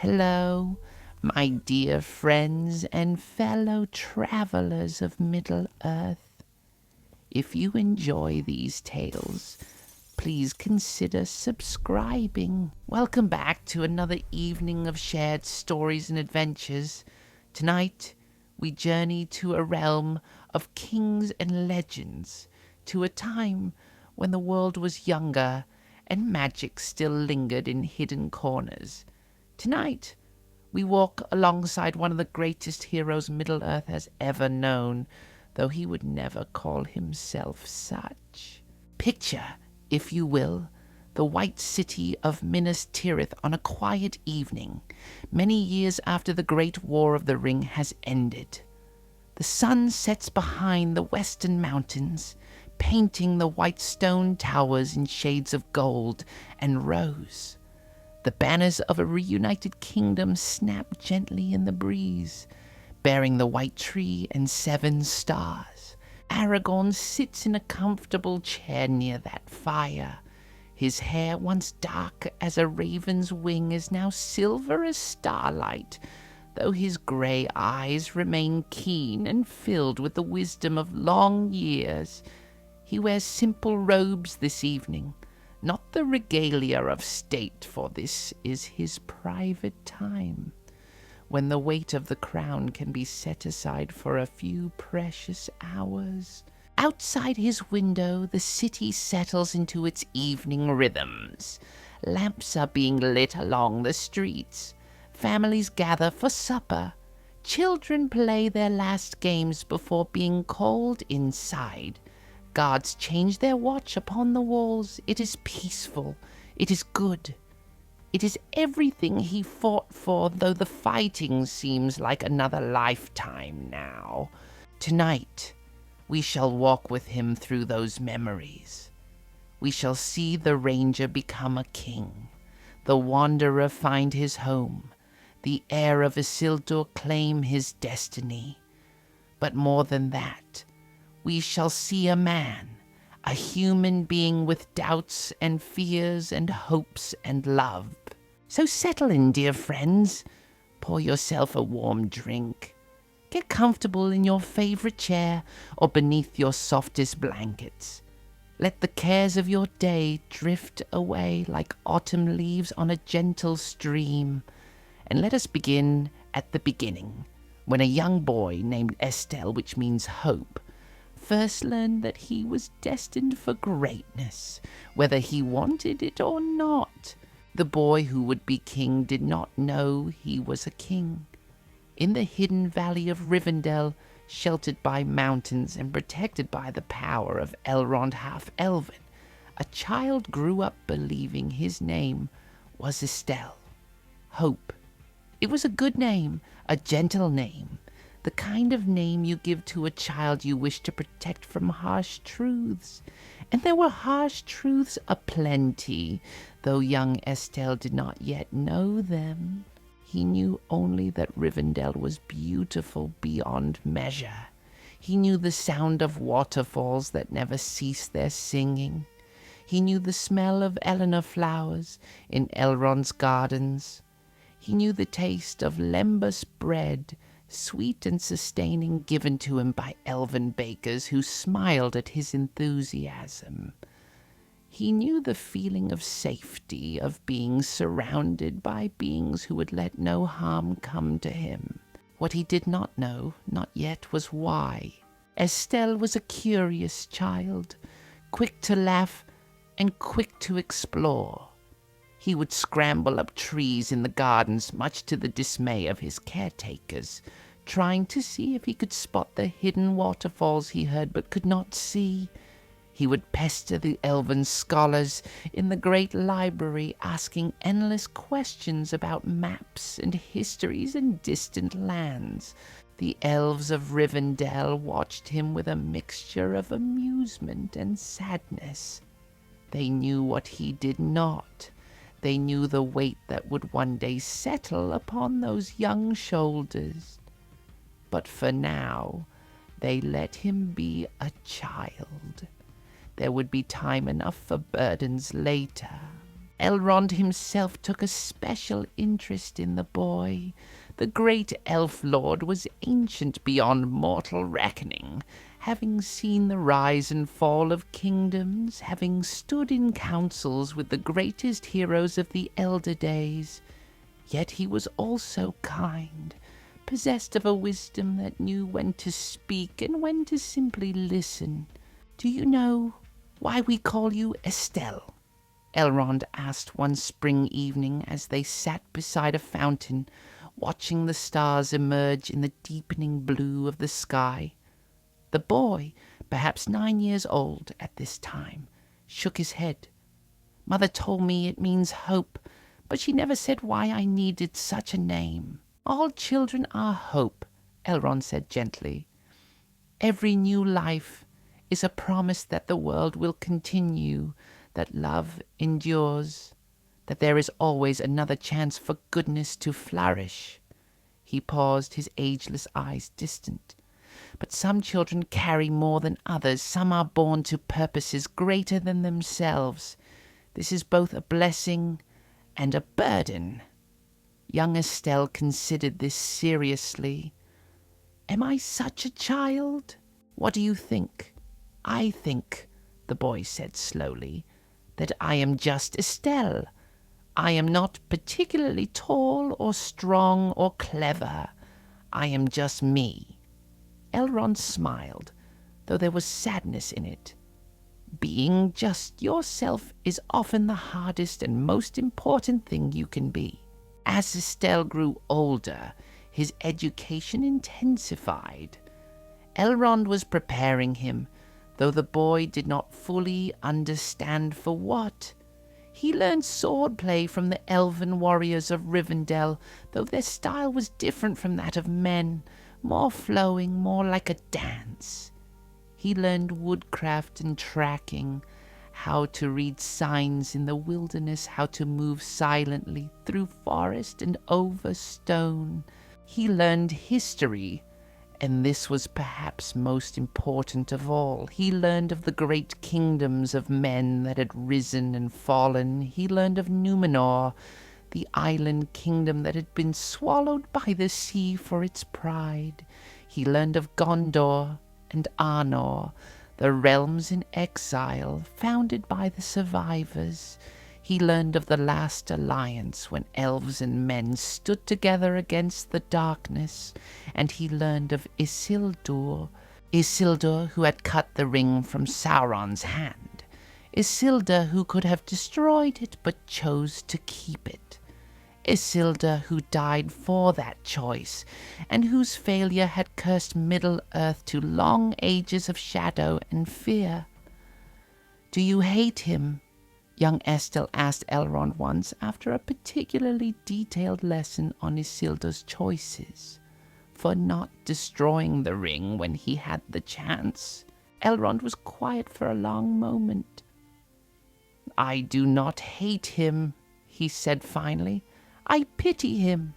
Hello, my dear friends and fellow travelers of Middle-earth. If you enjoy these tales, please consider subscribing. Welcome back to another evening of shared stories and adventures. Tonight, we journey to a realm of kings and legends, to a time when the world was younger and magic still lingered in hidden corners. Tonight, we walk alongside one of the greatest heroes Middle-earth has ever known, though he would never call himself such. Picture, if you will, the white city of Minas Tirith on a quiet evening, many years after the Great War of the Ring has ended. The sun sets behind the western mountains, painting the white stone towers in shades of gold and rose. The banners of a reunited kingdom snap gently in the breeze, bearing the white tree and 7 stars. Aragorn sits in a comfortable chair near that fire. His hair, once dark as a raven's wing, is now silver as starlight, though his grey eyes remain keen and filled with the wisdom of long years. He wears simple robes this evening, not the regalia of state, for this is his private time, when the weight of the crown can be set aside for a few precious hours. Outside his window, the city settles into its evening rhythms. Lamps are being lit along the streets. Families gather for supper. Children play their last games before being called inside. Guards change their watch upon the walls. It is peaceful. It is good. It is everything he fought for, though the fighting seems like another lifetime now. Tonight, we shall walk with him through those memories. We shall see the ranger become a king, the wanderer find his home, the heir of Isildur claim his destiny. But more than that, we shall see a man, a human being with doubts and fears and hopes and love. So settle in, dear friends. Pour yourself a warm drink. Get comfortable in your favorite chair or beneath your softest blankets. Let the cares of your day drift away like autumn leaves on a gentle stream. And let us begin at the beginning, when a young boy named Estel, which means hope, first learned that he was destined for greatness, whether he wanted it or not. The boy who would be king did not know he was a king. In the hidden valley of Rivendell, sheltered by mountains and protected by the power of Elrond half-elven, a child grew up believing his name was Estel. Hope. It was a good name, a gentle name, the kind of name you give to a child you wish to protect from harsh truths. And there were harsh truths aplenty, though young Estel did not yet know them. He knew only that Rivendell was beautiful beyond measure. He knew the sound of waterfalls that never ceased their singing. He knew the smell of Eleanor flowers in Elrond's gardens. He knew the taste of lembas bread, sweet and sustaining, given to him by elven bakers who smiled at his enthusiasm. He knew the feeling of safety, of being surrounded by beings who would let no harm come to him. What he did not know, not yet, was why. Estel was a curious child, quick to laugh and quick to explore. He would scramble up trees in the gardens, much to the dismay of his caretakers, trying to see if he could spot the hidden waterfalls he heard but could not see. He would pester the elven scholars in the great library, asking endless questions about maps and histories and distant lands. The elves of Rivendell watched him with a mixture of amusement and sadness. They knew what he did not. They knew the weight that would one day settle upon those young shoulders. But for now, they let him be a child. There would be time enough for burdens later. Elrond himself took a special interest in the boy. The great elf lord was ancient beyond mortal reckoning, having seen the rise and fall of kingdoms, having stood in councils with the greatest heroes of the elder days. Yet he was also kind, possessed of a wisdom that knew when to speak and when to simply listen. "Do you know why we call you Estel?" Elrond asked one spring evening as they sat beside a fountain, watching the stars emerge in the deepening blue of the sky. The boy, perhaps 9 years old at this time, shook his head. "Mother told me it means hope, but she never said why I needed such a name." "All children are hope," Elrond said gently. "Every new life is a promise that the world will continue, that love endures, that there is always another chance for goodness to flourish." He paused, his ageless eyes distant. "But some children carry more than others. Some are born to purposes greater than themselves. This is both a blessing and a burden." Young Estel considered this seriously. "Am I such a child? What do you think?" "I think," the boy said slowly, "that I am just Estel. I am not particularly tall or strong or clever. I am just me." Elrond smiled, though there was sadness in it. Being just yourself is often the hardest and most important thing you can be. As Estel grew older, his education intensified. Elrond was preparing him, though the boy did not fully understand for what. He learned swordplay from the elven warriors of Rivendell, though their style was different from that of men, more flowing, more like a dance. He learned woodcraft and tracking, how to read signs in the wilderness, how to move silently through forest and over stone. He learned history, and this was perhaps most important of all. He learned of the great kingdoms of men that had risen and fallen. He learned of Numenor, the island kingdom that had been swallowed by the sea for its pride. He learned of Gondor and Arnor, the realms in exile, founded by the survivors. He learned of the last alliance when elves and men stood together against the darkness, and he learned of Isildur who had cut the ring from Sauron's hand, Isildur who could have destroyed it but chose to keep it, Isildur who died for that choice, and whose failure had cursed Middle-earth to long ages of shadow and fear. "Do you hate him?" young Estel asked Elrond once after a particularly detailed lesson on Isildur's choices, for not destroying the ring when he had the chance. Elrond was quiet for a long moment. "I do not hate him," he said finally. "I pity him.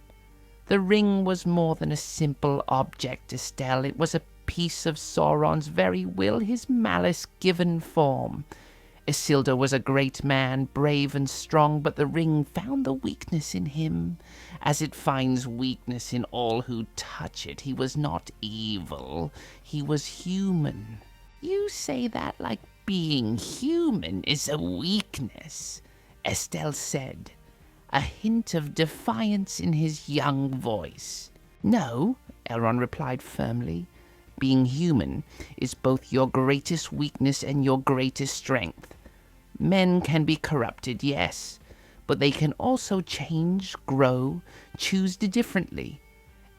The ring was more than a simple object, Estel. It was a piece of Sauron's very will, his malice given form. Isildur was a great man, brave and strong, but the ring found the weakness in him, as it finds weakness in all who touch it. He was not evil. He was human." "You say that like being human is a weakness," Estel said, a hint of defiance in his young voice. "No," Elrond replied firmly. "Being human is both your greatest weakness and your greatest strength. Men can be corrupted, yes, but they can also change, grow, choose differently.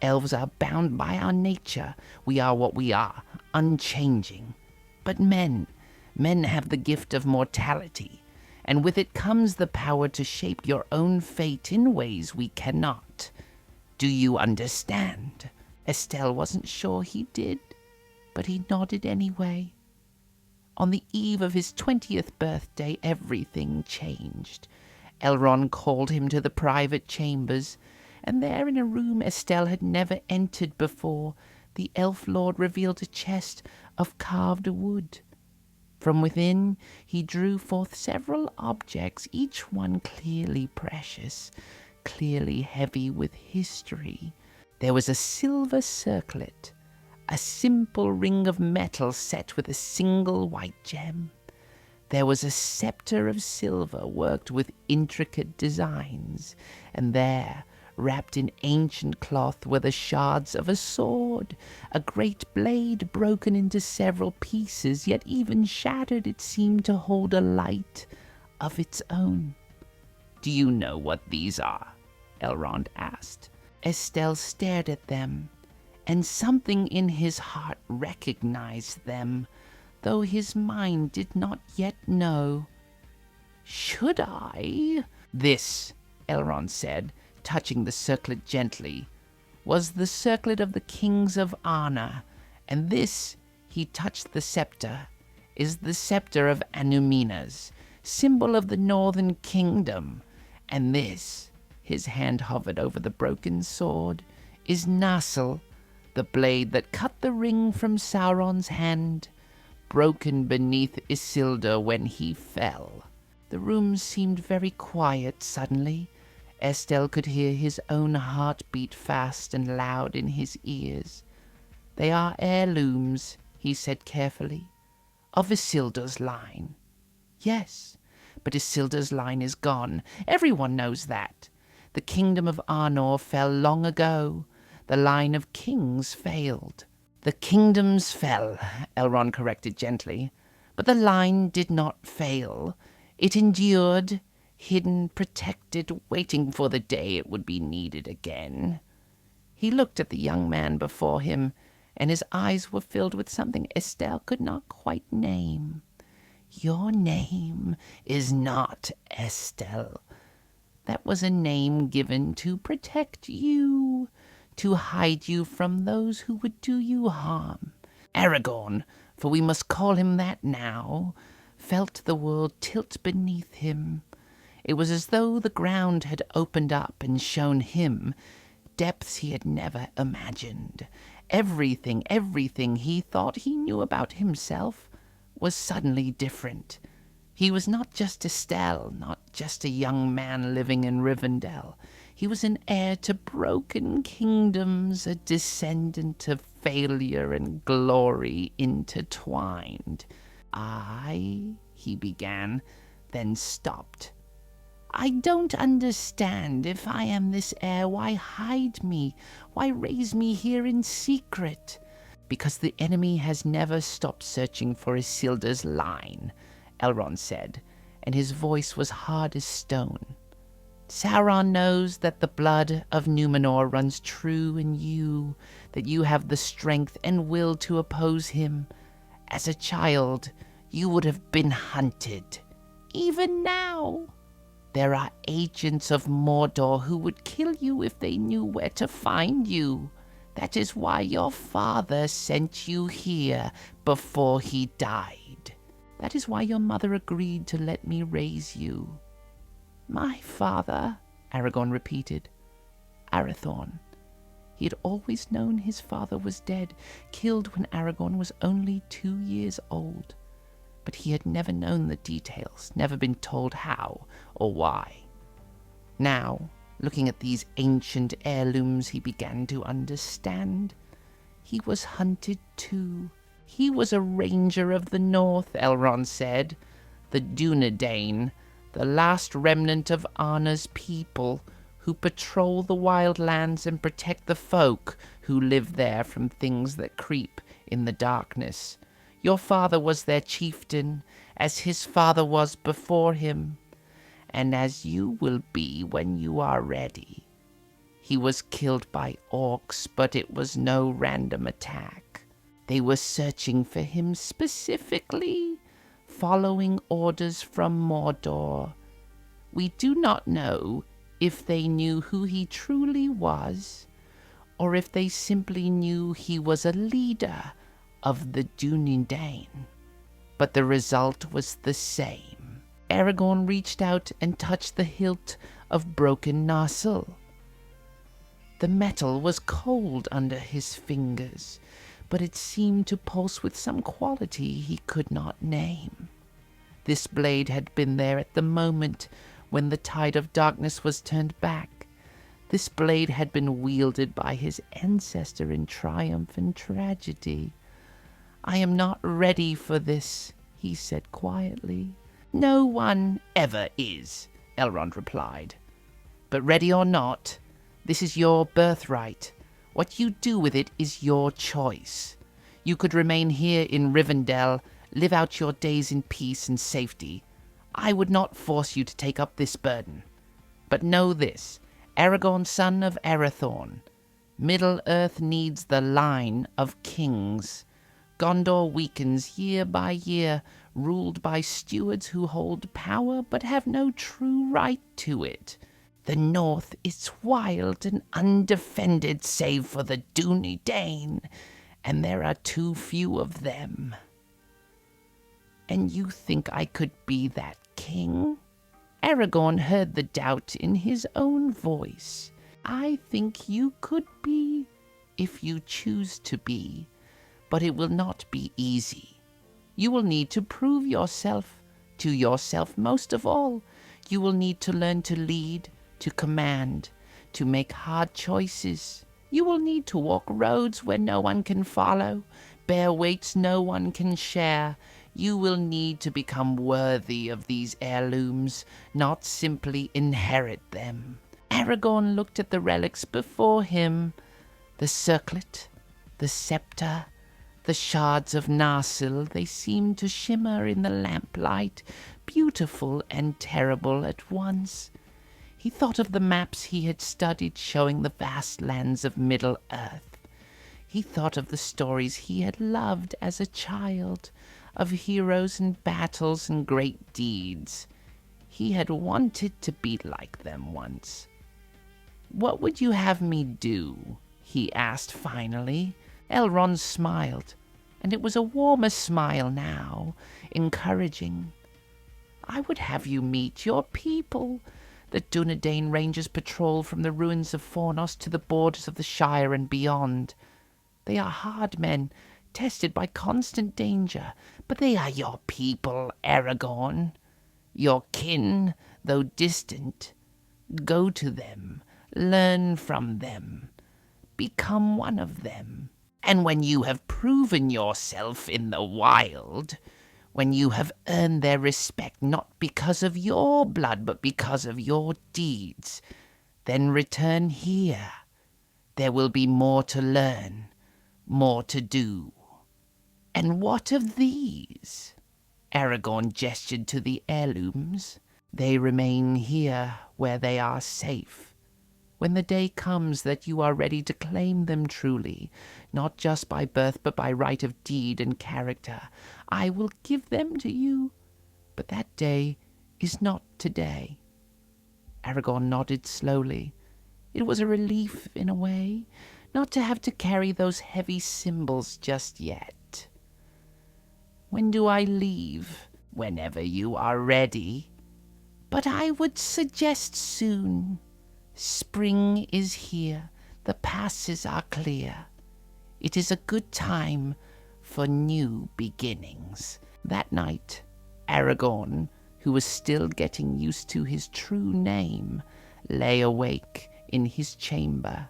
Elves are bound by our nature. We are what we are, unchanging. But men have the gift of mortality, and with it comes the power to shape your own fate in ways we cannot. Do you understand?" Estel wasn't sure he did, but he nodded anyway. On the eve of his 20th birthday, everything changed. Elrond called him to the private chambers, and there in a room Estel had never entered before, the elf lord revealed a chest of carved wood. From within he drew forth several objects, each one clearly precious, clearly heavy with history. There was a silver circlet, a simple ring of metal set with a single white gem. There was a scepter of silver worked with intricate designs, and there, wrapped in ancient cloth, were the shards of a sword, a great blade broken into several pieces, yet even shattered it seemed to hold a light of its own. "Do you know what these are?" Elrond asked. Estel stared at them, and something in his heart recognized them, though his mind did not yet know. "Should I?" "This," Elrond said, touching the circlet gently, "was the circlet of the kings of Arna, and this," he touched the scepter, "is the scepter of Anuminas, symbol of the northern kingdom, and this," his hand hovered over the broken sword, "is Narsil, the blade that cut the ring from Sauron's hand, broken beneath Isildur when he fell." The room seemed very quiet suddenly. Estel could hear his own heart beat fast and loud in his ears. "They are heirlooms," he said carefully, "of Isildur's line." "Yes, but Isildur's line is gone. Everyone knows that. The kingdom of Arnor fell long ago. The line of kings failed." "The kingdoms fell," Elrond corrected gently, "but the line did not fail. It endured, hidden, protected, waiting for the day it would be needed again." He looked at the young man before him, and his eyes were filled with something Estel could not quite name. "Your name is not Estel. That was a name given to protect you, to hide you from those who would do you harm. Aragorn, for we must call him that now, felt the world tilt beneath him. It was as though the ground had opened up and shown him depths he had never imagined. Everything he thought he knew about himself was suddenly different. He was not just Estel, not just a young man living in Rivendell. He was an heir to broken kingdoms, a descendant of failure and glory intertwined. He began, then stopped. "I don't understand. If I am this heir, why hide me? Why raise me here in secret?" "Because the enemy has never stopped searching for Isildur's line," Elrond said, and his voice was hard as stone. "Sauron knows that the blood of Numenor runs true in you, that you have the strength and will to oppose him. As a child, you would have been hunted. Even now, there are agents of Mordor who would kill you if they knew where to find you. That is why your father sent you here before he died. That is why your mother agreed to let me raise you." "My father," Aragorn repeated. "Arathorn." He had always known his father was dead, killed when Aragorn was only 2 years old. But he had never known the details, never been told how or why. Now, looking at these ancient heirlooms, he began to understand. He was hunted too. He was a ranger of the north, Elrond said. The Dunedain, the last remnant of Arna's people, who patrol the wildlands and protect the folk who live there from things that creep in the darkness. Your father was their chieftain, as his father was before him, and as you will be when you are ready. He was killed by orcs, but it was no random attack. They were searching for him specifically, following orders from Mordor. We do not know if they knew who he truly was, or if they simply knew he was a leader of the Dunedain. But the result was the same. Aragorn reached out and touched the hilt of broken Narsil. The metal was cold under his fingers, but it seemed to pulse with some quality he could not name. This blade had been there at the moment when the tide of darkness was turned back. This blade had been wielded by his ancestor in triumph and tragedy. "I am not ready for this," he said quietly. "No one ever is," Elrond replied. "But ready or not, this is your birthright. What you do with it is your choice. You could remain here in Rivendell, live out your days in peace and safety. I would not force you to take up this burden. But know this, Aragorn, son of Arathorn, Middle-earth needs the line of kings. Gondor weakens year by year, ruled by stewards who hold power but have no true right to it. The north is wild and undefended save for the Dunedain, and there are too few of them." "And you think I could be that king?" Aragorn heard the doubt in his own voice. "I think you could be, if you choose to be, but it will not be easy. You will need to prove yourself, to yourself most of all. You will need to learn to lead, to command, to make hard choices. You will need to walk roads where no one can follow, bear weights no one can share. You will need to become worthy of these heirlooms, not simply inherit them." Aragorn looked at the relics before him, the circlet, the scepter, the shards of Narsil. They seemed to shimmer in the lamplight, beautiful and terrible at once. He thought of the maps he had studied showing the vast lands of Middle-earth. He thought of the stories he had loved as a child, of heroes and battles and great deeds. He had wanted to be like them once. "What would you have me do?" he asked finally. Elrond smiled, and it was a warmer smile now, encouraging. "I would have you meet your people. The Dunedain Rangers patrol from the ruins of Fornos to the borders of the Shire and beyond. They are hard men, tested by constant danger, but they are your people, Aragorn. Your kin, though distant. Go to them, learn from them, become one of them. And when you have proven yourself in the wild, when you have earned their respect not because of your blood but because of your deeds, then return here. There will be more to learn, more to do." "And what of these?" Aragorn gestured to the heirlooms. "They remain here where they are safe. When the day comes that you are ready to claim them truly, not just by birth but by right of deed and character, I will give them to you. But that day is not today." Aragorn nodded slowly. It was a relief, in a way, not to have to carry those heavy symbols just yet. "When do I leave?" "Whenever you are ready. But I would suggest soon. Spring is here. The passes are clear. It is a good time for new beginnings." That night, Aragorn, who was still getting used to his true name, lay awake in his chamber.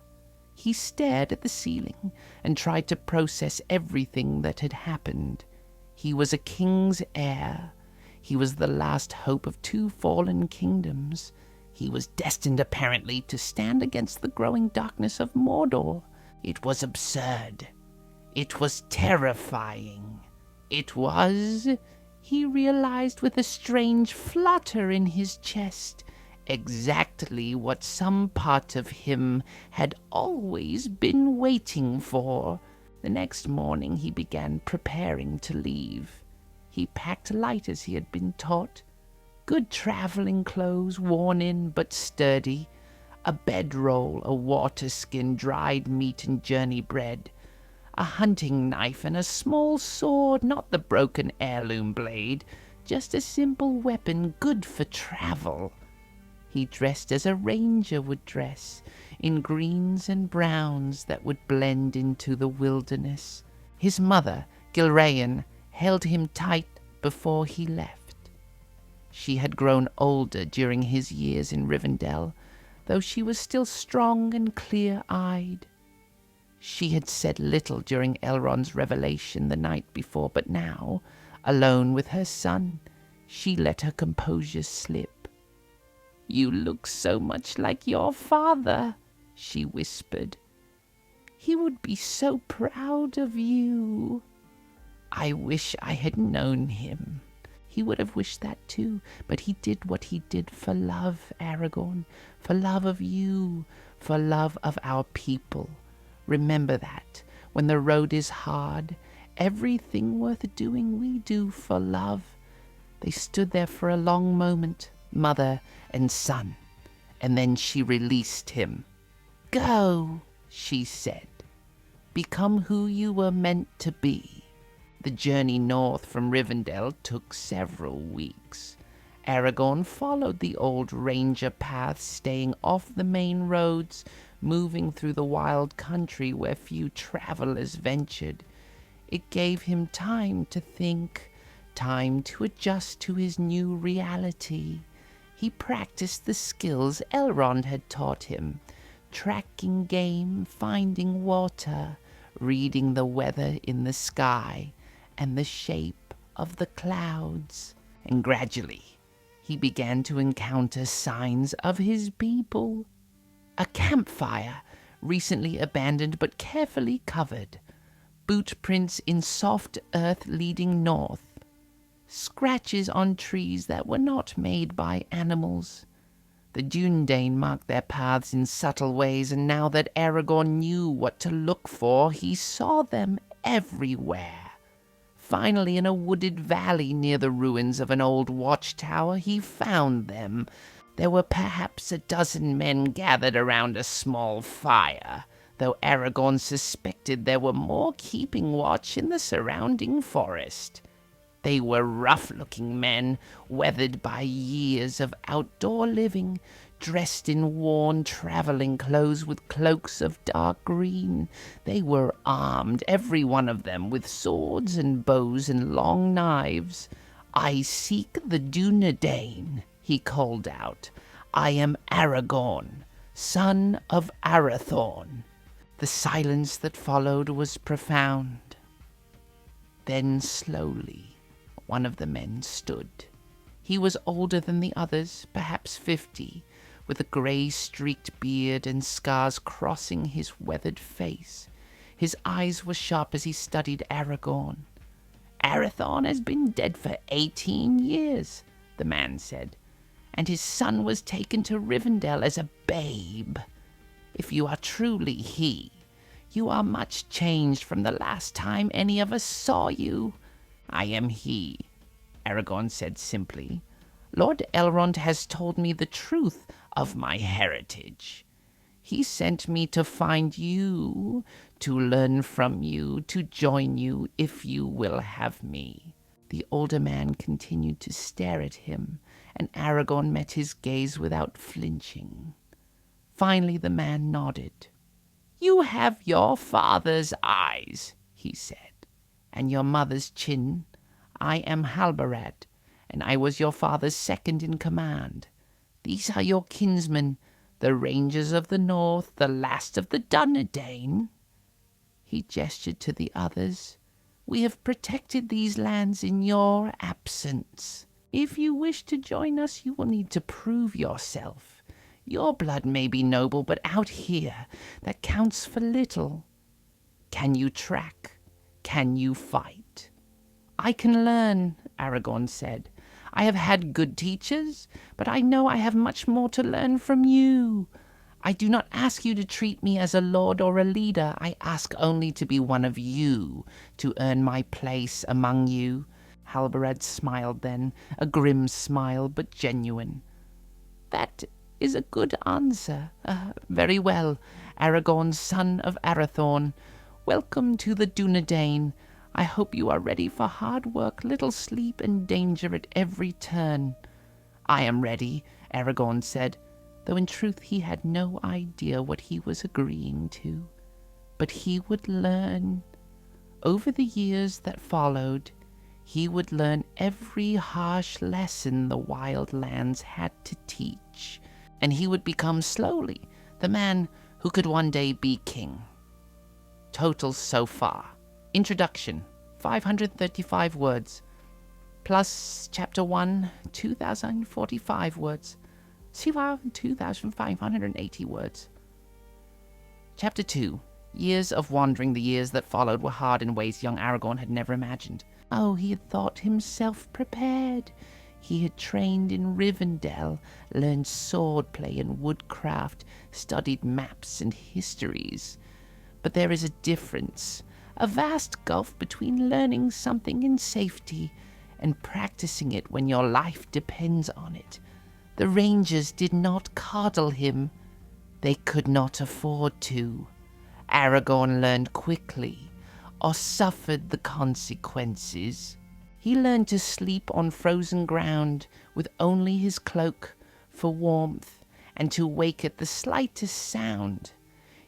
He stared at the ceiling and tried to process everything that had happened. He was a king's heir. He was the last hope of 2 fallen kingdoms. He was destined, apparently, to stand against the growing darkness of Mordor. It was absurd. It was terrifying. It was, he realized with a strange flutter in his chest, exactly what some part of him had always been waiting for. The next morning he began preparing to leave. He packed light as he had been taught. Good traveling clothes, worn in but sturdy, a bedroll, a water-skin, dried meat and journey bread, a hunting knife and a small sword, not the broken heirloom blade, just a simple weapon good for travel. He dressed as a ranger would dress, in greens and browns that would blend into the wilderness. His mother, Gilraen, held him tight before he left. She had grown older during his years in Rivendell, though she was still strong and clear-eyed. She had said little during Elrond's revelation the night before, but now, alone with her son, she let her composure slip. "You look so much like your father," she whispered. "He would be so proud of you." "I wish I had known him." He would have wished that too, but he did what he did for love, Aragorn, for love of you, for love of our people. Remember that, when the road is hard, everything worth doing we do for love. They stood there for a long moment, mother and son, and then she released him. "Go," she said. "Become who you were meant to be." The journey north from Rivendell took several weeks. Aragorn followed the old ranger paths, staying off the main roads, moving through the wild country where few travelers ventured. It gave him time to think, time to adjust to his new reality. He practiced the skills Elrond had taught him, tracking game, finding water, reading the weather in the sky and the shape of the clouds. And gradually, he began to encounter signs of his people. A campfire, recently abandoned but carefully covered. Boot prints in soft earth leading north. Scratches on trees that were not made by animals. The Dunedain marked their paths in subtle ways, and now that Aragorn knew what to look for, he saw them everywhere. Finally, in a wooded valley near the ruins of an old watchtower, he found them. There were perhaps a dozen men gathered around a small fire, though Aragorn suspected there were more keeping watch in the surrounding forest. They were rough-looking men, weathered by years of outdoor living, dressed in worn traveling clothes with cloaks of dark green. They were armed, every one of them, with swords and bows and long knives. "I seek the Dunedain," he called out. "I am Aragorn, son of Arathorn." The silence that followed was profound. Then slowly, one of the men stood. He was older than the others, perhaps 50, with a grey-streaked beard and scars crossing his weathered face. His eyes were sharp as he studied Aragorn. "Arathorn has been dead for 18 years, the man said, "and his son was taken to Rivendell as a babe. If you are truly he, you are much changed from the last time any of us saw you." "I am he," Aragorn said simply. "Lord Elrond has told me the truth of my heritage. He sent me to find you, to learn from you, to join you if you will have me." The older man continued to stare at him, and Aragorn met his gaze without flinching. Finally the man nodded. "You have your father's eyes," he said, "and your mother's chin. I am Halbarad, and I was your father's second in command. These are your kinsmen, the Rangers of the North, the last of the Dunedain." He gestured to the others. "We have protected these lands in your absence. If you wish to join us, you will need to prove yourself. Your blood may be noble, but out here, that counts for little. Can you track? Can you fight?" "I can learn," Aragorn said. "I have had good teachers, but I know I have much more to learn from you. I do not ask you to treat me as a lord or a leader. I ask only to be one of you, to earn my place among you." Halbarad smiled then, a grim smile, but genuine. "That is a good answer. Very well, Aragorn, son of Arathorn. Welcome to the Dunedain. I hope you are ready for hard work, little sleep, and danger at every turn." "I am ready," Aragorn said, though in truth he had no idea what he was agreeing to. But he would learn. Over the years that followed, he would learn every harsh lesson the wild lands had to teach, and he would become slowly the man who could one day be king. Totals so far. Introduction, 535 words. Plus Chapter 1, 2,045 words. Siwa, 2,580 words. Chapter 2. Years of wandering. The years that followed were hard in ways young Aragorn had never imagined. Oh, he had thought himself prepared. He had trained in Rivendell, learned swordplay and woodcraft, studied maps and histories. But there is a difference, a vast gulf between learning something in safety and practicing it when your life depends on it. The Rangers did not coddle him. They could not afford to. Aragorn learned quickly, or suffered the consequences. He learned to sleep on frozen ground with only his cloak for warmth and to wake at the slightest sound.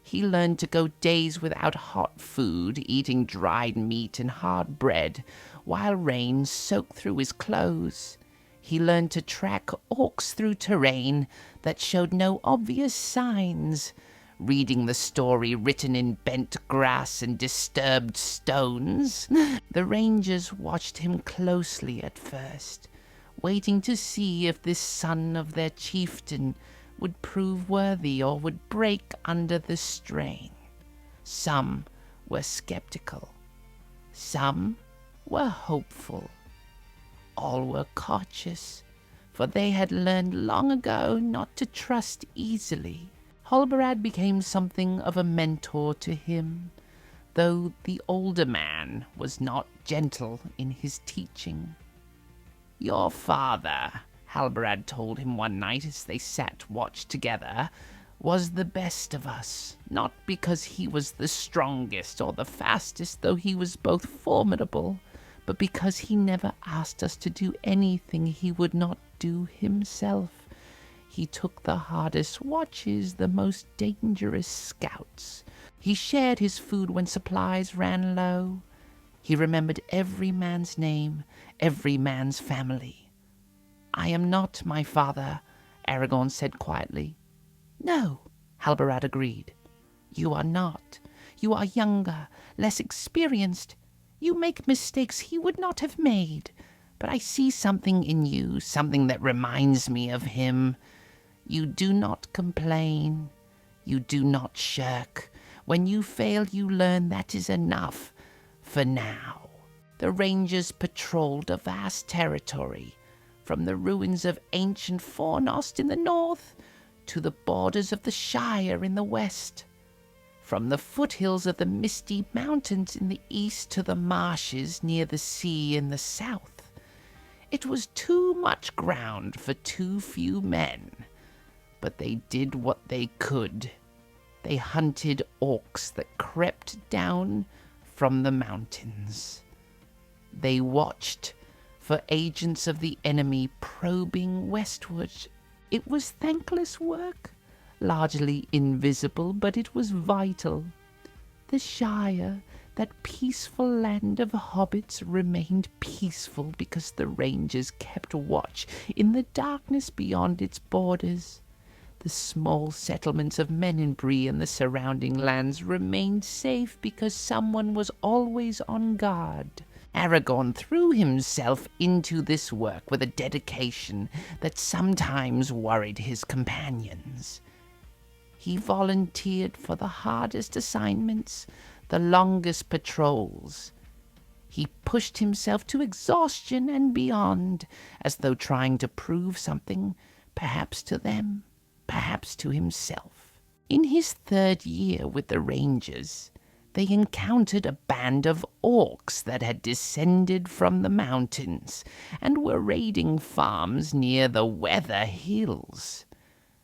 He learned to go days without hot food, eating dried meat and hard bread, while rain soaked through his clothes. He learned to track orcs through terrain that showed no obvious signs, reading the story written in bent grass and disturbed stones. The Rangers watched him closely at first, waiting to see if this son of their chieftain would prove worthy or would break under the strain. Some were skeptical. Some were hopeful. All were cautious, for they had learned long ago not to trust easily. Halbarad became something of a mentor to him, though the older man was not gentle in his teaching. "Your father," Halbarad told him one night as they sat watch together, "was the best of us, not because he was the strongest or the fastest, though he was both formidable, but because he never asked us to do anything he would not do himself. He took the hardest watches, the most dangerous scouts. He shared his food when supplies ran low. He remembered every man's name, every man's family." "I am not my father," Aragorn said quietly. "No," Halbarad agreed. "You are not. You are younger, less experienced. You make mistakes he would not have made. But I see something in you, something that reminds me of him. You do not complain. You do not shirk. When you fail, you learn that is enough. For now." The Rangers patrolled a vast territory, from the ruins of ancient Fornost in the north to the borders of the Shire in the west, from the foothills of the Misty Mountains in the east to the marshes near the sea in the south. It was too much ground for too few men, but they did what they could. They hunted orcs that crept down from the mountains. They watched for agents of the enemy probing westward. It was thankless work, largely invisible, but it was vital. The Shire, that peaceful land of hobbits, remained peaceful because the Rangers kept watch in the darkness beyond its borders. The small settlements of Menenbree and the surrounding lands remained safe because someone was always on guard. Aragorn threw himself into this work with a dedication that sometimes worried his companions. He volunteered for the hardest assignments, the longest patrols. He pushed himself to exhaustion and beyond, as though trying to prove something, perhaps to them, perhaps to himself. In his third year with the Rangers, they encountered a band of orcs that had descended from the mountains and were raiding farms near the Weather Hills.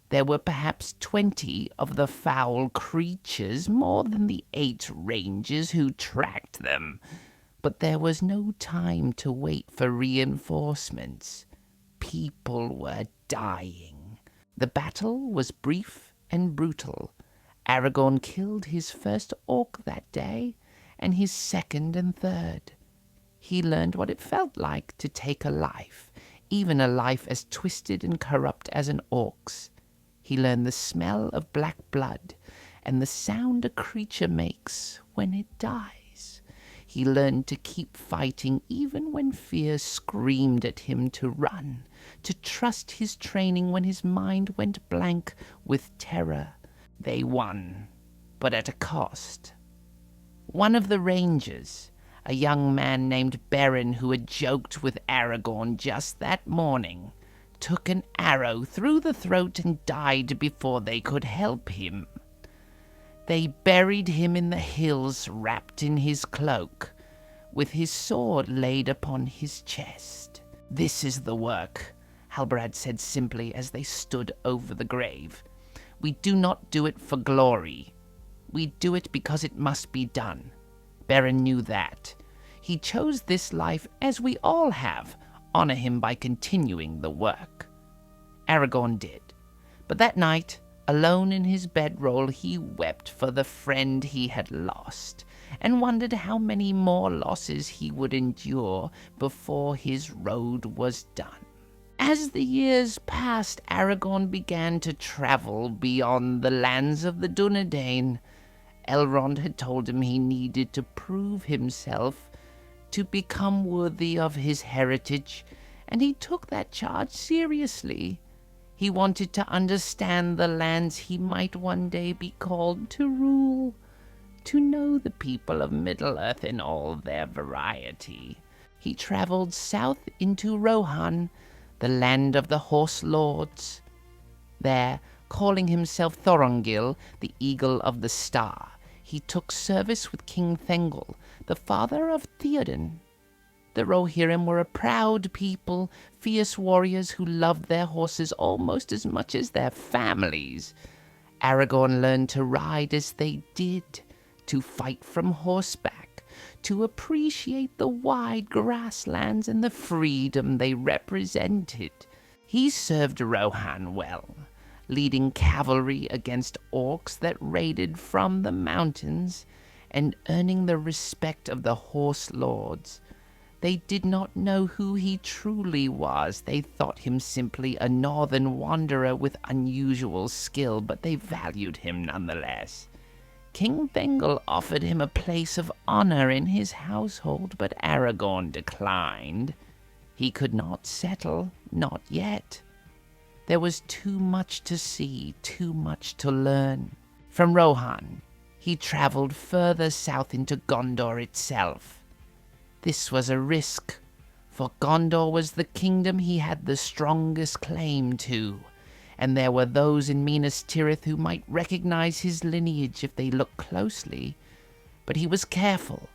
There were perhaps 20 of the foul creatures, more than the 8 rangers who tracked them. But there was no time to wait for reinforcements. People were dying. The battle was brief and brutal. Aragorn killed his first orc that day, and his second and third. He learned what it felt like to take a life, even a life as twisted and corrupt as an orc's. He learned the smell of black blood and the sound a creature makes when it dies. He learned to keep fighting even when fear screamed at him to run, to trust his training when his mind went blank with terror. They won, but at a cost. One of the rangers, a young man named Beren who had joked with Aragorn just that morning, took an arrow through the throat and died before they could help him. They buried him in the hills wrapped in his cloak, with his sword laid upon his chest. "This is the work," Halbrand said simply as they stood over the grave. "We do not do it for glory. We do it because it must be done." Beren knew that. He chose this life as we all have. Honor him by continuing the work. Aragorn did. But that night, alone in his bedroll, he wept for the friend he had lost, and wondered how many more losses he would endure before his road was done. As the years passed, Aragorn began to travel beyond the lands of the Dunedain. Elrond had told him he needed to prove himself to become worthy of his heritage, and he took that charge seriously. He wanted to understand the lands he might one day be called to rule, to know the people of Middle-earth in all their variety. He traveled south into Rohan, the land of the Horse Lords. There, calling himself Thorongil, the Eagle of the Star, he took service with King Thorongil, the father of Theoden. The Rohirrim were a proud people, fierce warriors who loved their horses almost as much as their families. Aragorn learned to ride as they did, to fight from horseback, to appreciate the wide grasslands and the freedom they represented. He served Rohan well, leading cavalry against orcs that raided from the mountains, and earning the respect of the Horse Lords. They did not know who he truly was. They thought him simply a northern wanderer with unusual skill, but they valued him nonetheless. King Thorongil offered him a place of honor in his household, but Aragorn declined. He could not settle, not yet. There was too much to see, too much to learn. From Rohan, he traveled further south into Gondor itself. This was a risk, for Gondor was the kingdom he had the strongest claim to, and there were those in Minas Tirith who might recognize his lineage if they looked closely. But he was careful.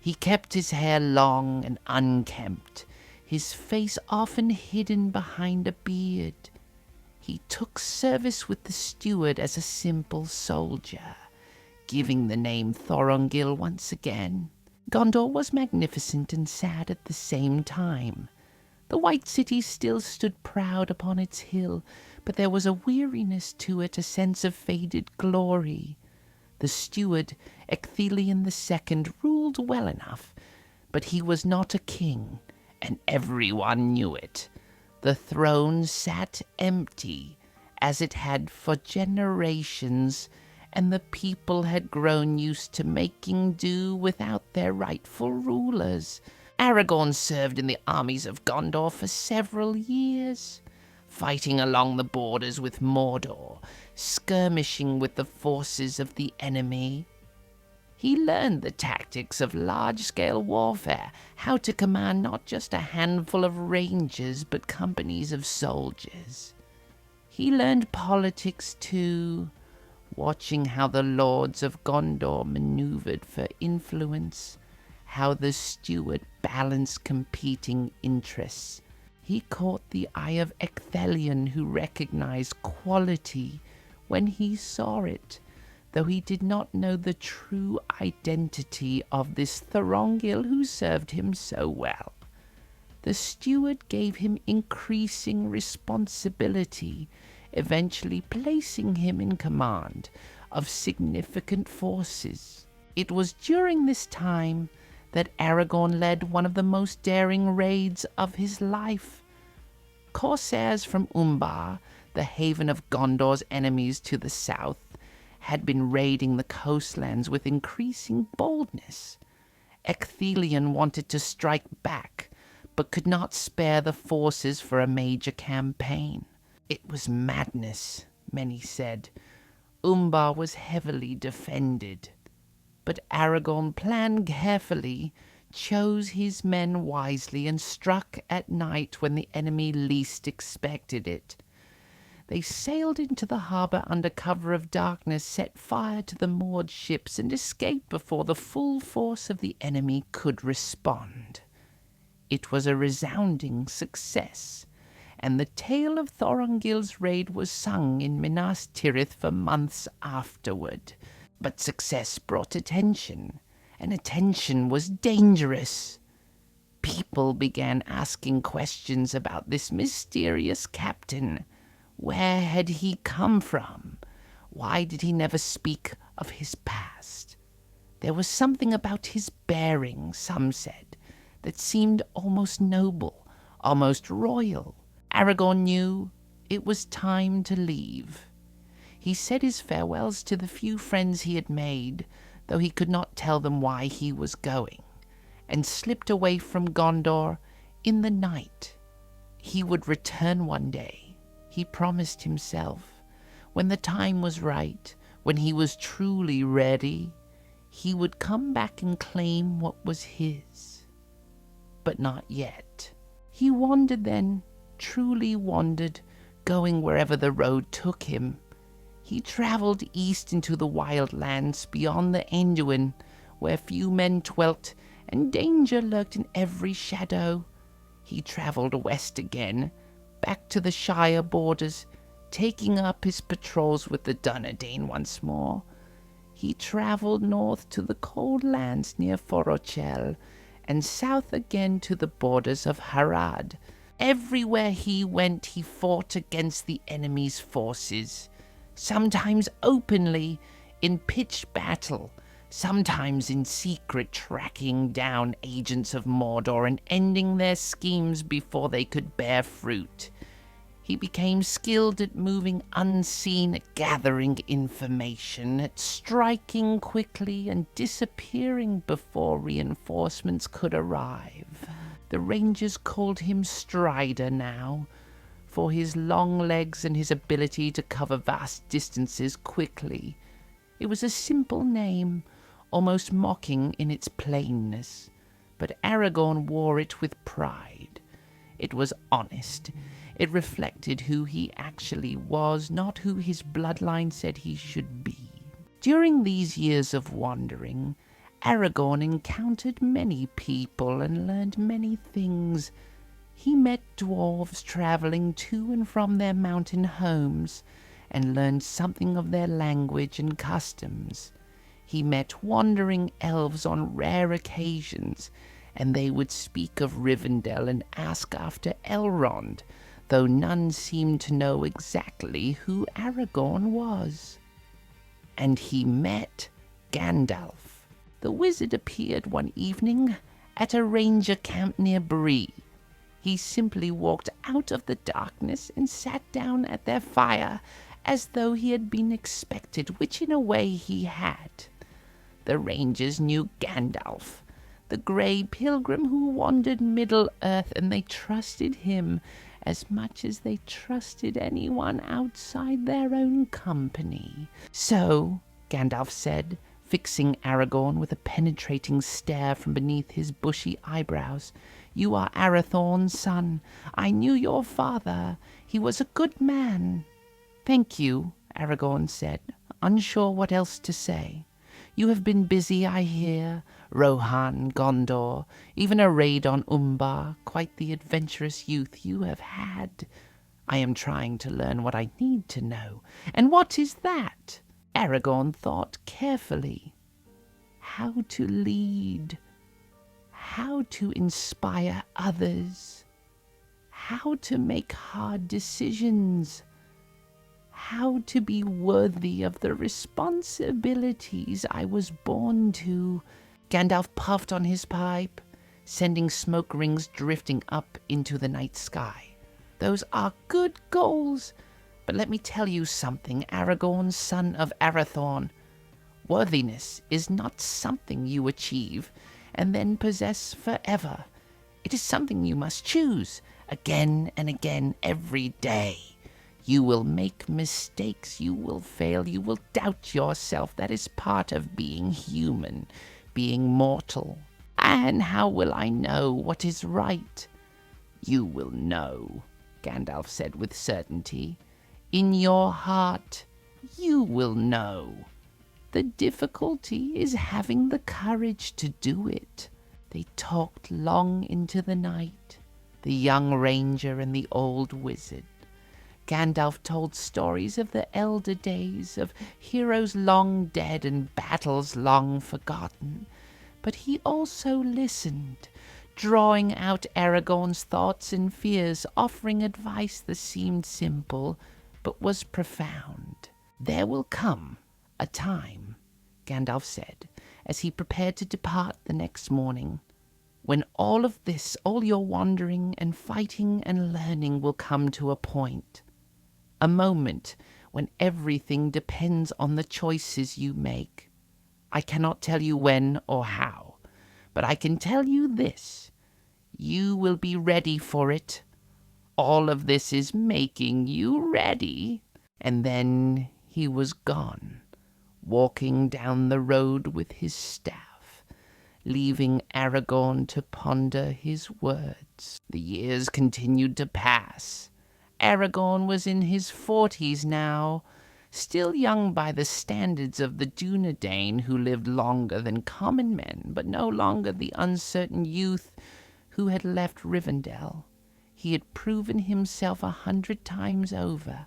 He kept his hair long and unkempt, his face often hidden behind a beard. He took service with the steward as a simple soldier, giving the name Thorongil once again. Gondor was magnificent and sad at the same time. The White City still stood proud upon its hill, but there was a weariness to it, a sense of faded glory. The steward, Ecthelion II, ruled well enough, but he was not a king, and everyone knew it. The throne sat empty, as it had for generations, and the people had grown used to making do without their rightful rulers. Aragorn served in the armies of Gondor for several years, fighting along the borders with Mordor, skirmishing with the forces of the enemy. He learned the tactics of large-scale warfare, how to command not just a handful of rangers, but companies of soldiers. He learned politics too, watching how the lords of Gondor maneuvered for influence, how the steward balanced competing interests. He caught the eye of Ecthelion, who recognized quality when he saw it, though he did not know the true identity of this Thorongil who served him so well. The steward gave him increasing responsibility, eventually placing him in command of significant forces. It was during this time that Aragorn led one of the most daring raids of his life. Corsairs from Umbar, the haven of Gondor's enemies to the south, had been raiding the coastlands with increasing boldness. Ecthelion wanted to strike back, but could not spare the forces for a major campaign. It was madness, many said. Umbar was heavily defended. But Aragorn planned carefully, chose his men wisely, and struck at night when the enemy least expected it. They sailed into the harbour under cover of darkness, set fire to the moored ships, and escaped before the full force of the enemy could respond. It was a resounding success, and the tale of Thorongil's raid was sung in Minas Tirith for months afterward. But success brought attention, and attention was dangerous. People began asking questions about this mysterious captain. Where had he come from? Why did he never speak of his past? There was something about his bearing, some said, that seemed almost noble, almost royal. Aragorn knew it was time to leave. He said his farewells to the few friends he had made, though he could not tell them why he was going, and slipped away from Gondor in the night. He would return one day, he promised himself. When the time was right, when he was truly ready, he would come back and claim what was his. But not yet. He wandered then, truly wandered, going wherever the road took him. He travelled east into the wild lands beyond the Anduin, where few men dwelt, and danger lurked in every shadow. He travelled west again, back to the Shire borders, taking up his patrols with the Dunedain once more. He travelled north to the cold lands near Thorongil, and south again to the borders of Harad. Everywhere he went, he fought against the enemy's forces, sometimes openly in pitched battle, sometimes in secret, tracking down agents of Mordor and ending their schemes before they could bear fruit. He became skilled at moving unseen, at gathering information, at striking quickly and disappearing before reinforcements could arrive. The rangers called him Strider now, for his long legs and his ability to cover vast distances quickly. It was a simple name, almost mocking in its plainness, but Aragorn wore it with pride. It was honest. It reflected who he actually was, not who his bloodline said he should be. During these years of wandering, Aragorn encountered many people and learned many things. He met dwarves travelling to and from their mountain homes, and learned something of their language and customs. He met wandering elves on rare occasions, and they would speak of Rivendell and ask after Elrond, though none seemed to know exactly who Aragorn was. And he met Gandalf. The wizard appeared one evening at a ranger camp near Bree. He simply walked out of the darkness and sat down at their fire as though he had been expected, which in a way he had. The rangers knew Gandalf, the grey pilgrim who wandered Middle-earth, and they trusted him as much as they trusted anyone outside their own company. So, Gandalf said, fixing Aragorn with a penetrating stare from beneath his bushy eyebrows, "You are Arathorn's son. I knew your father. He was a good man." "Thank you," Aragorn said, unsure what else to say. "You have been busy, I hear. Rohan, Gondor, even a raid on Umbar, quite the adventurous youth you have had. I am trying to learn what I need to know." "And what is that?" Aragorn thought carefully. How to lead, how to inspire others, how to make hard decisions, how to be worthy of the responsibilities I was born to. Gandalf puffed on his pipe, sending smoke rings drifting up into the night sky. Those are good goals, but let me tell you something, Aragorn, son of Arathorn. Worthiness is not something you achieve and then possess forever. It is something you must choose again and again every day. You will make mistakes, you will fail, you will doubt yourself. That is part of being human, being mortal. And how will I know what is right? You will know, Gandalf said with certainty. In your heart, you will know. The difficulty is having the courage to do it. They talked long into the night, the young ranger and the old wizard. Gandalf told stories of the elder days, of heroes long dead and battles long forgotten. But he also listened, drawing out Aragorn's thoughts and fears, offering advice that seemed simple, but was profound. There will come a time, Gandalf said, as he prepared to depart the next morning, when all of this, all your wandering and fighting and learning will come to a point. A moment when everything depends on the choices you make. I cannot tell you when or how, but I can tell you this. You will be ready for it. All of this is making you ready. And then he was gone, walking down the road with his staff, leaving Aragorn to ponder his words. The years continued to pass. Aragorn was in his 40s now, still young by the standards of the Dunedain, who lived longer than common men, but no longer the uncertain youth who had left Rivendell. He had proven himself 100 times over.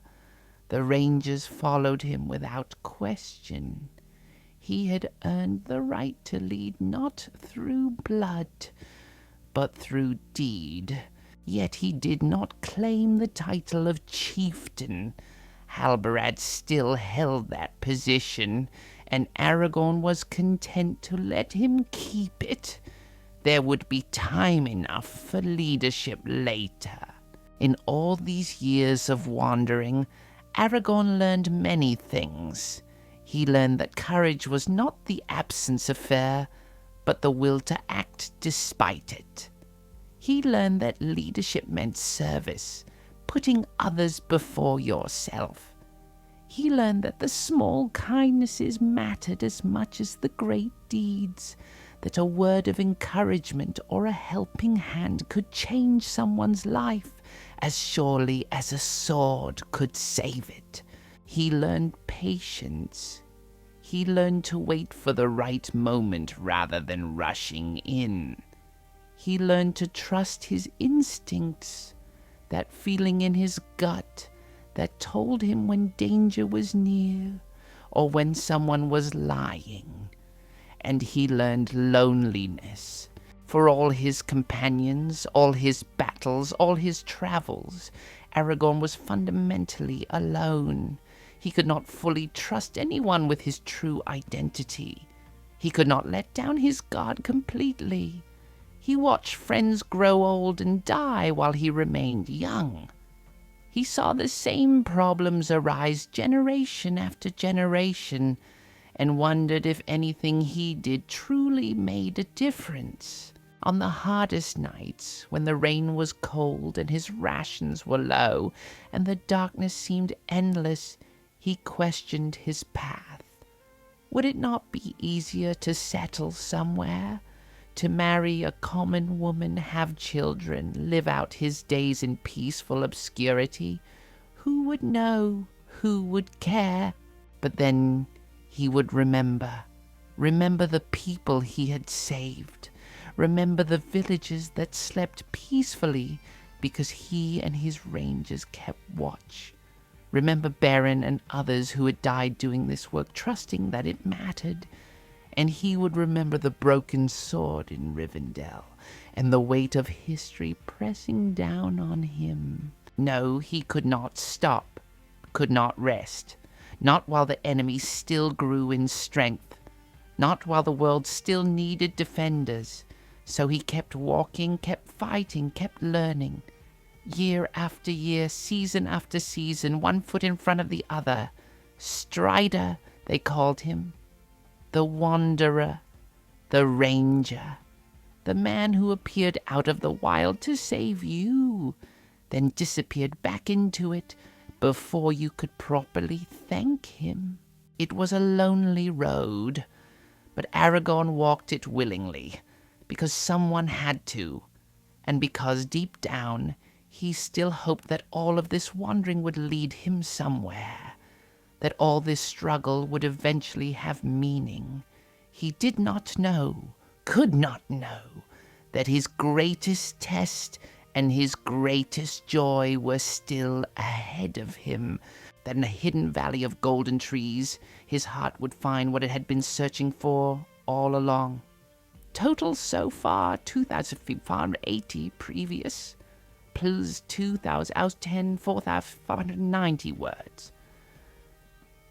The rangers followed him without question. He had earned the right to lead not through blood, but through deed. Yet he did not claim the title of chieftain. Halbarad still held that position, and Aragorn was content to let him keep it. There would be time enough for leadership later. In all these years of wandering, Aragorn learned many things. He learned that courage was not the absence of fear, but the will to act despite it. He learned that leadership meant service, putting others before yourself. He learned that the small kindnesses mattered as much as the great deeds, that a word of encouragement or a helping hand could change someone's life as surely as a sword could save it. He learned patience. He learned to wait for the right moment rather than rushing in. He learned to trust his instincts, that feeling in his gut that told him when danger was near or when someone was lying. And he learned loneliness. For all his companions, all his battles, all his travels, Aragorn was fundamentally alone. He could not fully trust anyone with his true identity. He could not let down his guard completely. He watched friends grow old and die while he remained young. He saw the same problems arise generation after generation, and wondered if anything he did truly made a difference. On the hardest nights, when the rain was cold and his rations were low, and the darkness seemed endless, he questioned his path. Would it not be easier to settle somewhere? To marry a common woman, have children, live out his days in peaceful obscurity? Who would know? Who would care? But then he would remember the people he had saved, remember the villages that slept peacefully because he and his rangers kept watch. Remember Beren and others who had died doing this work, trusting that it mattered. And he would remember the broken sword in Rivendell and the weight of history pressing down on him. No, he could not stop. could not rest, not while the enemy still grew in strength, not while the world still needed defenders. So he kept walking, kept fighting, kept learning. Year after year, season after season, one foot in front of the other. Strider, they called him. The Wanderer, the Ranger, the man who appeared out of the wild to save you, then disappeared back into it before you could properly thank him. It was a lonely road, but Aragorn walked it willingly, because someone had to, and because deep down he still hoped that all of this wandering would lead him somewhere, that all this struggle would eventually have meaning. He did not know, could not know, that his greatest test and his greatest joy were still ahead of him, that in a hidden valley of golden trees his heart would find what it had been searching for all along. Total so far 2,580 previous, plus 2,000 out of 10, 4,590 words.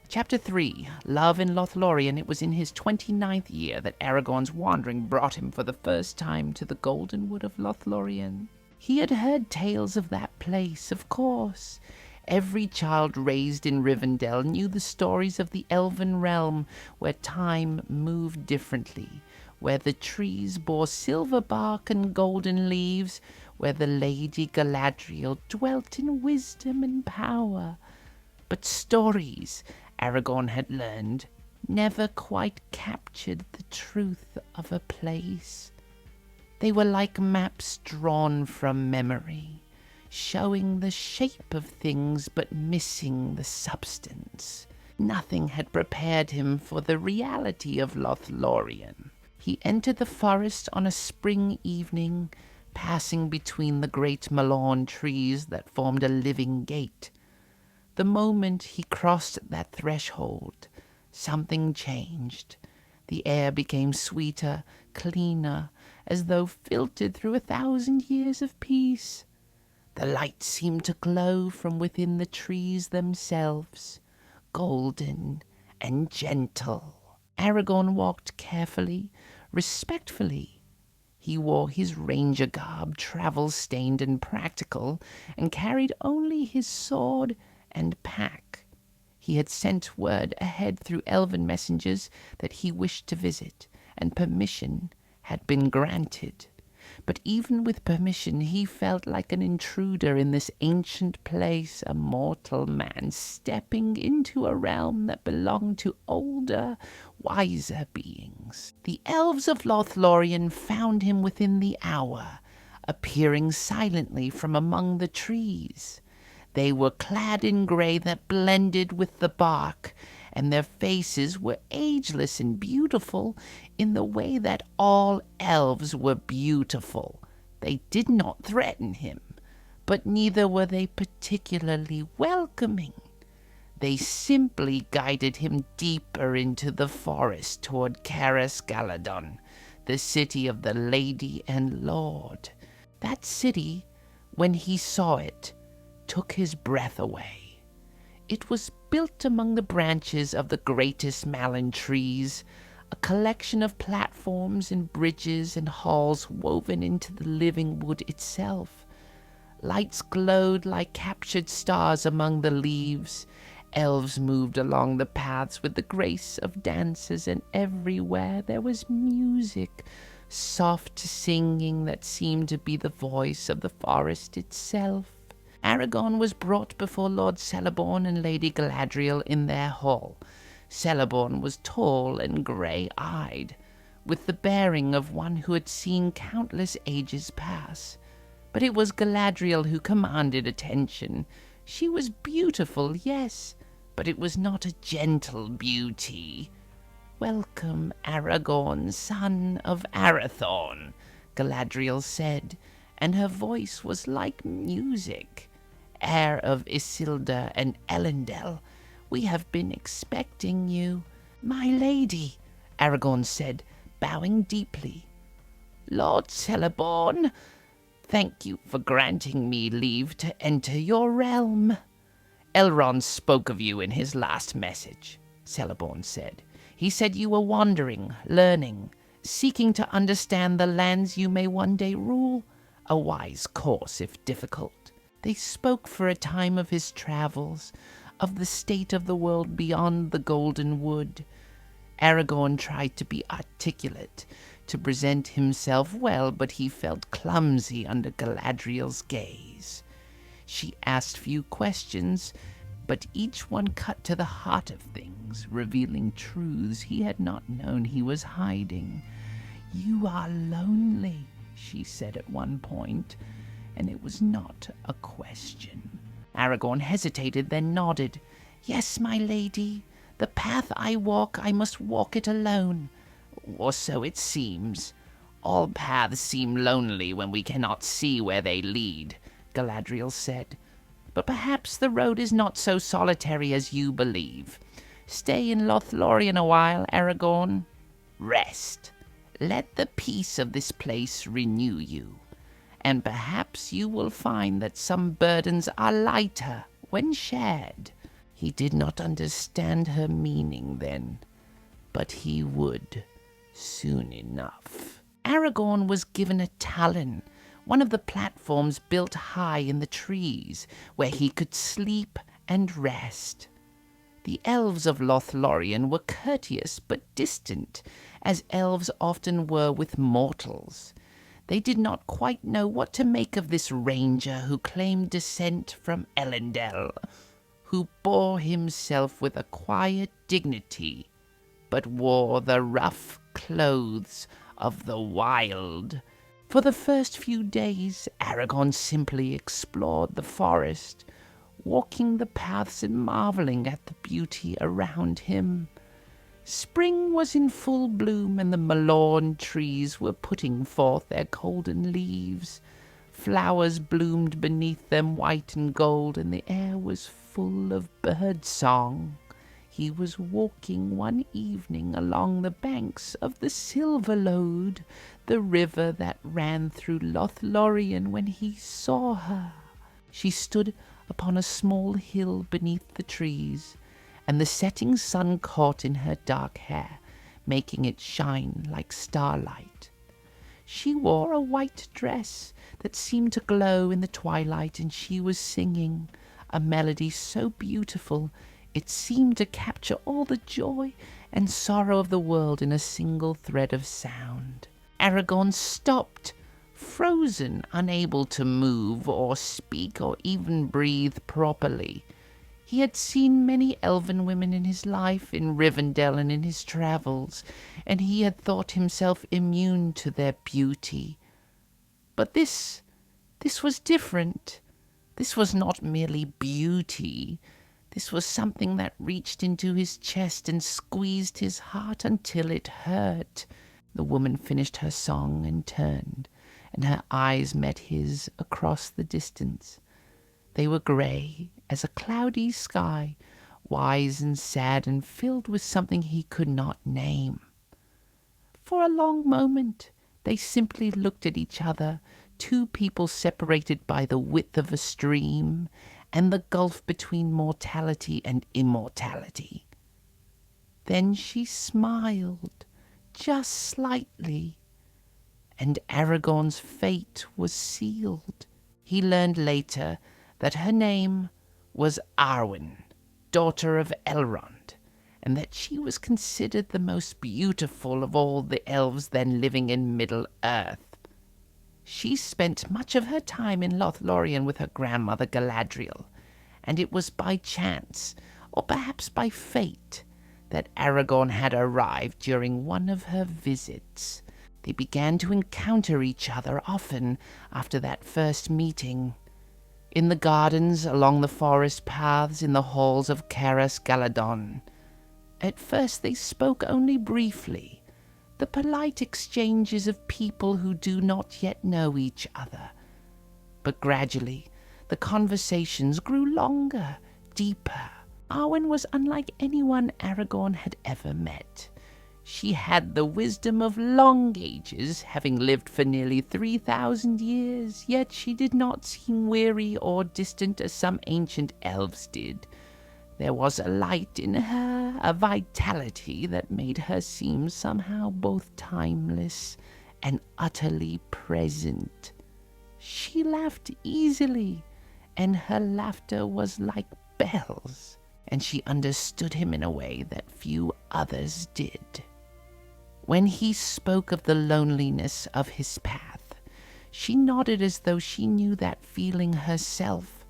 Chapter 3, Love in Lothlorien. It was in his 29th year that Aragorn's wandering brought him for the first time to the Golden Wood of Lothlorien. He had heard tales of that place, of course. Every child raised in Rivendell knew the stories of the elven realm, where time moved differently, where the trees bore silver bark and golden leaves, where the Lady Galadriel dwelt in wisdom and power. But stories, Aragorn had learned, never quite captured the truth of a place. They were like maps drawn from memory, showing the shape of things but missing the substance. Nothing had prepared him for the reality of Lothlorien. He entered the forest on a spring evening, passing between the great Malorn trees that formed a living gate. The moment he crossed that threshold, something changed. The air became sweeter, cleaner, as though filtered through 1,000 years of peace. The light seemed to glow from within the trees themselves, golden and gentle. Aragorn walked carefully, respectfully. He wore his ranger garb, travel-stained and practical, and carried only his sword and pack. He had sent word ahead through elven messengers that he wished to visit, and permission had been granted. But even with permission, he felt like an intruder in this ancient place, a mortal man stepping into a realm that belonged to older, wiser beings. The elves of Lothlorien found him within the hour, appearing silently from among the trees. They were clad in grey that blended with the bark, and their faces were ageless and beautiful in the way that all elves were beautiful. They did not threaten him, but neither were they particularly welcoming. They simply guided him deeper into the forest toward Caras Galadon, the city of the Lady and Lord. That city, when he saw it, took his breath away. It was built among the branches of the greatest malin trees, a collection of platforms and bridges and halls woven into the living wood itself. Lights glowed like captured stars among the leaves. Elves moved along the paths with the grace of dancers, and everywhere there was music, soft singing that seemed to be the voice of the forest itself. Aragorn was brought before Lord Celeborn and Lady Galadriel in their hall. Celeborn was tall and grey-eyed, with the bearing of one who had seen countless ages pass. But it was Galadriel who commanded attention. She was beautiful, yes, but it was not a gentle beauty. "Welcome, Aragorn, son of Arathorn," Galadriel said, and her voice was like music. "Heir of Isildur and Elendil, we have been expecting you." "My lady," Aragorn said, bowing deeply. "Lord Celeborn, thank you for granting me leave to enter your realm." Elrond spoke of you in his last message, Celeborn said. He said you were wandering, learning, seeking to understand the lands you may one day rule. A wise course, if difficult. They spoke for a time of his travels, of the state of the world beyond the Golden Wood. Aragorn tried to be articulate, to present himself well, but he felt clumsy under Galadriel's gaze. She asked few questions, but each one cut to the heart of things, revealing truths he had not known he was hiding. "You are lonely," she said at one point, and it was not a question. Aragorn hesitated, then nodded. "Yes, my lady. The path I walk, I must walk it alone. Or so it seems. All paths seem lonely when we cannot see where they lead," Galadriel said. "But perhaps the road is not so solitary as you believe. Stay in Lothlorien a while, Aragorn. Rest. Let the peace of this place renew you, and perhaps you will find that some burdens are lighter when shared." He did not understand her meaning then, but he would soon enough. Aragorn was given a talon, one of the platforms built high in the trees, where he could sleep and rest. The elves of Lothlorien were courteous but distant, as elves often were with mortals. They did not quite know what to make of this ranger who claimed descent from Elendil, who bore himself with a quiet dignity, but wore the rough clothes of the wild. For the first few days, Aragorn simply explored the forest, walking the paths and marveling at the beauty around him. Spring was in full bloom, and the Malorn trees were putting forth their golden leaves. Flowers bloomed beneath them white and gold, and the air was full of bird song. He was walking one evening along the banks of the Silverlode, the river that ran through Lothlorien, when he saw her. She stood upon a small hill beneath the trees, and the setting sun caught in her dark hair, making it shine like starlight. She wore a white dress that seemed to glow in the twilight, and she was singing a melody so beautiful it seemed to capture all the joy and sorrow of the world in a single thread of sound. Aragorn stopped, frozen, unable to move or speak or even breathe properly. He had seen many elven women in his life, in Rivendell and in his travels, and he had thought himself immune to their beauty. But this was different. This was not merely beauty. This was something that reached into his chest and squeezed his heart until it hurt. The woman finished her song and turned, and her eyes met his across the distance. They were grey as a cloudy sky, wise and sad and filled with something he could not name. For a long moment they simply looked at each other, two people separated by the width of a stream and the gulf between mortality and immortality. Then she smiled, just slightly, and Aragorn's fate was sealed. He learned later that her name was Arwen, daughter of Elrond, and that she was considered the most beautiful of all the elves then living in Middle-earth. She spent much of her time in Lothlorien with her grandmother Galadriel, and it was by chance, or perhaps by fate, that Aragorn had arrived during one of her visits. They began to encounter each other often after that first meeting. In the gardens, along the forest paths, in the halls of Caras Galadon. At first they spoke only briefly, the polite exchanges of people who do not yet know each other. But gradually the conversations grew longer, deeper. Arwen was unlike anyone Aragorn had ever met. She had the wisdom of long ages, having lived for nearly 3,000 years, yet she did not seem weary or distant as some ancient elves did. There was a light in her, a vitality that made her seem somehow both timeless and utterly present. She laughed easily, and her laughter was like bells, and she understood him in a way that few others did. When he spoke of the loneliness of his path, she nodded as though she knew that feeling herself.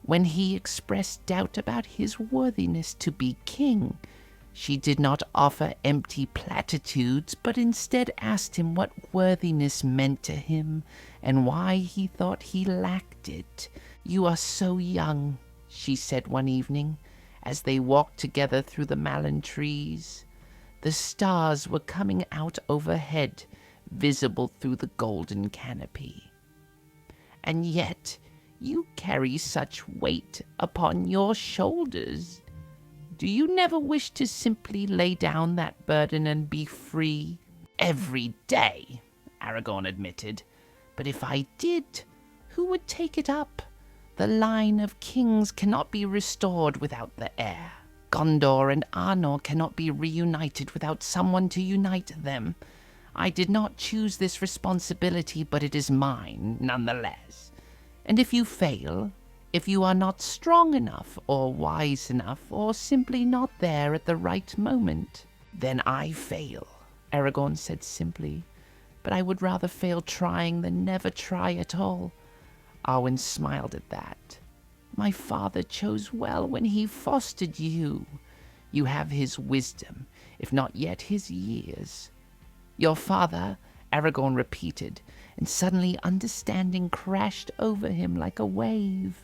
When he expressed doubt about his worthiness to be king, she did not offer empty platitudes, but instead asked him what worthiness meant to him and why he thought he lacked it. "You are so young," she said one evening, as they walked together through the malin trees. The stars were coming out overhead, visible through the golden canopy. "And yet you carry such weight upon your shoulders. Do you never wish to simply lay down that burden and be free?" "Every day," Aragorn admitted. "But if I did, who would take it up? The line of kings cannot be restored without the heir. Gondor and Arnor cannot be reunited without someone to unite them. I did not choose this responsibility, but it is mine nonetheless. And if you fail, if you are not strong enough or wise enough or simply not there at the right moment, then I fail," Aragorn said simply. "But I would rather fail trying than never try at all." Arwen smiled at that. "My father chose well when he fostered you. You have his wisdom, if not yet his years." "Your father," Aragorn repeated, and suddenly understanding crashed over him like a wave.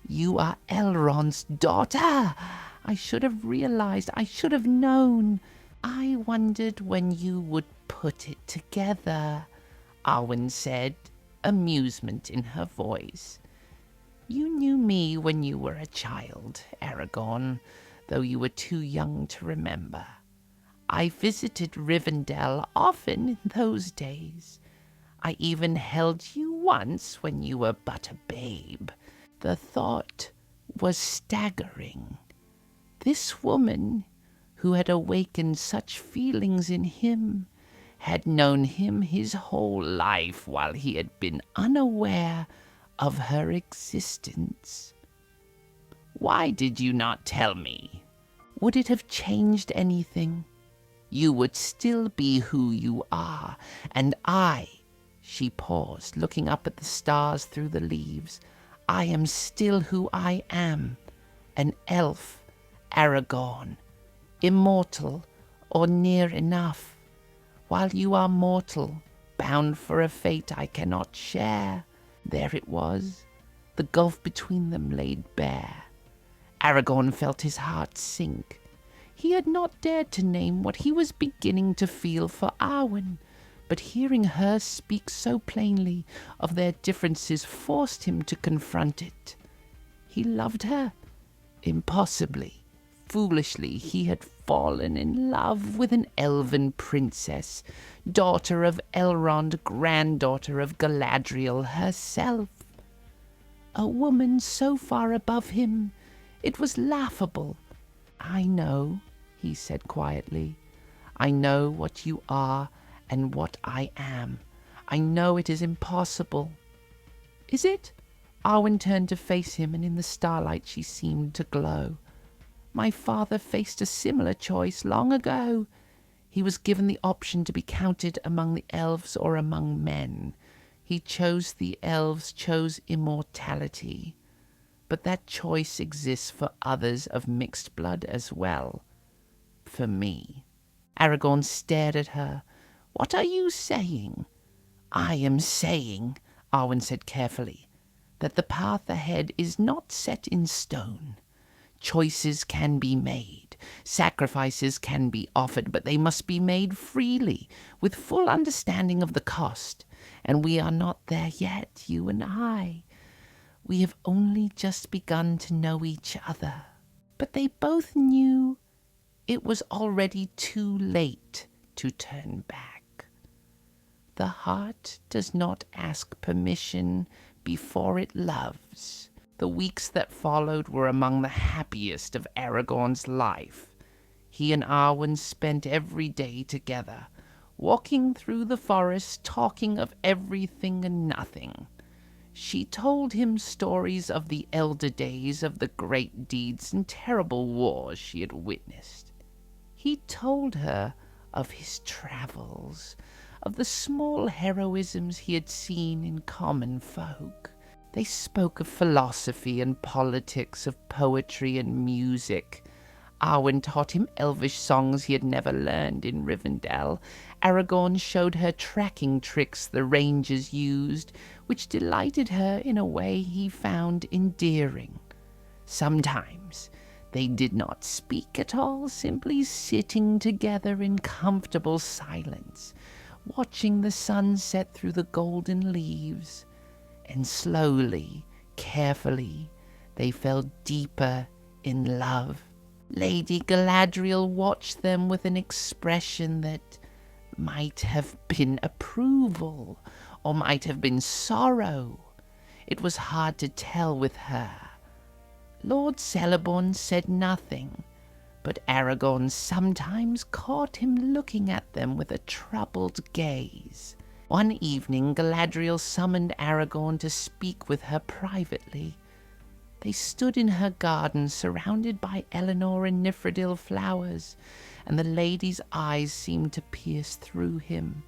"You are Elrond's daughter! I should have realized, I should have known. I wondered when you would put it together," Arwen said, amusement in her voice. "You knew me when you were a child, Aragorn, though you were too young to remember. I visited Rivendell often in those days. I even held you once when you were but a babe. The thought was staggering. This woman, who had awakened such feelings in him, had known him his whole life while he had been unaware of her existence. Why did you not tell me? Would it have changed anything? You would still be who you are, and I," she paused, looking up at the stars through the leaves, "I am still who I am, an elf, Aragorn, immortal or near enough, while you are mortal, bound for a fate I cannot share." There it was, the gulf between them laid bare. Aragorn felt his heart sink. He had not dared to name what he was beginning to feel for Arwen, but hearing her speak so plainly of their differences forced him to confront it. He loved her. Impossibly, foolishly, he had fallen in love with an elven princess, daughter of Elrond, granddaughter of Galadriel herself. A woman so far above him, it was laughable. "I know," he said quietly. "I know what you are and what I am. I know it is impossible." "Is it?" Arwen turned to face him, and in the starlight she seemed to glow. "My father faced a similar choice long ago. He was given the option to be counted among the elves or among men. He chose the elves, chose immortality. But that choice exists for others of mixed blood as well. For me." Aragorn stared at her. "What are you saying?" "I am saying," Arwen said carefully, "that the path ahead is not set in stone. Choices can be made, sacrifices can be offered, but they must be made freely, with full understanding of the cost. And we are not there yet, you and I. We have only just begun to know each other." But they both knew it was already too late to turn back. The heart does not ask permission before it loves. The weeks that followed were among the happiest of Aragorn's life. He and Arwen spent every day together, walking through the forest, talking of everything and nothing. She told him stories of the elder days, of the great deeds and terrible wars she had witnessed. He told her of his travels, of the small heroisms he had seen in common folk. They spoke of philosophy and politics, of poetry and music. Arwen taught him elvish songs he had never learned in Rivendell. Aragorn showed her tracking tricks the rangers used, which delighted her in a way he found endearing. Sometimes they did not speak at all, simply sitting together in comfortable silence, watching the sun set through the golden leaves. And slowly, carefully, they fell deeper in love. Lady Galadriel watched them with an expression that might have been approval, or might have been sorrow. It was hard to tell with her. Lord Celeborn said nothing, but Aragorn sometimes caught him looking at them with a troubled gaze. One evening Galadriel summoned Aragorn to speak with her privately. They stood in her garden, surrounded by Eleanor and Nifredil flowers, and the lady's eyes seemed to pierce through him.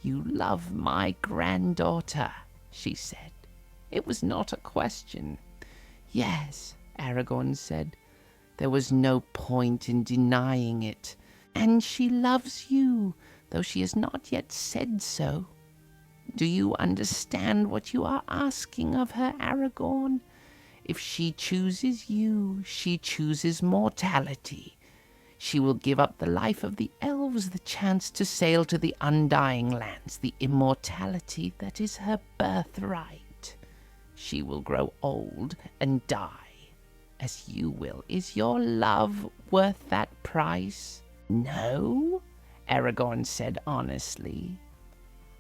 "You love my granddaughter," she said. It was not a question. "Yes," Aragorn said. There was no point in denying it. "And she loves you, though she has not yet said so. Do you understand what you are asking of her, Aragorn? If she chooses you, she chooses mortality. She will give up the life of the elves, the chance to sail to the undying lands, the immortality that is her birthright. She will grow old and die, as you will. Is your love worth that price?" "No," Aragorn said honestly.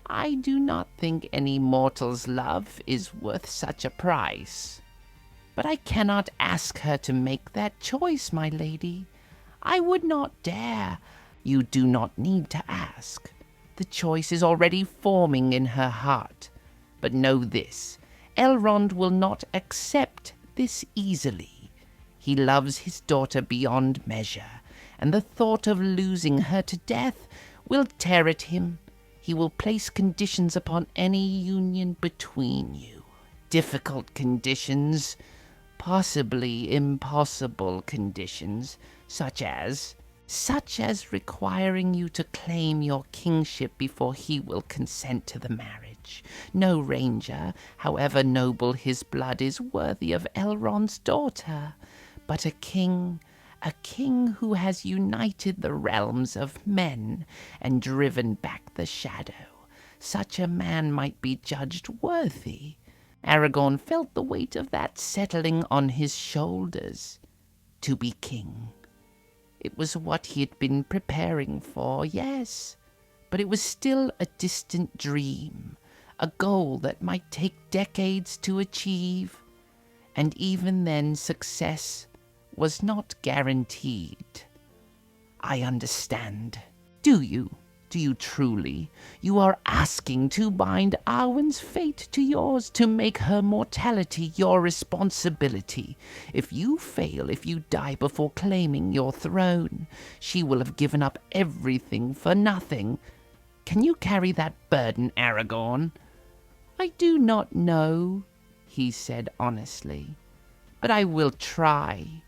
"I do not think any mortal's love is worth such a price. But I cannot ask her to make that choice, my lady. I would not dare. You do not need to ask. The choice is already forming in her heart. But know this, Elrond will not accept this easily. He loves his daughter beyond measure, and the thought of losing her to death will tear at him. He will place conditions upon any union between you. Difficult conditions, possibly impossible conditions, such as requiring you to claim your kingship before he will consent to the marriage. No ranger, however noble his blood, is worthy of Elrond's daughter, but a king who has united the realms of men and driven back the shadow. Such a man might be judged worthy. Aragorn felt the weight of that settling on his shoulders. To be king. It was what he had been preparing for, yes, but it was still a distant dream, a goal that might take decades to achieve, and even then success was not guaranteed. "I understand. Do you? Do you truly? You are asking to bind Arwen's fate to yours, to make her mortality your responsibility. If you fail, if you die before claiming your throne, she will have given up everything for nothing. Can you carry that burden, Aragorn?" "I do not know," he said honestly, "but I will try.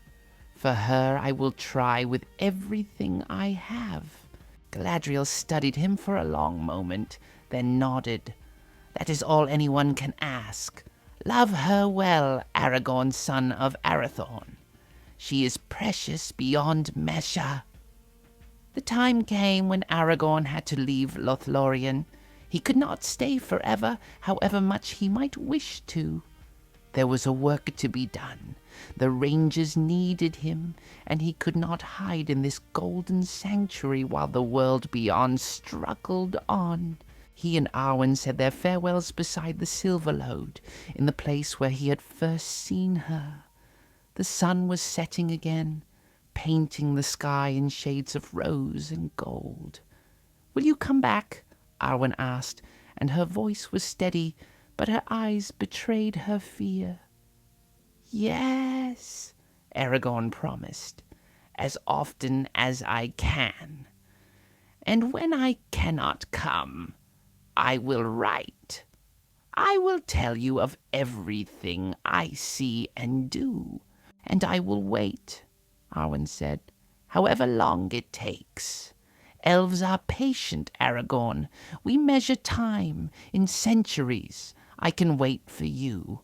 For her, I will try with everything I have." Galadriel studied him for a long moment, then nodded. "That is all anyone can ask. Love her well, Aragorn, son of Arathorn. She is precious beyond measure." The time came when Aragorn had to leave Lothlorien. He could not stay forever, however much he might wish to. There was a work to be done. The rangers needed him, and he could not hide in this golden sanctuary while the world beyond struggled on. He and Arwen said their farewells beside the silver lode, in the place where he had first seen her. The sun was setting again, painting the sky in shades of rose and gold. "Will you come back?" Arwen asked, and her voice was steady, but her eyes betrayed her fear. "Yes," Aragorn promised, "as often as I can. And when I cannot come, I will write. I will tell you of everything I see and do, and I will wait," Arwen said, "however long it takes. Elves are patient, Aragorn. We measure time in centuries. I can wait for you.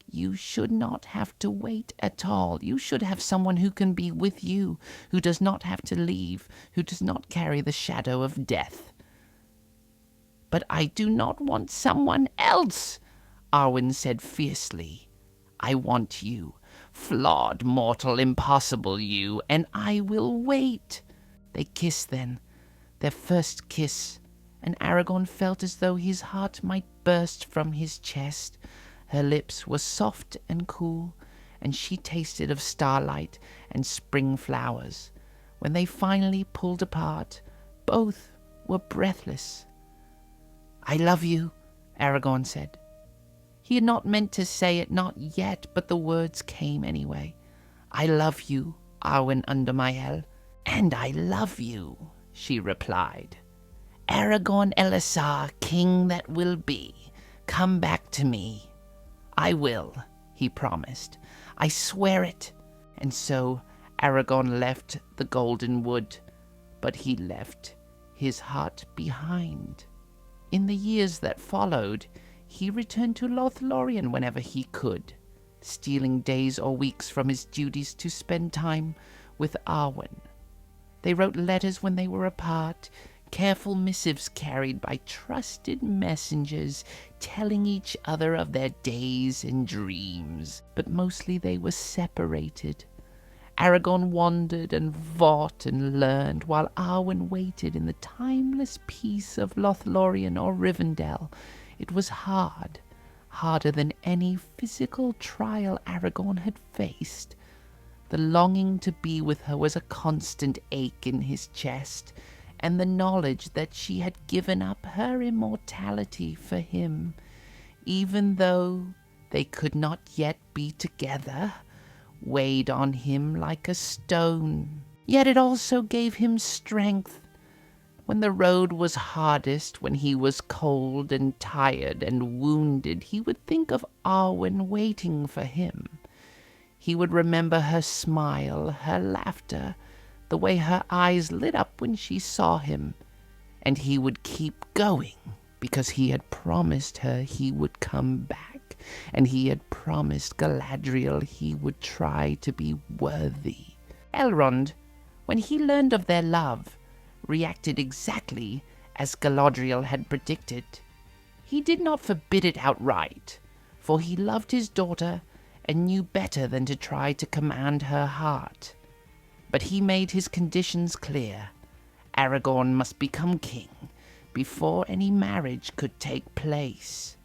You should not have to wait at all. You should have someone who can be with you, who does not have to leave, who does not carry the shadow of death." "But I do not want someone else," Arwen said fiercely. "I want you, flawed mortal, impossible you, and I will wait." They kissed then, their first kiss, and Aragorn felt as though his heart might burst from his chest. Her lips were soft and cool, and she tasted of starlight and spring flowers. When they finally pulled apart, both were breathless. "I love you," Aragorn said. He had not meant to say it, not yet, but the words came anyway. "I love you, Arwen Undermael." "And I love you," she replied. "Aragorn Elessar, king that will be, come back to me." "I will," he promised. "I swear it." And so Aragorn left the Golden Wood, but he left his heart behind. In the years that followed, he returned to Lothlorien whenever he could, stealing days or weeks from his duties to spend time with Arwen. They wrote letters when they were apart, careful missives carried by trusted messengers, telling each other of their days and dreams. But mostly they were separated. Aragorn wandered and fought and learned, while Arwen waited in the timeless peace of Lothlorien or Rivendell. It was hard, harder than any physical trial Aragorn had faced. The longing to be with her was a constant ache in his chest, and the knowledge that she had given up her immortality for him, even though they could not yet be together, weighed on him like a stone. Yet it also gave him strength. When the road was hardest, when he was cold and tired and wounded, he would think of Arwen waiting for him. He would remember her smile, her laughter, the way her eyes lit up when she saw him, and he would keep going because he had promised her he would come back, and he had promised Galadriel he would try to be worthy. Elrond, when he learned of their love, reacted exactly as Galadriel had predicted. He did not forbid it outright, for he loved his daughter and knew better than to try to command her heart. But he made his conditions clear. Aragorn must become king before any marriage could take place.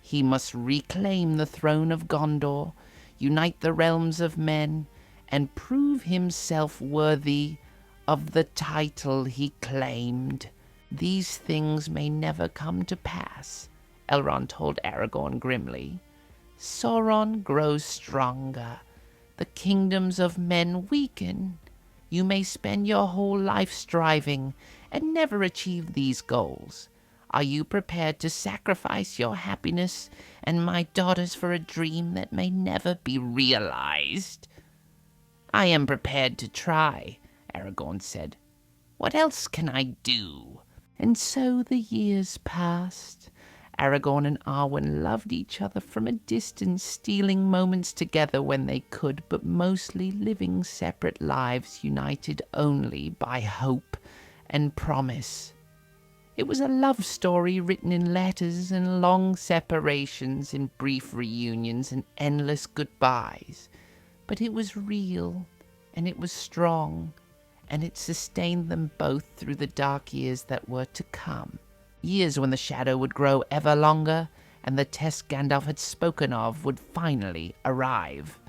He must reclaim the throne of Gondor, unite the realms of men, and prove himself worthy of the title he claimed. "These things may never come to pass," Elrond told Aragorn grimly. "Sauron grows stronger. The kingdoms of men weaken. You may spend your whole life striving and never achieve these goals. Are you prepared to sacrifice your happiness and my daughter's for a dream that may never be realized?" "I am prepared to try," Aragorn said. "What else can I do?" And so the years passed. Aragorn and Arwen loved each other from a distance, stealing moments together when they could, but mostly living separate lives united only by hope and promise. It was a love story written in letters and long separations, in brief reunions and endless goodbyes. But it was real, and it was strong, and it sustained them both through the dark years that were to come. Years when the shadow would grow ever longer, and the test Gandalf had spoken of would finally arrive.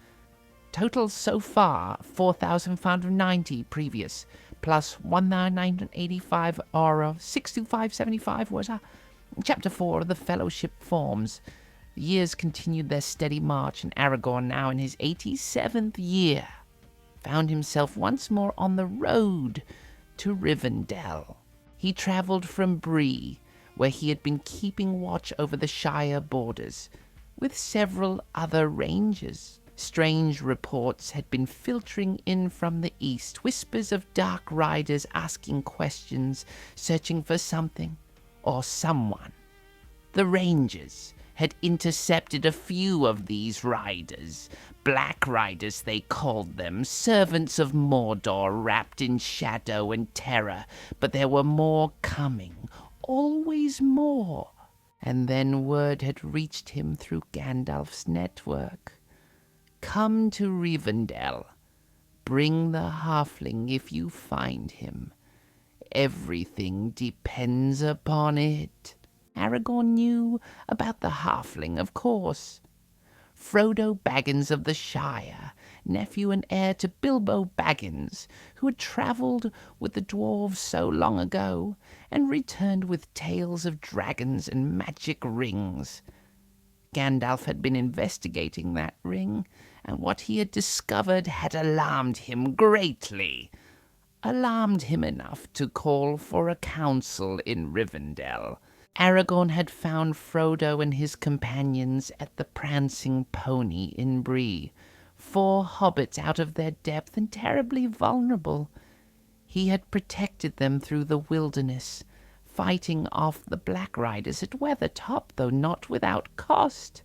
Total so far, 4,590 previous, plus 1,985 or 62575 was Chapter 4 of the Fellowship Forms. The years continued their steady march, and Aragorn, now in his 87th year, found himself once more on the road to Rivendell. He travelled from Bree, where he had been keeping watch over the Shire borders, with several other rangers. Strange reports had been filtering in from the east, whispers of dark riders asking questions, searching for something or someone. The rangers had intercepted a few of these riders, black riders they called them, servants of Mordor wrapped in shadow and terror, but there were more coming, always more. And then word had reached him through Gandalf's network. Come to Rivendell. Bring the halfling if you find him. Everything depends upon it. Aragorn knew about the halfling, of course. Frodo Baggins of the Shire, nephew and heir to Bilbo Baggins, who had travelled with the dwarves so long ago, and returned with tales of dragons and magic rings. Gandalf had been investigating that ring, and what he had discovered had alarmed him greatly. Alarmed him enough to call for a council in Rivendell. Aragorn had found Frodo and his companions at the Prancing Pony in Bree, 4 hobbits out of their depth and terribly vulnerable. He had protected them through the wilderness, fighting off the Black Riders at Weathertop, though not without cost.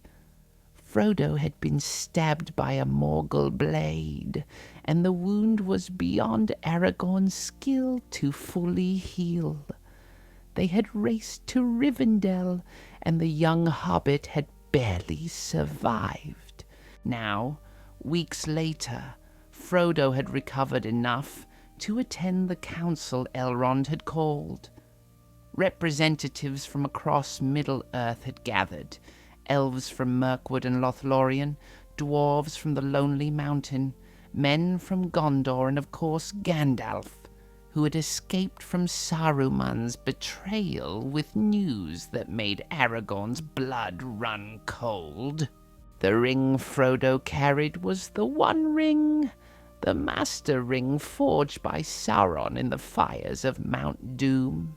Frodo had been stabbed by a Morgul blade, and the wound was beyond Aragorn's skill to fully heal. They had raced to Rivendell, and the young hobbit had barely survived. Now, weeks later, Frodo had recovered enough to attend the council Elrond had called. Representatives from across Middle-earth had gathered, elves from Mirkwood and Lothlorien, dwarves from the Lonely Mountain, men from Gondor, and of course Gandalf, who had escaped from Saruman's betrayal with news that made Aragorn's blood run cold. The ring Frodo carried was the One Ring, the Master Ring forged by Sauron in the fires of Mount Doom.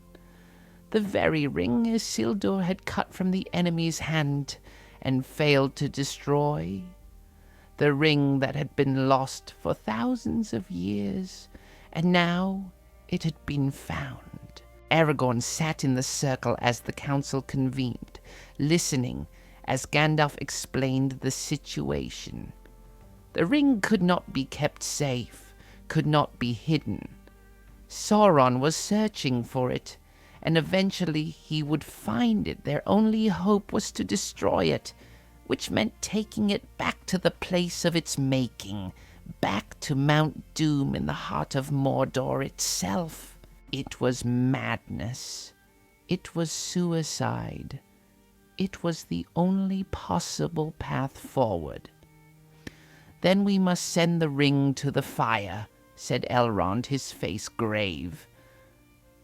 The very ring Isildur had cut from the enemy's hand and failed to destroy. The ring that had been lost for thousands of years, and now it had been found. Aragorn sat in the circle as the council convened, listening as Gandalf explained the situation. The ring could not be kept safe, could not be hidden. Sauron was searching for it, and eventually he would find it. Their only hope was to destroy it, which meant taking it back to the place of its making, back to Mount Doom in the heart of Mordor itself. It was madness. It was suicide. It was the only possible path forward. Then we must send the ring to the fire, said Elrond, his face grave.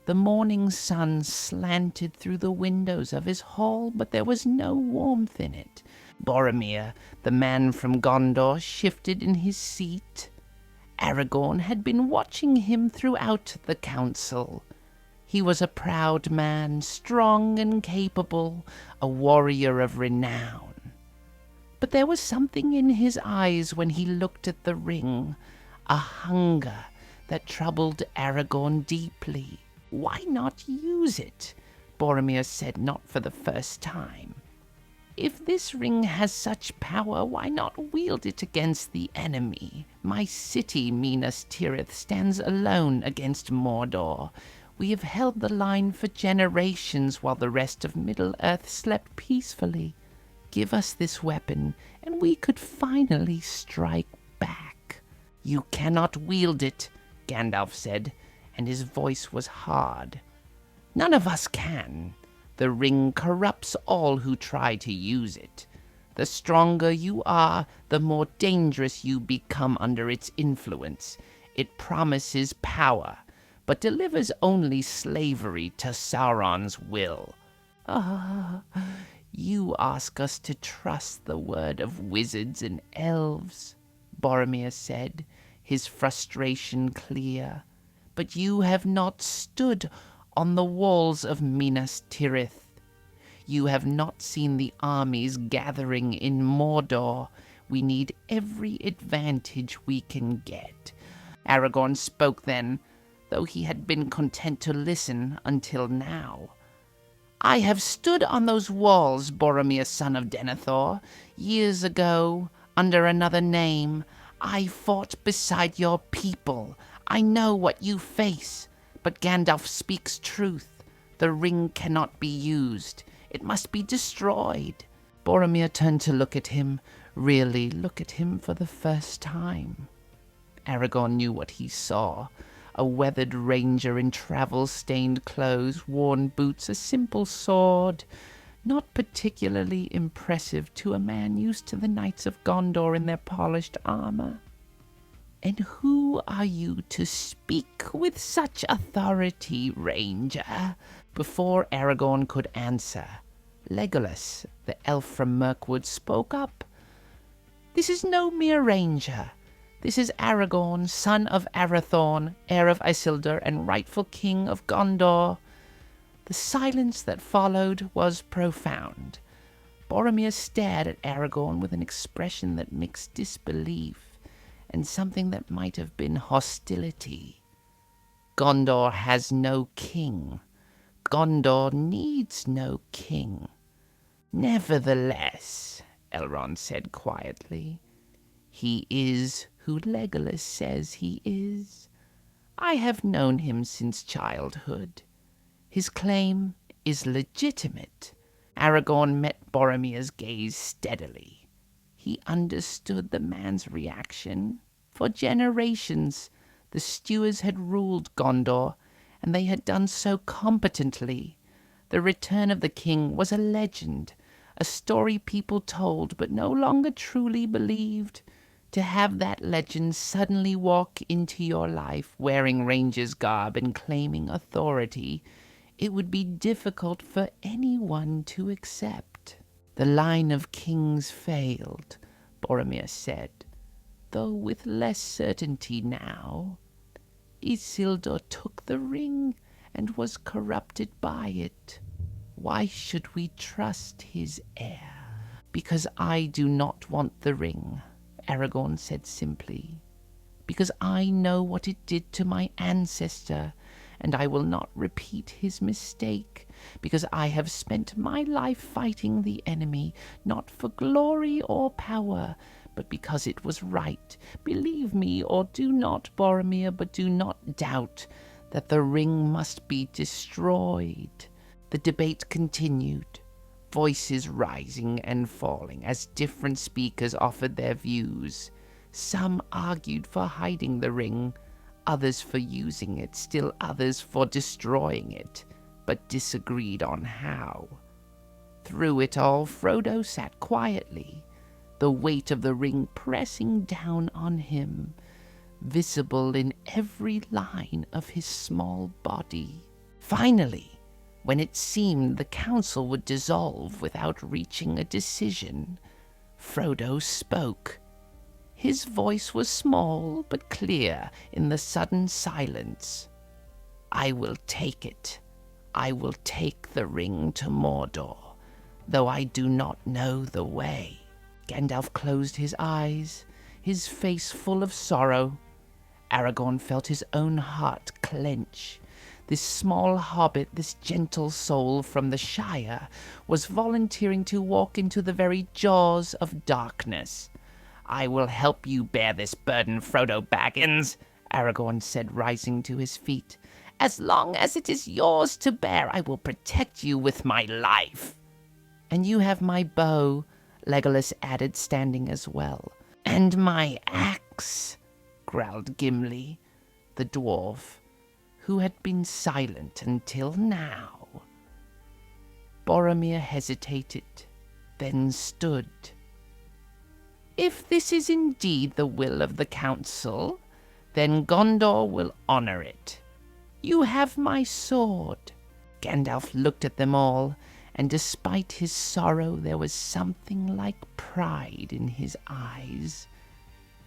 The morning sun slanted through the windows of his hall, but there was no warmth in it. Boromir, the man from Gondor, shifted in his seat. Aragorn had been watching him throughout the council. He was a proud man, strong and capable, a warrior of renown. But there was something in his eyes when he looked at the ring, a hunger that troubled Aragorn deeply. Why not use it? Boromir said, not for the first time. If this ring has such power, why not wield it against the enemy? My city, Minas Tirith, stands alone against Mordor. We have held the line for generations while the rest of Middle-earth slept peacefully. Give us this weapon, and we could finally strike back." "You cannot wield it," Gandalf said, and his voice was hard. "None of us can. The ring corrupts all who try to use it. The stronger you are, the more dangerous you become under its influence. It promises power, but delivers only slavery to Sauron's will." "Ah, you ask us to trust the word of wizards and elves," Boromir said, his frustration clear. "But you have not stood on the walls of Minas Tirith. You have not seen the armies gathering in Mordor. We need every advantage we can get." Aragorn spoke then, though he had been content to listen until now. "I have stood on those walls, Boromir, son of Denethor. Years ago, under another name, I fought beside your people. I know what you face, but Gandalf speaks truth. The ring cannot be used. It must be destroyed." Boromir turned to look at him, really look at him for the first time. Aragorn knew what he saw. A weathered ranger in travel-stained clothes, worn boots, a simple sword. Not particularly impressive to a man used to the knights of Gondor in their polished armor. "And who are you to speak with such authority, ranger?" Before Aragorn could answer, Legolas, the elf from Mirkwood, spoke up. "This is no mere ranger. This is Aragorn, son of Arathorn, heir of Isildur and rightful king of Gondor." The silence that followed was profound. Boromir stared at Aragorn with an expression that mixed disbelief and something that might have been hostility. "Gondor has no king. Gondor needs no king." "Nevertheless," Elrond said quietly, "he is who Legolas says he is. I have known him since childhood. His claim is legitimate." Aragorn met Boromir's gaze steadily. He understood the man's reaction. For generations, the stewards had ruled Gondor, and they had done so competently. The return of the king was a legend, a story people told but no longer truly believed. To have that legend suddenly walk into your life wearing ranger's garb and claiming authority, it would be difficult for anyone to accept. "The line of kings failed," Boromir said, "though with less certainty now. Isildur took the ring and was corrupted by it. Why should we trust his heir?" "Because I do not want the ring," Aragorn said simply. "Because I know what it did to my ancestor, and I will not repeat his mistake. Because I have spent my life fighting the enemy, not for glory or power, but because it was right. Believe me, or do not, Boromir, but do not doubt that the ring must be destroyed." The debate continued, voices rising and falling as different speakers offered their views. Some argued for hiding the ring, others for using it, still others for destroying it, but disagreed on how. Through it all, Frodo sat quietly, the weight of the ring pressing down on him, visible in every line of his small body. Finally, when it seemed the council would dissolve without reaching a decision, Frodo spoke. His voice was small but clear in the sudden silence. "I will take it. I will take the ring to Mordor, though I do not know the way." Gandalf closed his eyes, his face full of sorrow. Aragorn felt his own heart clench. This small hobbit, this gentle soul from the Shire, was volunteering to walk into the very jaws of darkness. "I will help you bear this burden, Frodo Baggins," Aragorn said, rising to his feet. As long as it is yours to bear, I will protect you with my life." "And you have my bow," Legolas added, standing as well. "And my axe," growled Gimli, the dwarf, who had been silent until now. Boromir hesitated, then stood. "If this is indeed the will of the council, then Gondor will honor it. You have my sword." Gandalf looked at them all, and despite his sorrow there was something like pride in his eyes.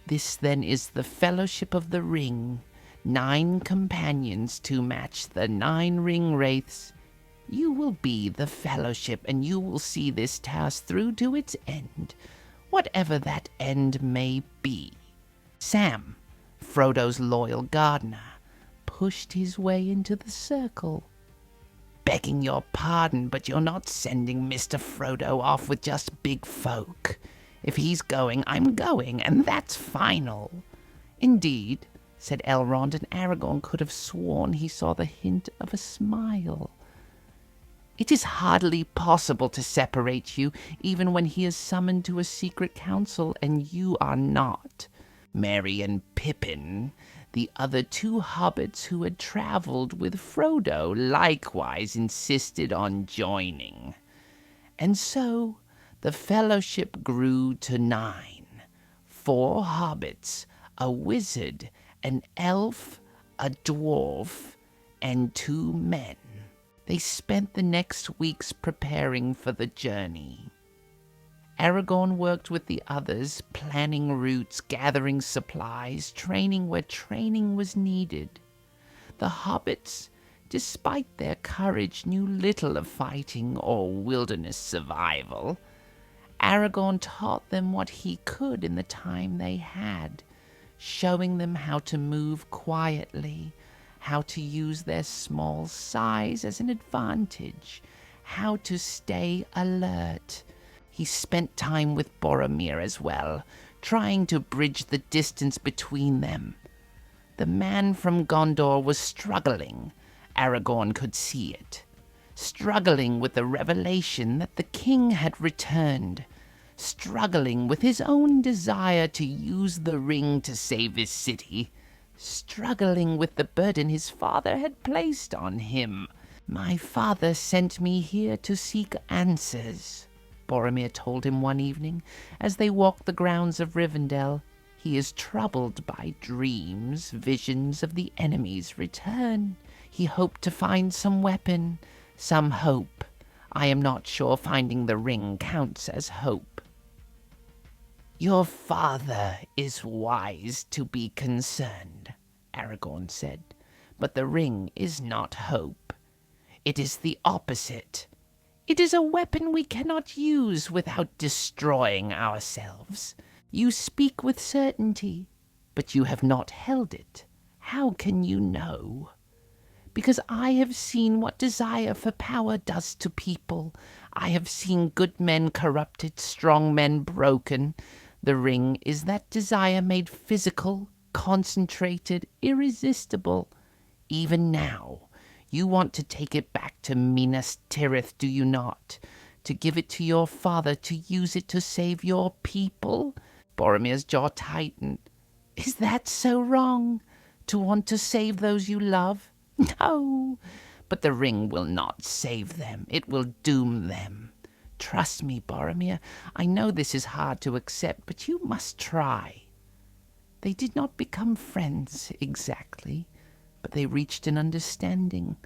"This then is the Fellowship of the Ring, 9 companions to match the 9 ring wraiths. You will be the Fellowship, and you will see this task through to its end, whatever that end may be." Sam, Frodo's loyal gardener, pushed his way into the circle. "Begging your pardon, but you're not sending Mr. Frodo off with just big folk. If he's going, I'm going, and that's final." "Indeed," said Elrond, and Aragorn could have sworn he saw the hint of a smile. "It is hardly possible to separate you, even when he is summoned to a secret council, and you are not." Merry and Pippin, the other 2 hobbits who had traveled with Frodo, likewise insisted on joining. And so the Fellowship grew to 9. 4 hobbits, a wizard, an elf, a dwarf, and 2 men. They spent the next weeks preparing for the journey. Aragorn worked with the others, planning routes, gathering supplies, training where training was needed. The hobbits, despite their courage, knew little of fighting or wilderness survival. Aragorn taught them what he could in the time they had, showing them how to move quietly, how to use their small size as an advantage, how to stay alert. He spent time with Boromir as well, trying to bridge the distance between them. The man from Gondor was struggling. Aragorn could see it. Struggling with the revelation that the king had returned. Struggling with his own desire to use the ring to save his city. Struggling with the burden his father had placed on him. "My father sent me here to seek answers," Boromir told him one evening as they walked the grounds of Rivendell. "He is troubled by dreams, visions of the enemy's return. He hoped to find some weapon, some hope. I am not sure finding the ring counts as hope." "Your father is wise to be concerned," Aragorn said, "but the ring is not hope. It is the opposite. It is a weapon we cannot use without destroying ourselves. You speak with certainty, but you have not held it. How can you know?" "Because I have seen what desire for power does to people. I have seen good men corrupted, strong men broken. The ring is that desire made physical, concentrated, irresistible. Even now, you want to take it back to Minas Tirith, do you not? To give it to your father, to use it to save your people?" Boromir's jaw tightened. "Is that so wrong? To want to save those you love? No, but the ring will not save them. It will doom them. Trust me, Boromir. I know this is hard to accept, but you must try." They did not become friends exactly, but they reached an understanding.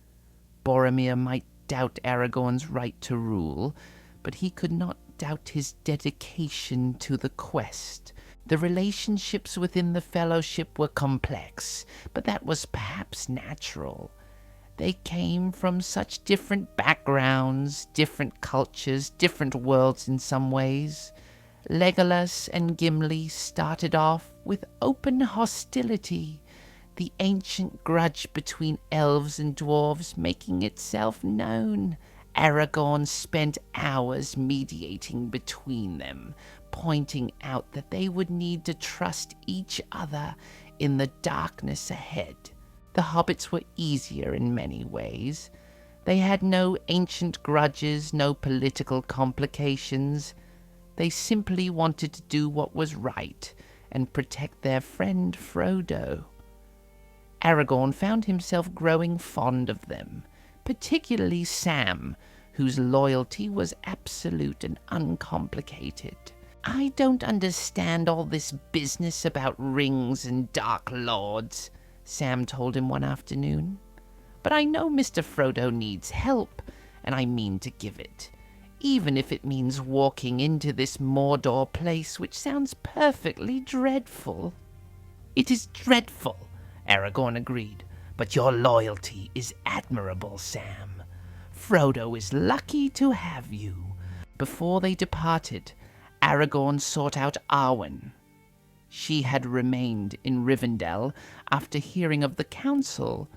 Boromir might doubt Aragorn's right to rule, but he could not doubt his dedication to the quest. The relationships within the Fellowship were complex, but that was perhaps natural. They came from such different backgrounds, different cultures, different worlds in some ways. Legolas and Gimli started off with open hostility, the ancient grudge between elves and dwarves making itself known. Aragorn spent hours mediating between them, pointing out that they would need to trust each other in the darkness ahead. The hobbits were easier in many ways. They had no ancient grudges, no political complications. They simply wanted to do what was right and protect their friend Frodo. Aragorn found himself growing fond of them, particularly Sam, whose loyalty was absolute and uncomplicated. "I don't understand all this business about rings and dark lords," Sam told him one afternoon. "But I know Mr. Frodo needs help, and I mean to give it, even if it means walking into this Mordor place, which sounds perfectly dreadful." "It is dreadful," Aragorn agreed, "but your loyalty is admirable, Sam. Frodo is lucky to have you." Before they departed, Aragorn sought out Arwen. She had remained in Rivendell after hearing of the council,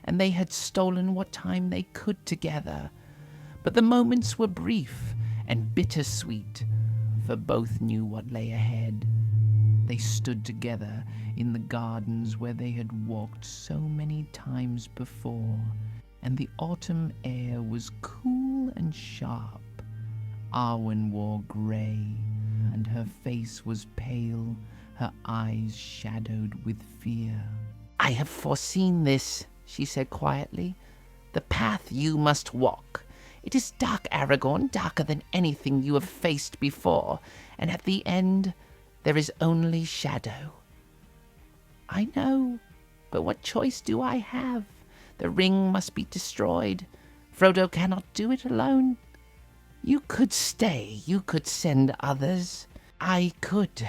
and they had stolen what time they could together. But the moments were brief and bittersweet, for both knew what lay ahead. They stood together in the gardens where they had walked so many times before, and the autumn air was cool and sharp. Arwen wore grey, and her face was pale, her eyes shadowed with fear. "I have foreseen this," she said quietly. "The path you must walk. It is dark, Aragorn, darker than anything you have faced before, and at the end there is only shadow." "I know, but what choice do I have? The ring must be destroyed. Frodo cannot do it alone. You could stay, you could send others. I could,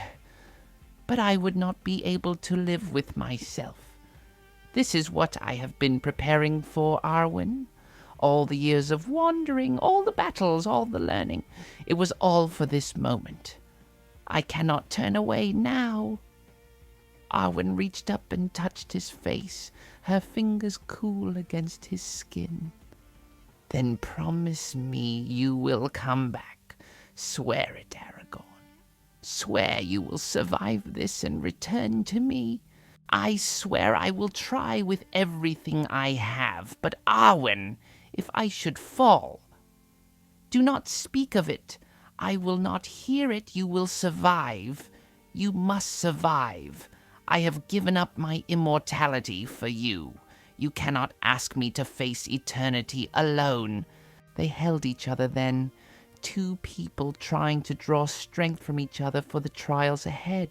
but I would not be able to live with myself. This is what I have been preparing for, Arwen. All the years of wandering, all the battles, all the learning. It was all for this moment. I cannot turn away now." Arwen reached up and touched his face, her fingers cool against his skin. "Then promise me you will come back. Swear it, Aragorn. Swear you will survive this and return to me. I swear I will try with everything I have. But Arwen, if I should fall, do not speak of it. I will not hear it. You will survive. You must survive. I have given up my immortality for you. You cannot ask me to face eternity alone." They held each other then, two people trying to draw strength from each other for the trials ahead.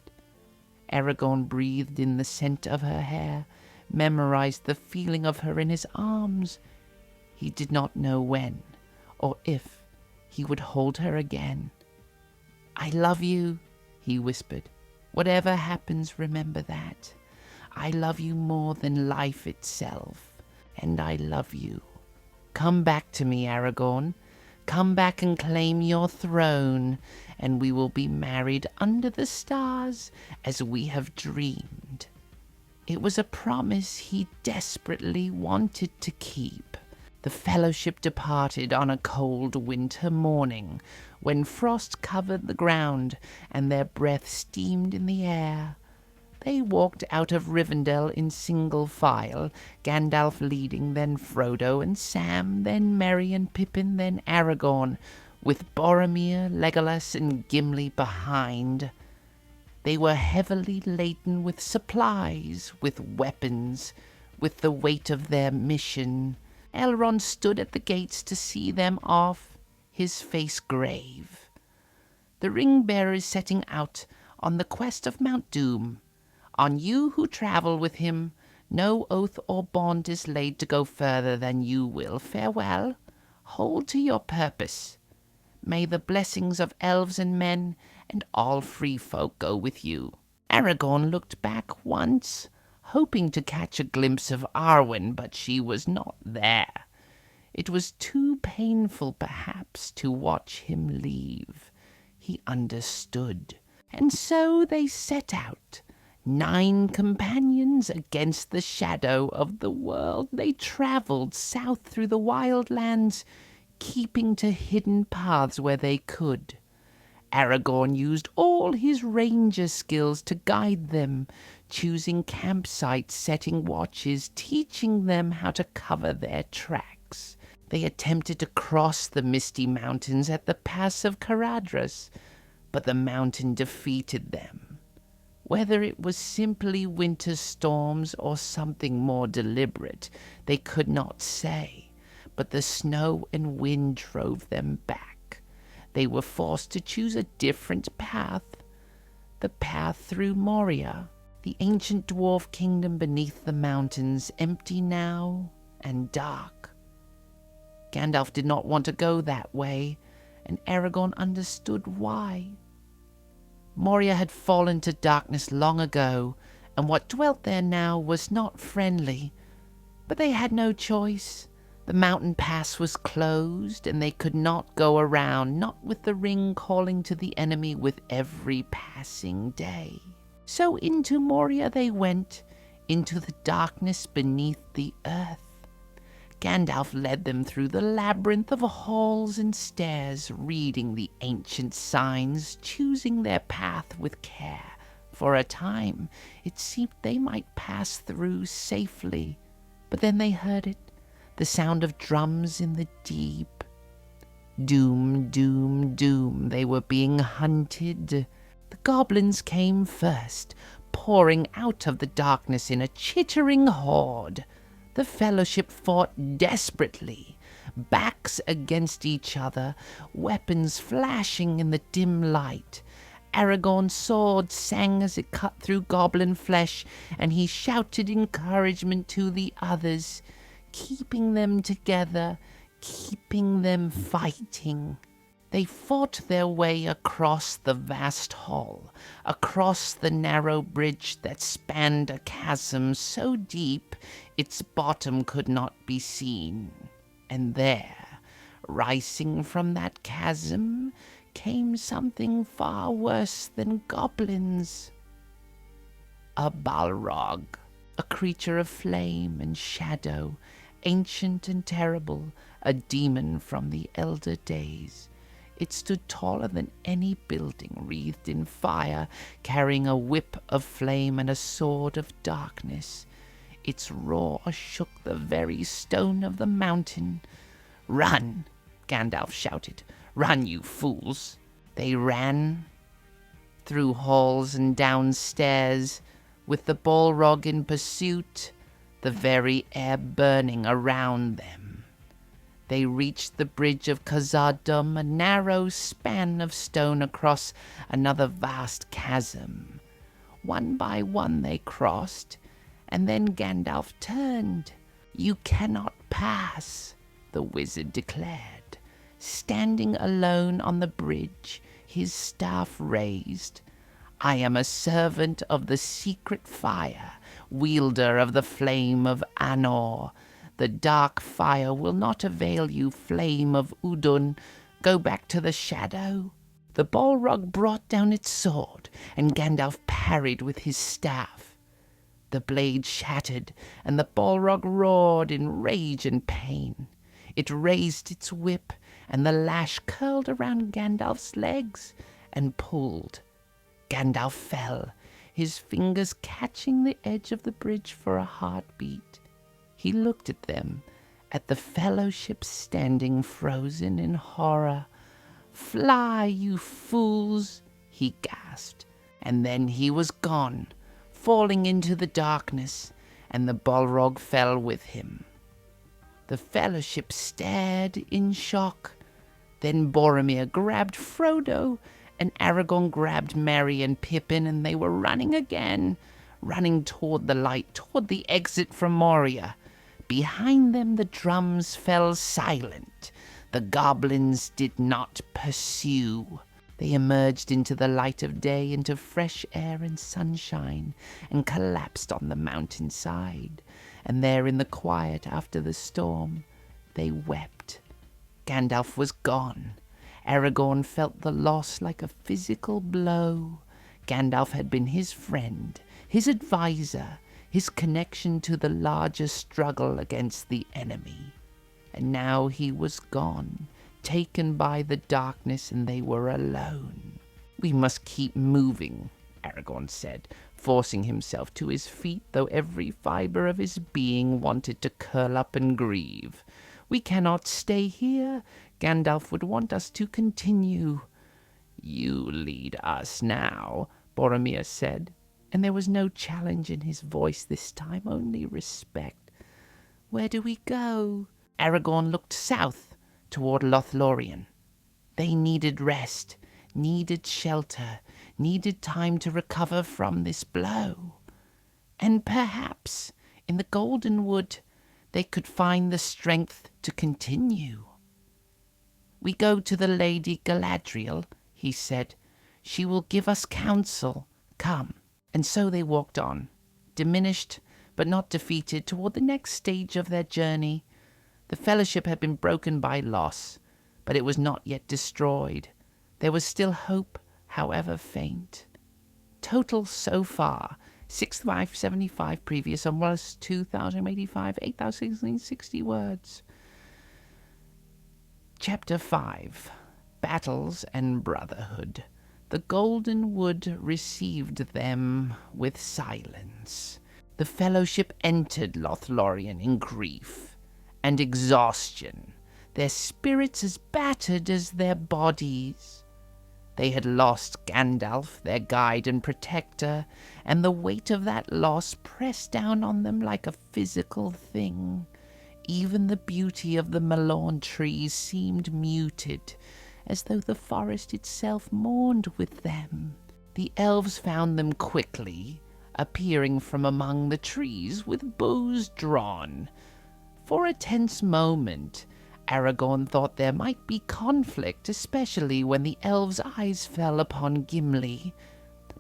Aragorn breathed in the scent of her hair, memorized the feeling of her in his arms. He did not know when, or if, he would hold her again. "I love you," he whispered. "Whatever happens, remember that. I love you more than life itself, and I love you. Come back to me, Aragorn. Come back and claim your throne, and we will be married under the stars as we have dreamed." It was a promise he desperately wanted to keep. The fellowship departed on a cold winter morning, when frost covered the ground and their breath steamed in the air. They walked out of Rivendell in single file, Gandalf leading, then Frodo and Sam, then Merry and Pippin, then Aragorn, with Boromir, Legolas, and Gimli behind. They were heavily laden with supplies, with weapons, with the weight of their mission. Elrond stood at the gates to see them off, his face grave. The ring-bearers setting out on the quest of Mount Doom. On you who travel with him, no oath or bond is laid to go further than you will. Farewell. Hold to your purpose. May the blessings of elves and men and all free folk go with you. Aragorn looked back once, hoping to catch a glimpse of Arwen, but she was not there. It was too painful, perhaps, to watch him leave. He understood, and so they set out. 9 companions against the shadow of the world. They travelled south through the wild lands, keeping to hidden paths where they could. Aragorn used all his ranger skills to guide them, choosing campsites, setting watches, teaching them how to cover their tracks. They attempted to cross the misty mountains at the pass of Caradhras, but the mountain defeated them. Whether it was simply winter storms or something more deliberate, they could not say, but the snow and wind drove them back. They were forced to choose a different path, the path through Moria, the ancient dwarf kingdom beneath the mountains, empty now and dark. Gandalf did not want to go that way, and Aragorn understood why. Moria had fallen to darkness long ago, and what dwelt there now was not friendly. But they had no choice. The mountain pass was closed, and they could not go around, not with the ring calling to the enemy with every passing day. So into Moria they went, into the darkness beneath the earth. Gandalf led them through the labyrinth of halls and stairs, reading the ancient signs, choosing their path with care. For a time, it seemed they might pass through safely, but then they heard it, the sound of drums in the deep. Doom, doom, doom, they were being hunted. The goblins came first, pouring out of the darkness in a chittering horde. The Fellowship fought desperately, backs against each other, weapons flashing in the dim light. Aragorn's sword sang as it cut through goblin flesh, and he shouted encouragement to the others, keeping them together, keeping them fighting. They fought their way across the vast hall, across the narrow bridge that spanned a chasm so deep its bottom could not be seen. And there, rising from that chasm, came something far worse than goblins. A Balrog, a creature of flame and shadow, ancient and terrible, a demon from the elder days. It stood taller than any building, wreathed in fire, carrying a whip of flame and a sword of darkness. Its roar shook the very stone of the mountain. "Run!" Gandalf shouted. "Run, you fools!" They ran through halls and downstairs, with the Balrog in pursuit, the very air burning around them. They reached the bridge of Khazad-dûm, a narrow span of stone across another vast chasm. One by one they crossed, and then Gandalf turned. "You cannot pass," the wizard declared, standing alone on the bridge, his staff raised. "I am a servant of the secret fire, wielder of the flame of Anor. The dark fire will not avail you, flame of Udun. Go back to the shadow." The Balrog brought down its sword, and Gandalf parried with his staff. The blade shattered, and the Balrog roared in rage and pain. It raised its whip, and the lash curled around Gandalf's legs and pulled. Gandalf fell, his fingers catching the edge of the bridge for a heartbeat. He looked at them, at the Fellowship standing frozen in horror. "Fly, you fools!" he gasped, and then he was gone, falling into the darkness, and the Balrog fell with him. The Fellowship stared in shock. Then Boromir grabbed Frodo, and Aragorn grabbed Merry and Pippin, and they were running again, running toward the light, toward the exit from Moria. Behind them the drums fell silent. The goblins did not pursue. They emerged into the light of day, into fresh air and sunshine, and collapsed on the mountainside. And there in the quiet after the storm, they wept. Gandalf was gone. Aragorn felt the loss like a physical blow. Gandalf had been his friend, his advisor, his connection to the larger struggle against the enemy. And now he was gone, taken by the darkness, and they were alone. "We must keep moving," Aragorn said. forcing himself to his feet, though every fiber of his being wanted to curl up and grieve. "We cannot stay here. Gandalf would want us to continue." "You lead us now," Boromir said, and there was no challenge in his voice this time, only respect. "Where do we go?" Aragorn looked south toward Lothlorien. They needed rest, needed shelter, needed time to recover from this blow. And perhaps in the Golden Wood they could find the strength to continue. "We go to the Lady Galadriel," he said. "She will give us counsel. Come." And so they walked on, diminished but not defeated, toward the next stage of their journey. The Fellowship had been broken by loss, but it was not yet destroyed. There was still hope, however faint. Total so far, 6,575 previous, almost 2,085, 8,060 words. Chapter 5, Battles and Brotherhood. The Golden Wood received them with silence. The Fellowship entered Lothlorien in grief and exhaustion, their spirits as battered as their bodies. They had lost Gandalf, their guide and protector, and the weight of that loss pressed down on them like a physical thing. Even the beauty of the Malorn trees seemed muted, as though the forest itself mourned with them. The elves found them quickly, appearing from among the trees with bows drawn. For a tense moment, Aragorn thought there might be conflict, especially when the elves' eyes fell upon Gimli.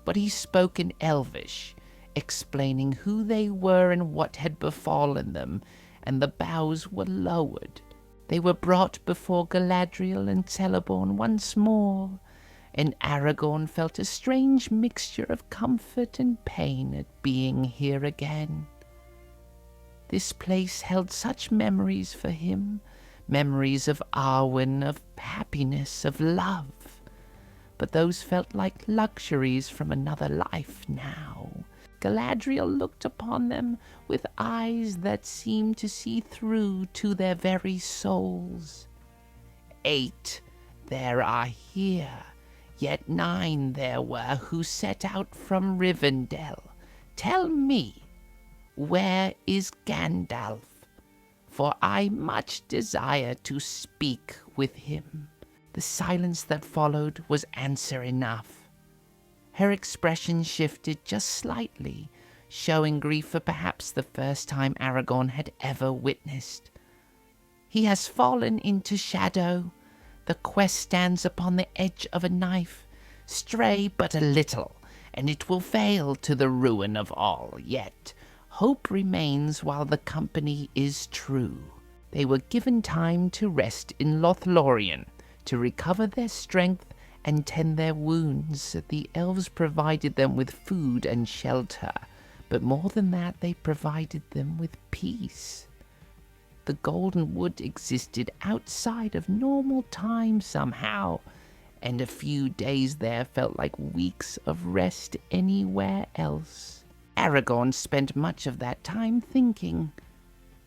But he spoke in Elvish, explaining who they were and what had befallen them, and the bows were lowered. They were brought before Galadriel and Celeborn once more, and Aragorn felt a strange mixture of comfort and pain at being here again. This place held such memories for him, memories of Arwen, of happiness, of love. But those felt like luxuries from another life now. Galadriel looked upon them with eyes that seemed to see through to their very souls. 8 there are here, yet 9 there were who set out from Rivendell. Tell me, where is Gandalf? For I much desire to speak with him." The silence that followed was answer enough. Her expression shifted just slightly, showing grief for perhaps the first time Aragorn had ever witnessed. "He has fallen into shadow. The quest stands upon the edge of a knife. Stray but a little, and it will fail to the ruin of all. Yet hope remains while the company is true." They were given time to rest in Lothlorien, to recover their strength and tend their wounds. The elves provided them with food and shelter, but more than that, they provided them with peace. The Golden Wood existed outside of normal time somehow, and a few days there felt like weeks of rest anywhere else. Aragorn spent much of that time thinking.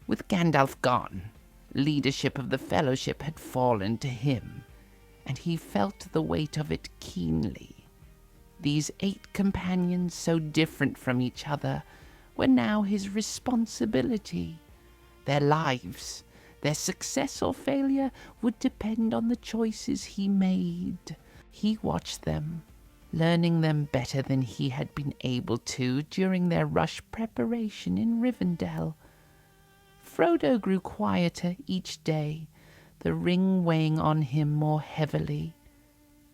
With Gandalf gone, leadership of the Fellowship had fallen to him, and he felt the weight of it keenly. These 8 companions, so different from each other, were now his responsibility. Their lives, their success or failure, would depend on the choices he made. He watched them, learning them better than he had been able to during their rush preparation in Rivendell. Frodo grew quieter each day, the ring weighing on him more heavily.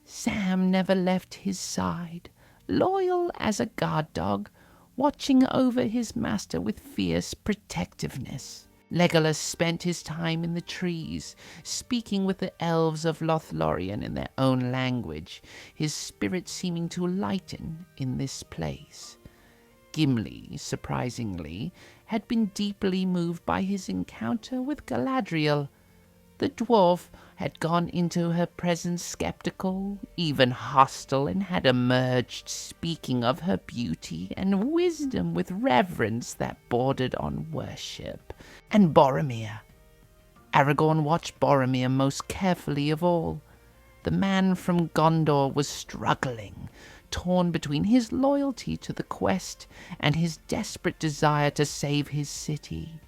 Sam never left his side, loyal as a guard dog, watching over his master with fierce protectiveness. Legolas spent his time in the trees, speaking with the elves of Lothlorien in their own language, his spirit seeming to lighten in this place. Gimli, surprisingly, had been deeply moved by his encounter with Galadriel. The dwarf had gone into her presence skeptical, even hostile, and had emerged speaking of her beauty and wisdom with reverence that bordered on worship. And Boromir. Aragorn watched Boromir most carefully of all. The man from Gondor was struggling, torn between his loyalty to the quest and his desperate desire to save his city.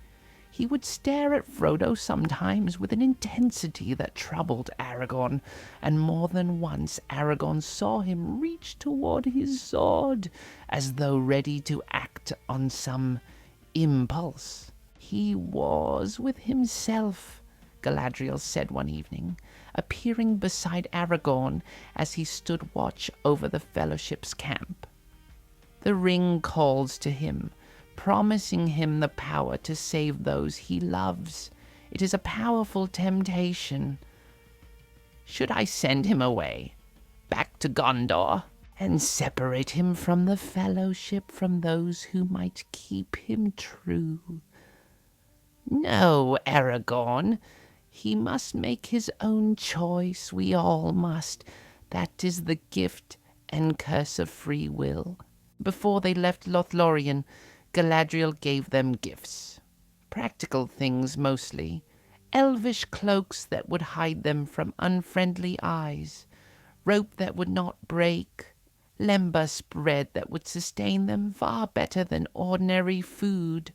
He would stare at Frodo sometimes with an intensity that troubled Aragorn, and more than once Aragorn saw him reach toward his sword, as though ready to act on some impulse. He was with himself, Galadriel said one evening, appearing beside Aragorn as he stood watch over the Fellowship's camp. The ring calls to him, promising him the power to save those he loves. It is a powerful temptation. Should I send him away, back to Gondor, and separate him from the Fellowship, from those who might keep him true? No, Aragorn. He must make his own choice. We all must. That is the gift and curse of free will. Before they left Lothlorien, Galadriel gave them gifts. Practical things mostly. Elvish cloaks that would hide them from unfriendly eyes. Rope that would not break. Lembas bread that would sustain them far better than ordinary food.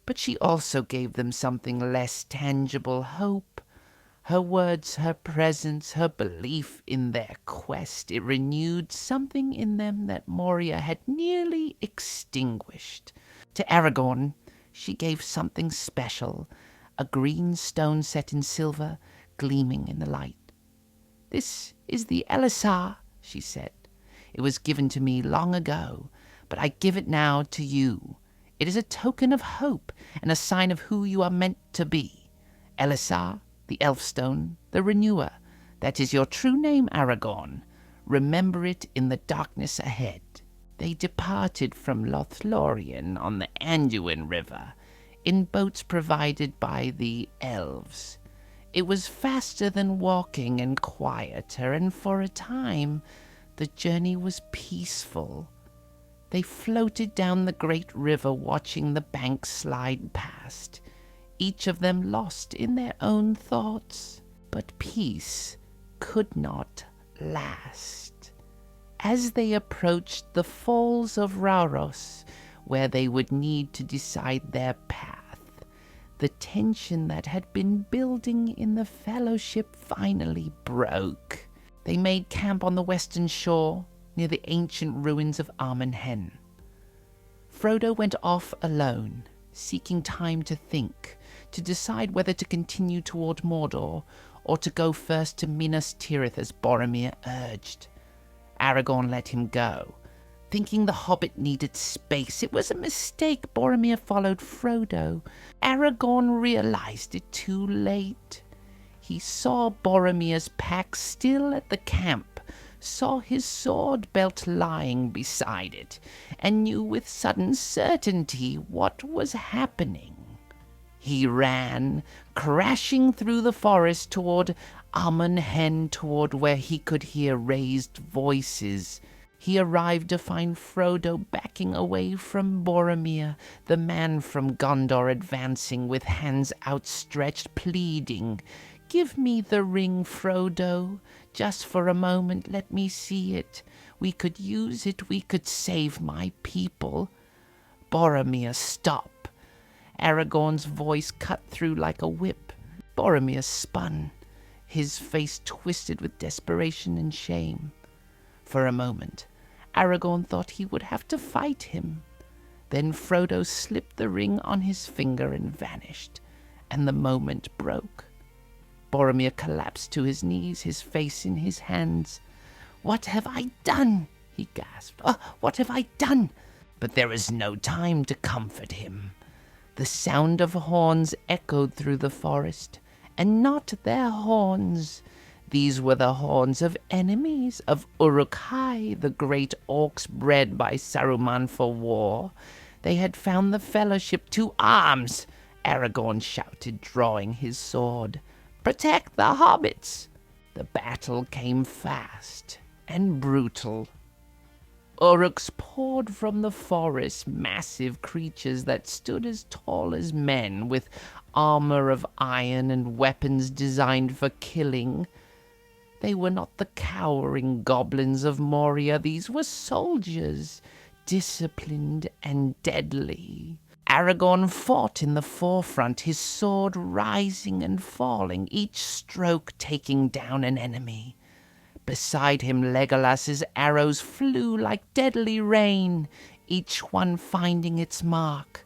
But she also gave them something less tangible: hope. Her words, her presence, her belief in their quest. It renewed something in them that Moria had nearly extinguished. To Aragorn, she gave something special, a green stone set in silver, gleaming in the light. "This is the Elessar," she said. "It was given to me long ago, but I give it now to you. It is a token of hope and a sign of who you are meant to be. Elessar, the Elfstone, the Renewer. That is your true name, Aragorn. Remember it in the darkness ahead." They departed from Lothlorien on the Anduin River, in boats provided by the elves. It was faster than walking and quieter, and for a time the journey was peaceful. They floated down the great river, watching the banks slide past, each of them lost in their own thoughts. But peace could not last. As they approached the falls of Rauros, where they would need to decide their path, the tension that had been building in the Fellowship finally broke. They made camp on the western shore, near the ancient ruins of Armen Hen. Frodo went off alone, seeking time to think, to decide whether to continue toward Mordor, or to go first to Minas Tirith as Boromir urged. Aragorn let him go, thinking the hobbit needed space. It was a mistake. Boromir followed Frodo. Aragorn realized it too late. He saw Boromir's pack still at the camp, saw his sword belt lying beside it, and knew with sudden certainty what was happening. He ran, crashing through the forest toward Armen Hen, toward where he could hear raised voices. He arrived to find Frodo backing away from Boromir, the man from Gondor advancing with hands outstretched, pleading, "Give me the ring, Frodo. Just for a moment, let me see it. We could use it. We could save my people." "Boromir, stop." Aragorn's voice cut through like a whip. Boromir spun, his face twisted with desperation and shame. For a moment, Aragorn thought he would have to fight him. Then Frodo slipped the ring on his finger and vanished, and the moment broke. Boromir collapsed to his knees, his face in his hands. "What have I done?" he gasped. "Oh, what have I done?" But there was no time to comfort him. The sound of horns echoed through the forest, and not their horns. These were the horns of enemies, of Uruk-hai, the great orcs bred by Saruman for war. They had found the Fellowship. "To arms!" Aragorn shouted, drawing his sword. Protect the hobbits! The battle came fast and brutal. Uruks poured from the forest, massive creatures that stood as tall as men, with armor of iron and weapons designed for killing. They were not the cowering goblins of Moria. These were soldiers, disciplined and deadly. Aragorn fought in the forefront, his sword rising and falling, each stroke taking down an enemy. Beside him, Legolas's arrows flew like deadly rain, each one finding its mark.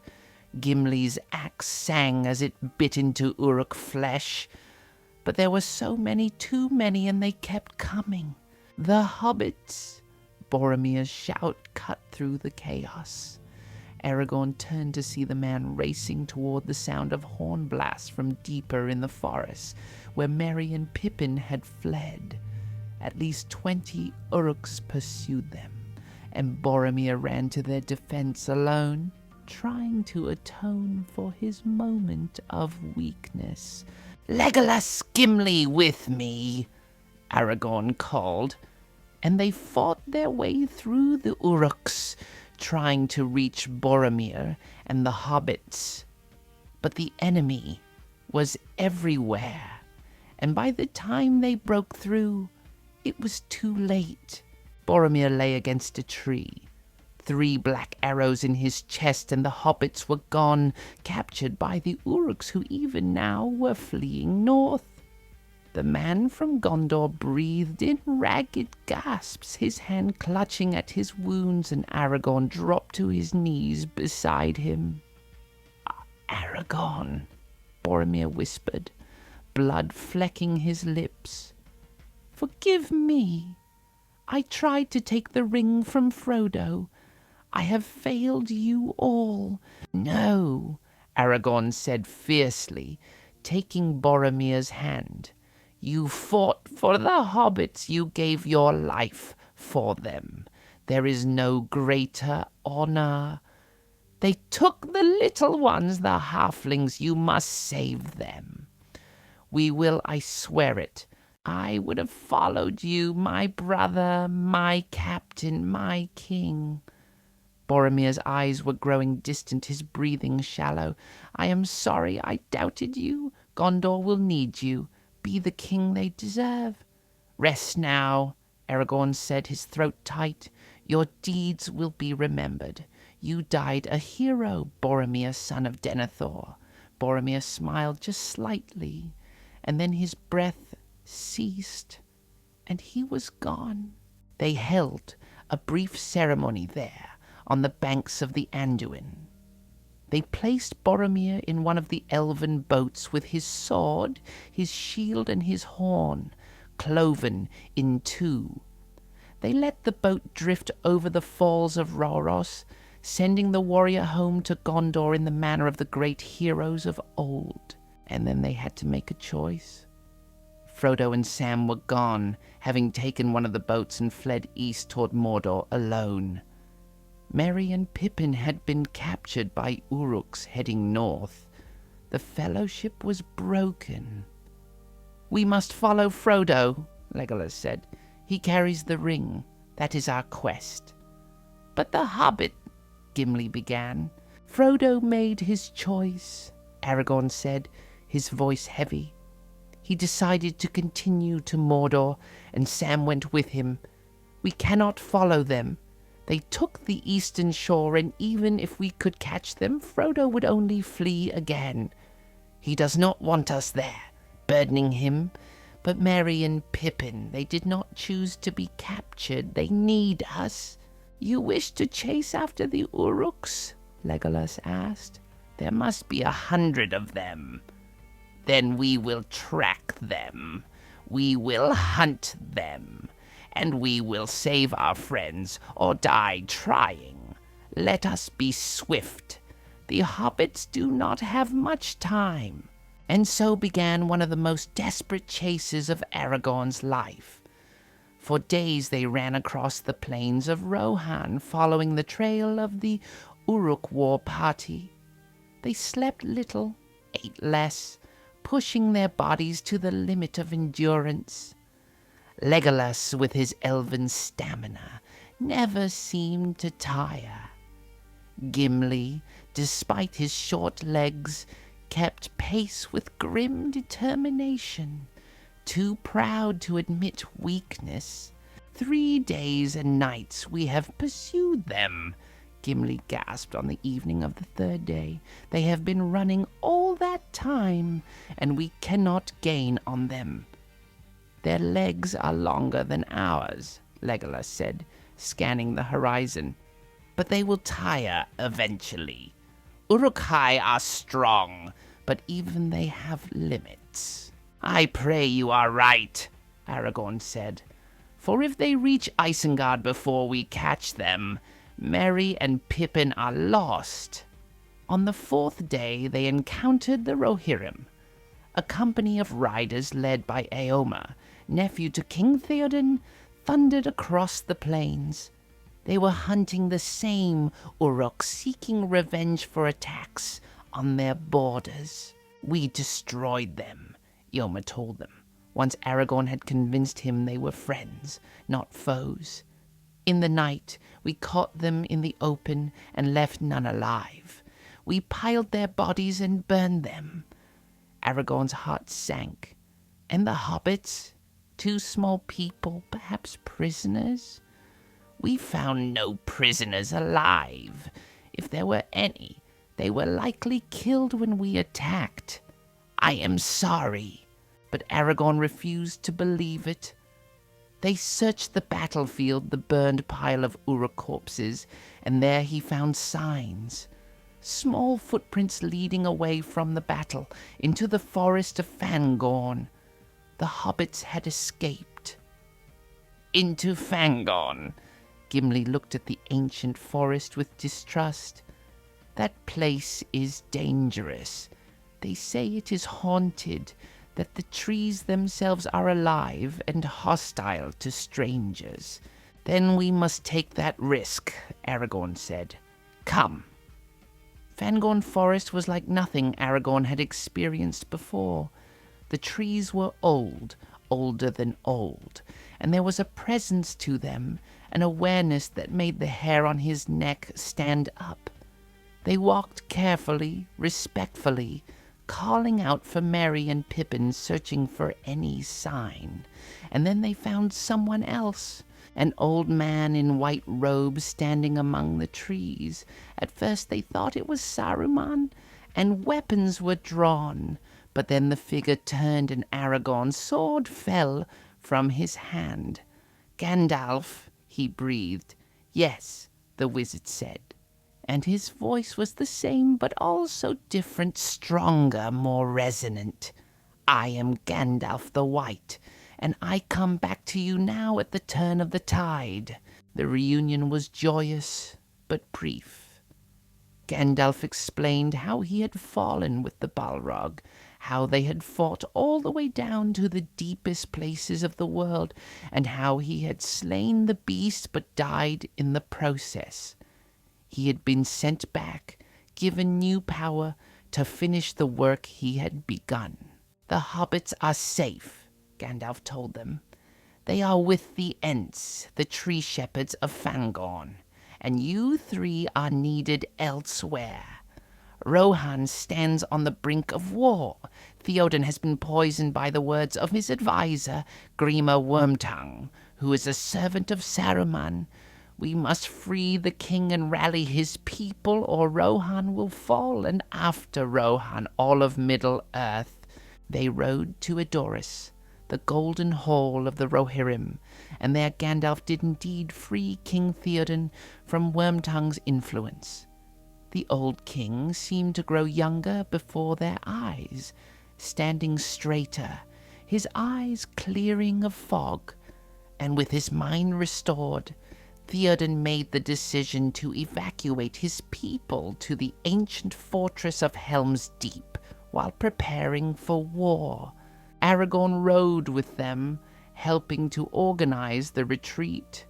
Gimli's axe sang as it bit into Uruk flesh. But there were so many, too many, and they kept coming. The hobbits! Boromir's shout cut through the chaos. Aragorn turned to see the man racing toward the sound of horn blasts from deeper in the forest, where Merry and Pippin had fled. At least 20 Uruks pursued them, and Boromir ran to their defense alone, trying to atone for his moment of weakness. "Legolas, Gimli, with me!" Aragorn called, and they fought their way through the Uruks, trying to reach Boromir and the hobbits. But the enemy was everywhere, and by the time they broke through, it was too late. Boromir lay against a tree, 3 black arrows in his chest, and the hobbits were gone, captured by the Uruks, who even now were fleeing north. The man from Gondor breathed in ragged gasps, his hand clutching at his wounds, and Aragorn dropped to his knees beside him. "Aragorn," Boromir whispered, blood flecking his lips. "Forgive me. I tried to take the ring from Frodo. I have failed you all." "No," Aragorn said fiercely, taking Boromir's hand. "You fought for the hobbits. You gave your life for them. There is no greater honor. They took the little ones, the halflings. You must save them. We will, I swear it. I would have followed you, my brother, my captain, my king." Boromir's eyes were growing distant, his breathing shallow. "I am sorry I doubted you. Gondor will need you. Be the king they deserve." "Rest now," Aragorn said, his throat tight. "Your deeds will be remembered. You died a hero, Boromir, son of Denethor." Boromir smiled just slightly, and then his breath ceased, and he was gone. They held a brief ceremony there on the banks of the Anduin. They placed Boromir in one of the elven boats with his sword, his shield, and his horn cloven in 2. They let the boat drift over the falls of Rhoros, sending the warrior home to Gondor in the manner of the great heroes of old. And then they had to make a choice. Frodo and Sam were gone, having taken one of the boats and fled east toward Mordor alone. Merry and Pippin had been captured by Uruks heading north. The fellowship was broken. "We must follow Frodo," Legolas said. "He carries the ring. That is our quest." "But the hobbit," Gimli began. "Frodo made his choice," Aragorn said, his voice heavy. "He decided to continue to Mordor, and Sam went with him. We cannot follow them. They took the eastern shore, and even if we could catch them, Frodo would only flee again. He does not want us there, burdening him. But Merry and Pippin, they did not choose to be captured. They need us." "You wish to chase after the Uruks?" Legolas asked. "There must be 100 of them." "Then we will track them. We will hunt them. And we will save our friends or die trying. Let us be swift. The hobbits do not have much time." And so began one of the most desperate chases of Aragorn's life. For days they ran across the plains of Rohan, following the trail of the Uruk war party. They slept little, ate less, pushing their bodies to the limit of endurance. Legolas, with his elven stamina, never seemed to tire. Gimli, despite his short legs, kept pace with grim determination, too proud to admit weakness. 3 days and nights we have pursued them, Gimli gasped on the evening of the 3rd day. They have been running all that time, and we cannot gain on them. Their legs are longer than ours, Legolas said, scanning the horizon. But they will tire eventually. Uruk-hai are strong, but even they have limits. I pray you are right, Aragorn said. For if they reach Isengard before we catch them, Merry and Pippin are lost. On the 4th day they encountered the Rohirrim, a company of riders led by Eomer, nephew to King Theoden, thundered across the plains. They were hunting the same Uruk, seeking revenge for attacks on their borders. We destroyed them, Eomer told them, once Aragorn had convinced him they were friends, not foes. In the night, we caught them in the open and left none alive. We piled their bodies and burned them. Aragorn's heart sank. And the hobbits? 2 small people, perhaps prisoners? We found no prisoners alive. If there were any, they were likely killed when we attacked. I am sorry. But Aragorn refused to believe it. They searched the battlefield, the burned pile of Uruk corpses, and there he found signs. Small footprints leading away from the battle into the forest of Fangorn. The hobbits had escaped. Into Fangorn? Gimli looked at the ancient forest with distrust. That place is dangerous. They say it is haunted, that the trees themselves are alive and hostile to strangers. Then we must take that risk, Aragorn said. Come. Fangorn Forest was like nothing Aragorn had experienced before. The trees were old, older than old, and there was a presence to them, an awareness that made the hair on his neck stand up. They walked carefully, respectfully, calling out for Merry and Pippin, searching for any sign. And then they found someone else, an old man in white robes standing among the trees. At first they thought it was Saruman, and weapons were drawn. But then the figure turned and Aragorn's sword fell from his hand. Gandalf, he breathed. Yes, the wizard said. And his voice was the same, but also different, stronger, more resonant. I am Gandalf the White, and I come back to you now at the turn of the tide. The reunion was joyous, but brief. Gandalf explained how he had fallen with the Balrog, how they had fought all the way down to the deepest places of the world, and how he had slain the beast but died in the process. He had been sent back, given new power to finish the work he had begun. The hobbits are safe, Gandalf told them. They are with the Ents, the tree shepherds of Fangorn, and you 3 are needed elsewhere. Rohan stands on the brink of war. Theoden has been poisoned by the words of his advisor, Grima Wormtongue, who is a servant of Saruman. We must free the king and rally his people, or Rohan will fall, and after Rohan, all of Middle-earth. They rode to Edoras, the golden hall of the Rohirrim, and there Gandalf did indeed free King Theoden from Wormtongue's influence. The old king seemed to grow younger before their eyes, standing straighter, his eyes clearing of fog, and with his mind restored, Theoden made the decision to evacuate his people to the ancient fortress of Helm's Deep while preparing for war. Aragorn rode with them, helping to organize the retreat.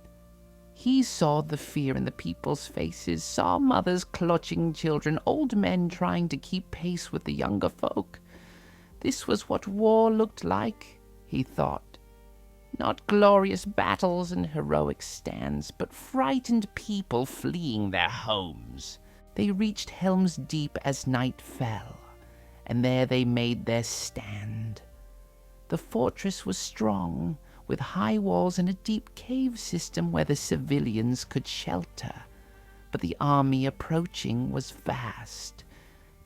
He saw the fear in the people's faces, saw mothers clutching children, old men trying to keep pace with the younger folk. This was what war looked like, he thought. Not glorious battles and heroic stands, but frightened people fleeing their homes. They reached Helm's Deep as night fell, and there they made their stand. The fortress was strong, with high walls and a deep cave system where the civilians could shelter. But the army approaching was vast.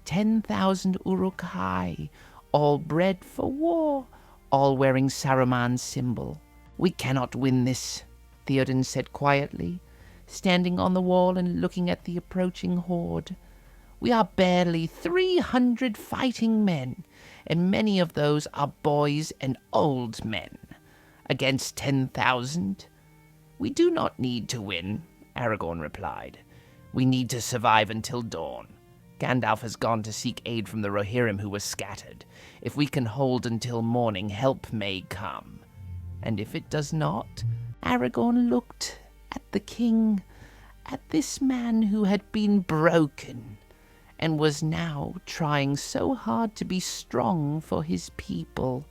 10,000 Uruk high, all bred for war, all wearing Saruman's symbol. "We cannot win this," Theoden said quietly, standing on the wall and looking at the approaching horde. "We are barely 300 fighting men, and many of those are boys and old men. Against 10,000? We do not need to win," Aragorn replied. "We need to survive until dawn. Gandalf has gone to seek aid from the Rohirrim who were scattered. If we can hold until morning, help may come. And if it does not?" Aragorn looked at the king, at this man who had been broken, and was now trying so hard to be strong for his people.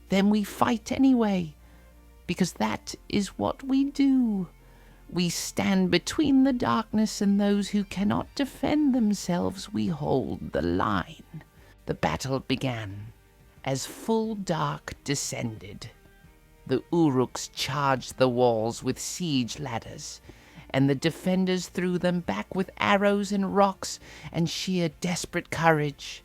"Then we fight anyway, because that is what we do. We stand between the darkness and those who cannot defend themselves. We hold the line." The battle began as full dark descended. The Uruks charged the walls with siege ladders, and the defenders threw them back with arrows and rocks and sheer desperate courage.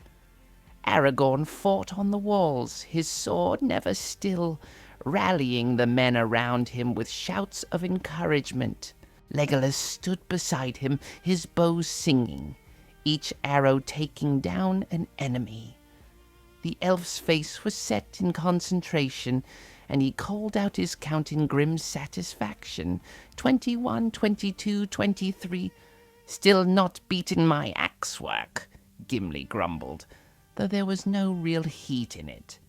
Aragorn fought on the walls, his sword never still, rallying the men around him with shouts of encouragement. Legolas stood beside him, his bow singing, each arrow taking down an enemy. The elf's face was set in concentration, and he called out his count in grim satisfaction. 21, 22, 23. "Still not beaten my axe work," Gimli grumbled, though there was no real heat in it.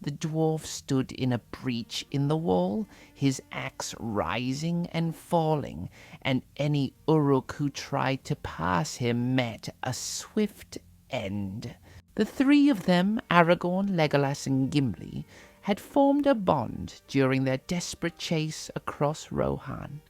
The dwarf stood in a breach in the wall, his axe rising and falling, and any Uruk who tried to pass him met a swift end. The three of them, Aragorn, Legolas, and Gimli, had formed a bond during their desperate chase across Rohan.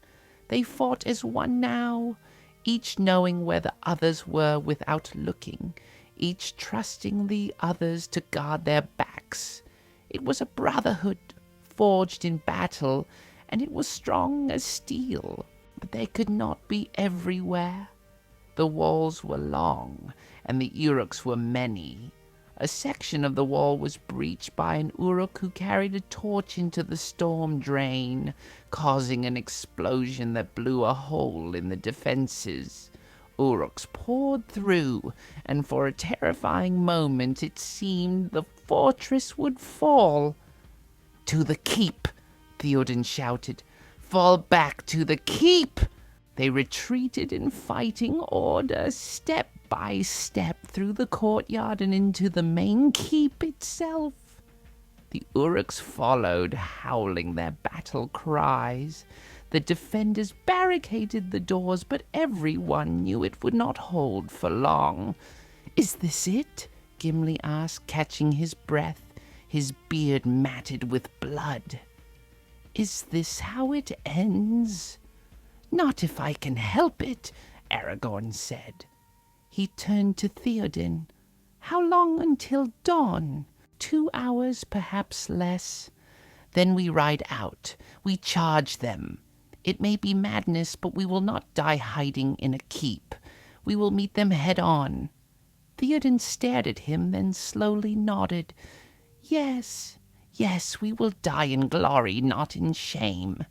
They fought as one now, each knowing where the others were without looking, each trusting the others to guard their backs. It was a brotherhood forged in battle, and it was strong as steel, but they could not be everywhere. The walls were long, and the Uruks were many. A section of the wall was breached by an Uruk who carried a torch into the storm drain, causing an explosion that blew a hole in the defenses. Uruks poured through, and for a terrifying moment it seemed the fortress would fall. "To the keep!" Theoden shouted. "Fall back to the keep!" They retreated in fighting order, step by step, through the courtyard and into the main keep itself. The Uruks followed, howling their battle cries. The defenders barricaded the doors, but everyone knew it would not hold for long. "Is this it?" Gimli asked, catching his breath, his beard matted with blood. "Is this how it ends?" "Not if I can help it," Aragorn said. He turned to Theoden. "How long until dawn?" 2 hours, perhaps less. "Then we ride out. We charge them. It may be madness, but we will not die hiding in a keep. We will meet them head on." Theoden stared at him, then slowly nodded. Yes, we will die in glory, not in shame.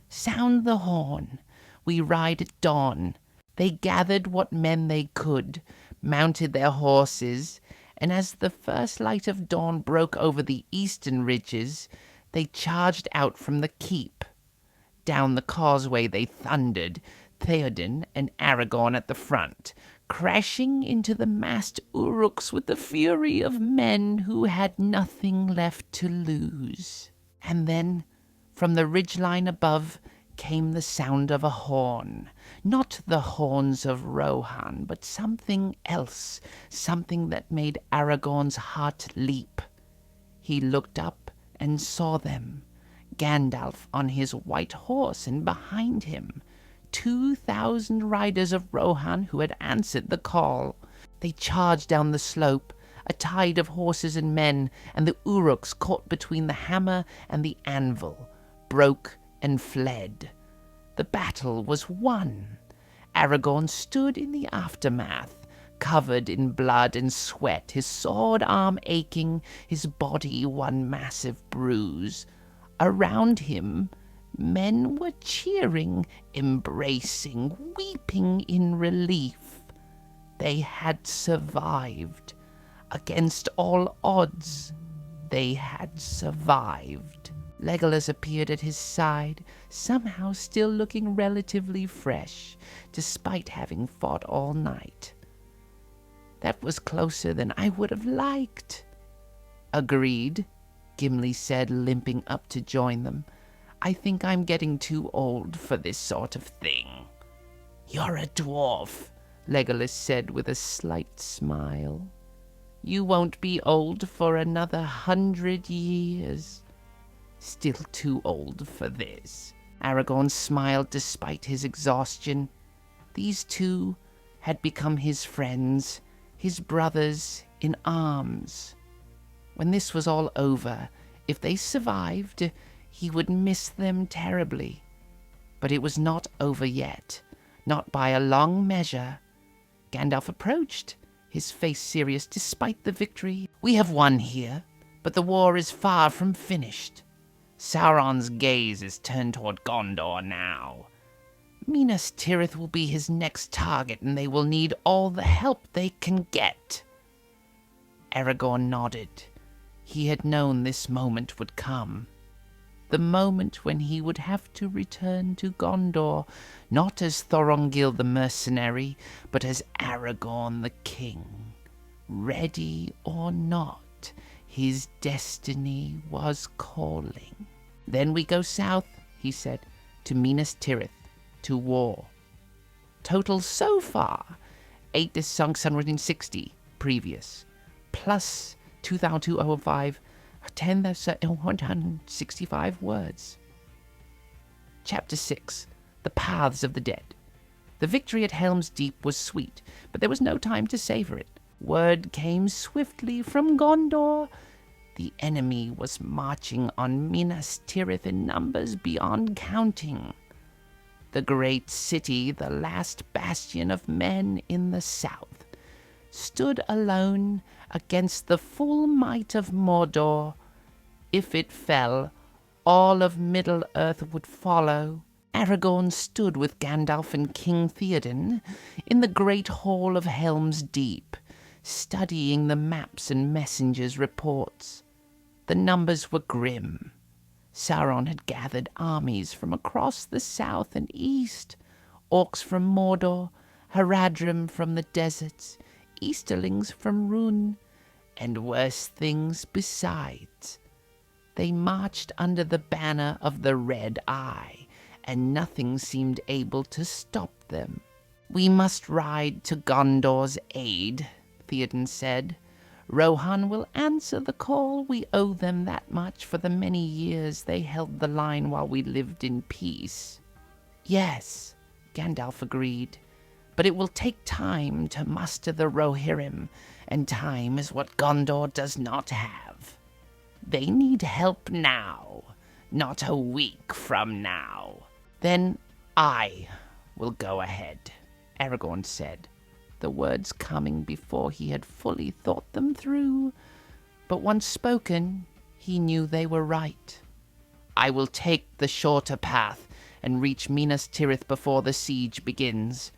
Sound the horn. We ride at dawn." They gathered what men they could, mounted their horses, and as the first light of dawn broke over the eastern ridges, they charged out from the keep. Down the causeway they thundered, Theoden and Aragorn at the front, crashing into the massed Uruks with the fury of men who had nothing left to lose. And then, from the ridgeline above, came the sound of a horn. Not the horns of Rohan, but something else, something that made Aragorn's heart leap. He looked up and saw them, Gandalf on his white horse, and behind him 2,000 riders of Rohan who had answered the call. They charged down the slope, a tide of horses and men, and the Uruks caught between the hammer and the anvil, broke and fled. The battle was won. Aragorn stood in the aftermath, covered in blood and sweat, his sword arm aching, his body one massive bruise. Around him, men were cheering, embracing, weeping in relief. They had survived. Against all odds, they had survived. Legolas appeared at his side, somehow still looking relatively fresh, despite having fought all night. That was closer than I would have liked. Agreed, Gimli said, limping up to join them. I think I'm getting too old for this sort of thing. You're a dwarf, Legolas said with a slight smile. You won't be old for another 100 years. Still too old for this. Aragorn smiled despite his exhaustion. These two had become his friends, his brothers in arms. When this was all over, if they survived, he would miss them terribly. But it was not over yet, not by a long measure. Gandalf approached, his face serious despite the victory. We have won here, but the war is far from finished. Sauron's gaze is turned toward Gondor now. Minas Tirith will be his next target, and they will need all the help they can get. Aragorn nodded. He had known this moment would come. The moment when he would have to return to Gondor, not as Thorongil the mercenary, but as Aragorn the king. Ready or not, his destiny was calling. Then we go south, he said, to Minas Tirith, to war. Total so far, 8,660 previous, plus 2,205, 10,165 words. Chapter 6, The Paths of the Dead. The victory at Helm's Deep was sweet, but there was no time to savor it. Word came swiftly from Gondor. The enemy was marching on Minas Tirith in numbers beyond counting. The great city, the last bastion of men in the south, stood alone against the full might of Mordor. If it fell, all of Middle-earth would follow. Aragorn stood with Gandalf and King Theoden in the great hall of Helm's Deep, studying the maps and messengers' reports. The numbers were grim. Sauron had gathered armies from across the south and east, orcs from Mordor, Haradrim from the deserts, Easterlings from Rhûn, and worse things besides. They marched under the banner of the Red Eye, and nothing seemed able to stop them. We must ride to Gondor's aid, Theoden said. Rohan will answer the call. We owe them that much for the many years they held the line while we lived in peace. Yes, Gandalf agreed, but it will take time to muster the Rohirrim, and time is what Gondor does not have. They need help now, not a week from now. Then I will go ahead, Aragorn said, the words coming before he had fully thought them through. But once spoken, he knew they were right. I will take the shorter path and reach Minas Tirith before the siege begins.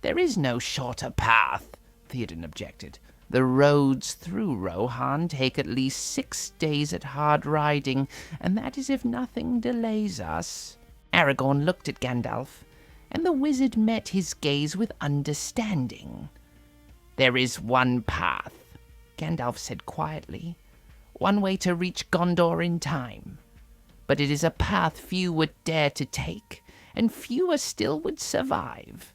There is no shorter path, Theoden objected. The roads through Rohan take at least 6 days at hard riding, and that is if nothing delays us. Aragorn looked at Gandalf, and the wizard met his gaze with understanding. There is one path, Gandalf said quietly, one way to reach Gondor in time. But it is a path few would dare to take, and fewer still would survive.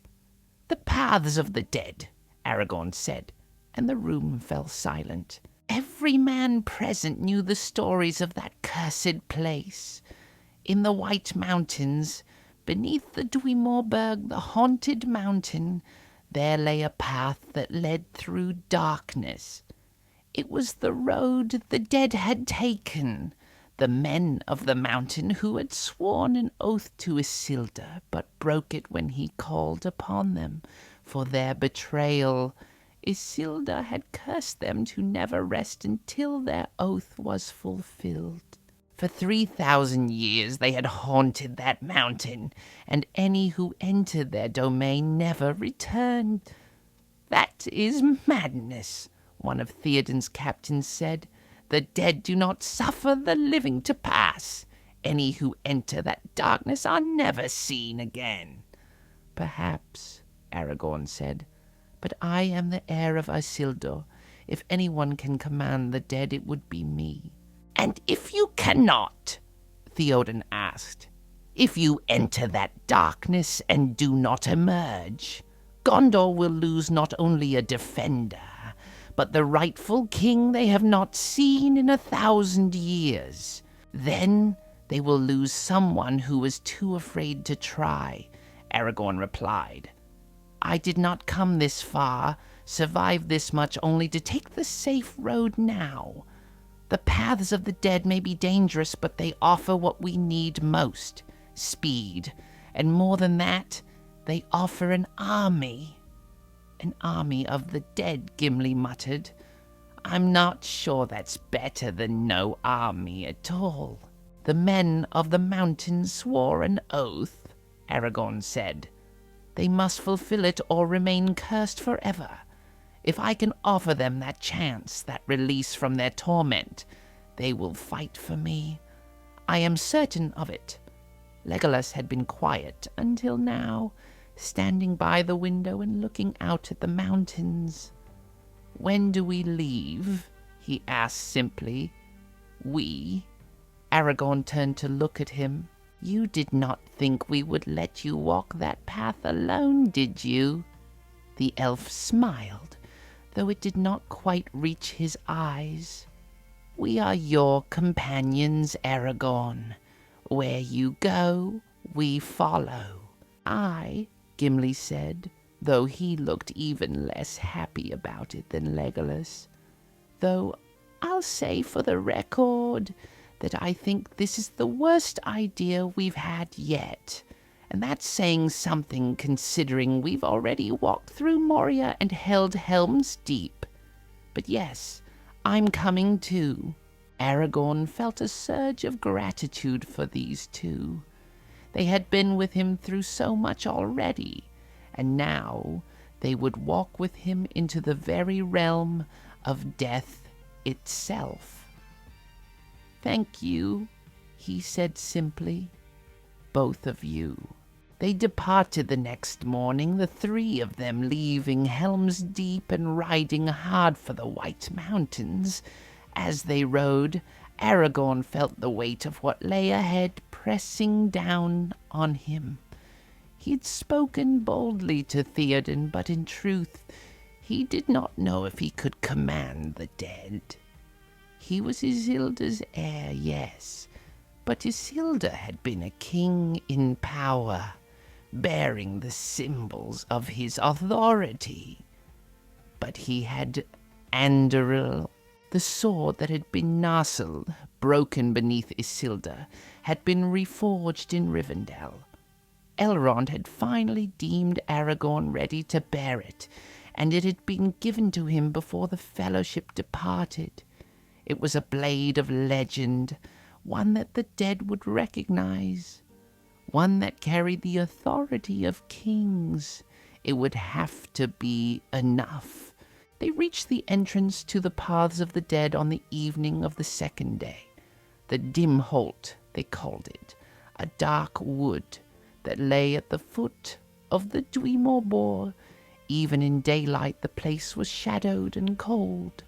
The paths of the dead, Aragorn said, and the room fell silent. Every man present knew the stories of that cursed place. In the White Mountains, beneath the Dwemerberg, the haunted mountain, there lay a path that led through darkness. It was the road the dead had taken, the men of the mountain who had sworn an oath to Isildur, but broke it when he called upon them for their betrayal. Isildur had cursed them to never rest until their oath was fulfilled. For 3,000 years they had haunted that mountain, and any who entered their domain never returned. "That is madness," one of Theoden's captains said. "The dead do not suffer the living to pass. Any who enter that darkness are never seen again." "Perhaps," Aragorn said, "but I am the heir of Isildur. If anyone can command the dead, it would be me." "And if you cannot," Theoden asked, "if you enter that darkness and do not emerge, Gondor will lose not only a defender, but the rightful king they have not seen in 1,000 years. Then they will lose someone who was too afraid to try," Aragorn replied. "I did not come this far, survive this much only to take the safe road now. The paths of the dead may be dangerous, but they offer what we need most, speed. And more than that, they offer an army." "An army of the dead," Gimli muttered. "I'm not sure that's better than no army at all." "The men of the mountain swore an oath," Aragorn said. "They must fulfill it or remain cursed forever. If I can offer them that chance, that release from their torment, they will fight for me. I am certain of it." Legolas had been quiet until now, standing by the window and looking out at the mountains. "When do we leave?" he asked simply. "We?" Aragorn turned to look at him. "You did not think we would let you walk that path alone, did you?" The elf smiled, though it did not quite reach his eyes. "We are your companions, Aragorn. Where you go, we follow." "I," Gimli said, though he looked even less happy about it than Legolas. "Though I'll say for the record that I think this is the worst idea we've had yet. And that's saying something considering we've already walked through Moria and held Helm's Deep. But yes, I'm coming too." Aragorn felt a surge of gratitude for these two. They had been with him through so much already, and now they would walk with him into the very realm of death itself. "Thank you," he said simply. "Both of you." They departed the next morning, the three of them leaving Helm's Deep and riding hard for the White Mountains. As they rode, Aragorn felt the weight of what lay ahead pressing down on him. He had spoken boldly to Theoden, but in truth he did not know if he could command the dead. He was Isildur's heir, yes, but Isildur had been a king in power, bearing the symbols of his authority. But he had Anduril. The sword that had been Narsil, broken beneath Isildur, had been reforged in Rivendell. Elrond had finally deemed Aragorn ready to bear it, and it had been given to him before the Fellowship departed. It was a blade of legend, one that the dead would recognize, one that carried the authority of kings. It would have to be enough. They reached the entrance to the Paths of the Dead on the evening of the second day. The Dim Holt, they called it, a dark wood that lay at the foot of the Dwemerberg. Even in daylight the place was shadowed and cold.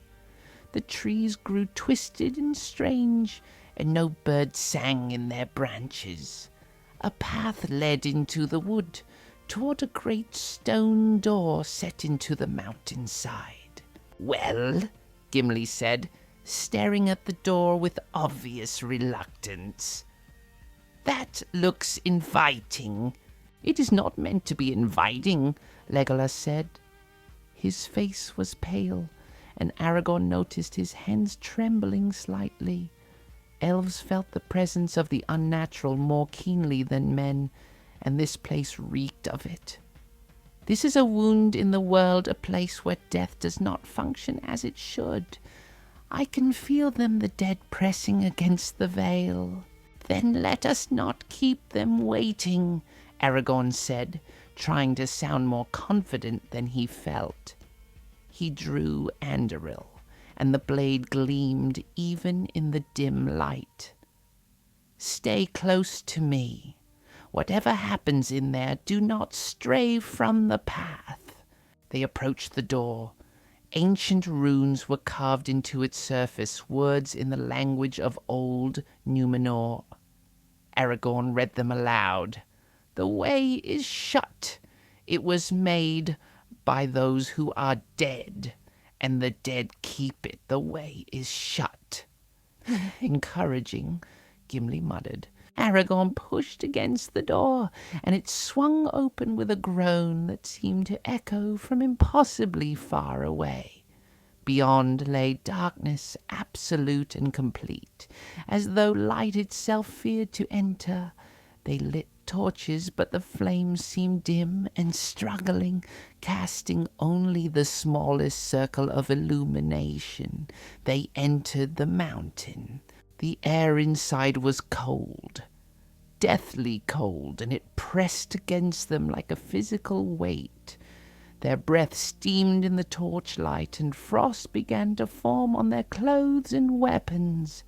The trees grew twisted and strange, and no bird sang in their branches. A path led into the wood, toward a great stone door set into the mountainside. "Well," Gimli said, staring at the door with obvious reluctance. "That looks inviting." "It is not meant to be inviting," Legolas said. His face was pale, and Aragorn noticed his hands trembling slightly. Elves felt the presence of the unnatural more keenly than men, and this place reeked of it. "This is a wound in the world, a place where death does not function as it should. I can feel them, the dead, pressing against the veil." "Then let us not keep them waiting," Aragorn said, trying to sound more confident than he felt. He drew Anduril, and the blade gleamed even in the dim light. "Stay close to me. Whatever happens in there, do not stray from the path." They approached the door. Ancient runes were carved into its surface, words in the language of old Numenor. Aragorn read them aloud. "The way is shut. It was made by those who are dead, and the dead keep it. The way is shut." "Encouraging," Gimli muttered. Aragorn pushed against the door, and it swung open with a groan that seemed to echo from impossibly far away. Beyond lay darkness, absolute and complete, as though light itself feared to enter. They lit torches, but the flames seemed dim and struggling, casting only the smallest circle of illumination. They entered the mountain. The air inside was cold, deathly cold, and it pressed against them like a physical weight. Their breath steamed in the torchlight, and frost began to form on their clothes and weapons.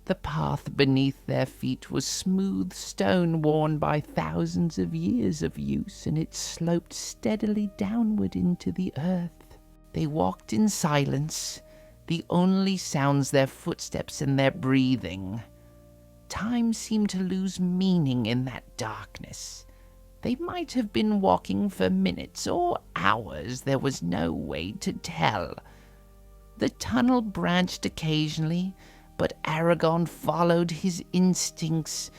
The path beneath their feet was smooth stone worn by thousands of years of use, and it sloped steadily downward into the earth. They walked in silence, the only sounds their footsteps and their breathing. Time seemed to lose meaning in that darkness. They might have been walking for minutes or hours, there was no way to tell. The tunnel branched occasionally, but Aragorn followed his instincts,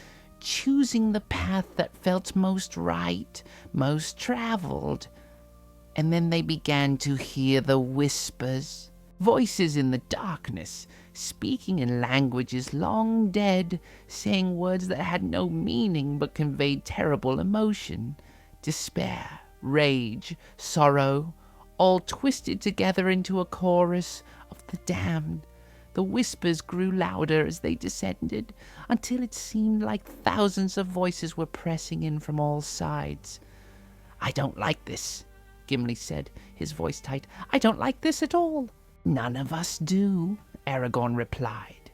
choosing the path that felt most right, most traveled. And then they began to hear the whispers, voices in the darkness, speaking in languages long dead, saying words that had no meaning but conveyed terrible emotion, despair, rage, sorrow, all twisted together into a chorus of the damned. The whispers grew louder as they descended, until it seemed like thousands of voices were pressing in from all sides. "I don't like this," Gimli said, his voice tight. "I don't like this at all." "None of us do," Aragorn replied.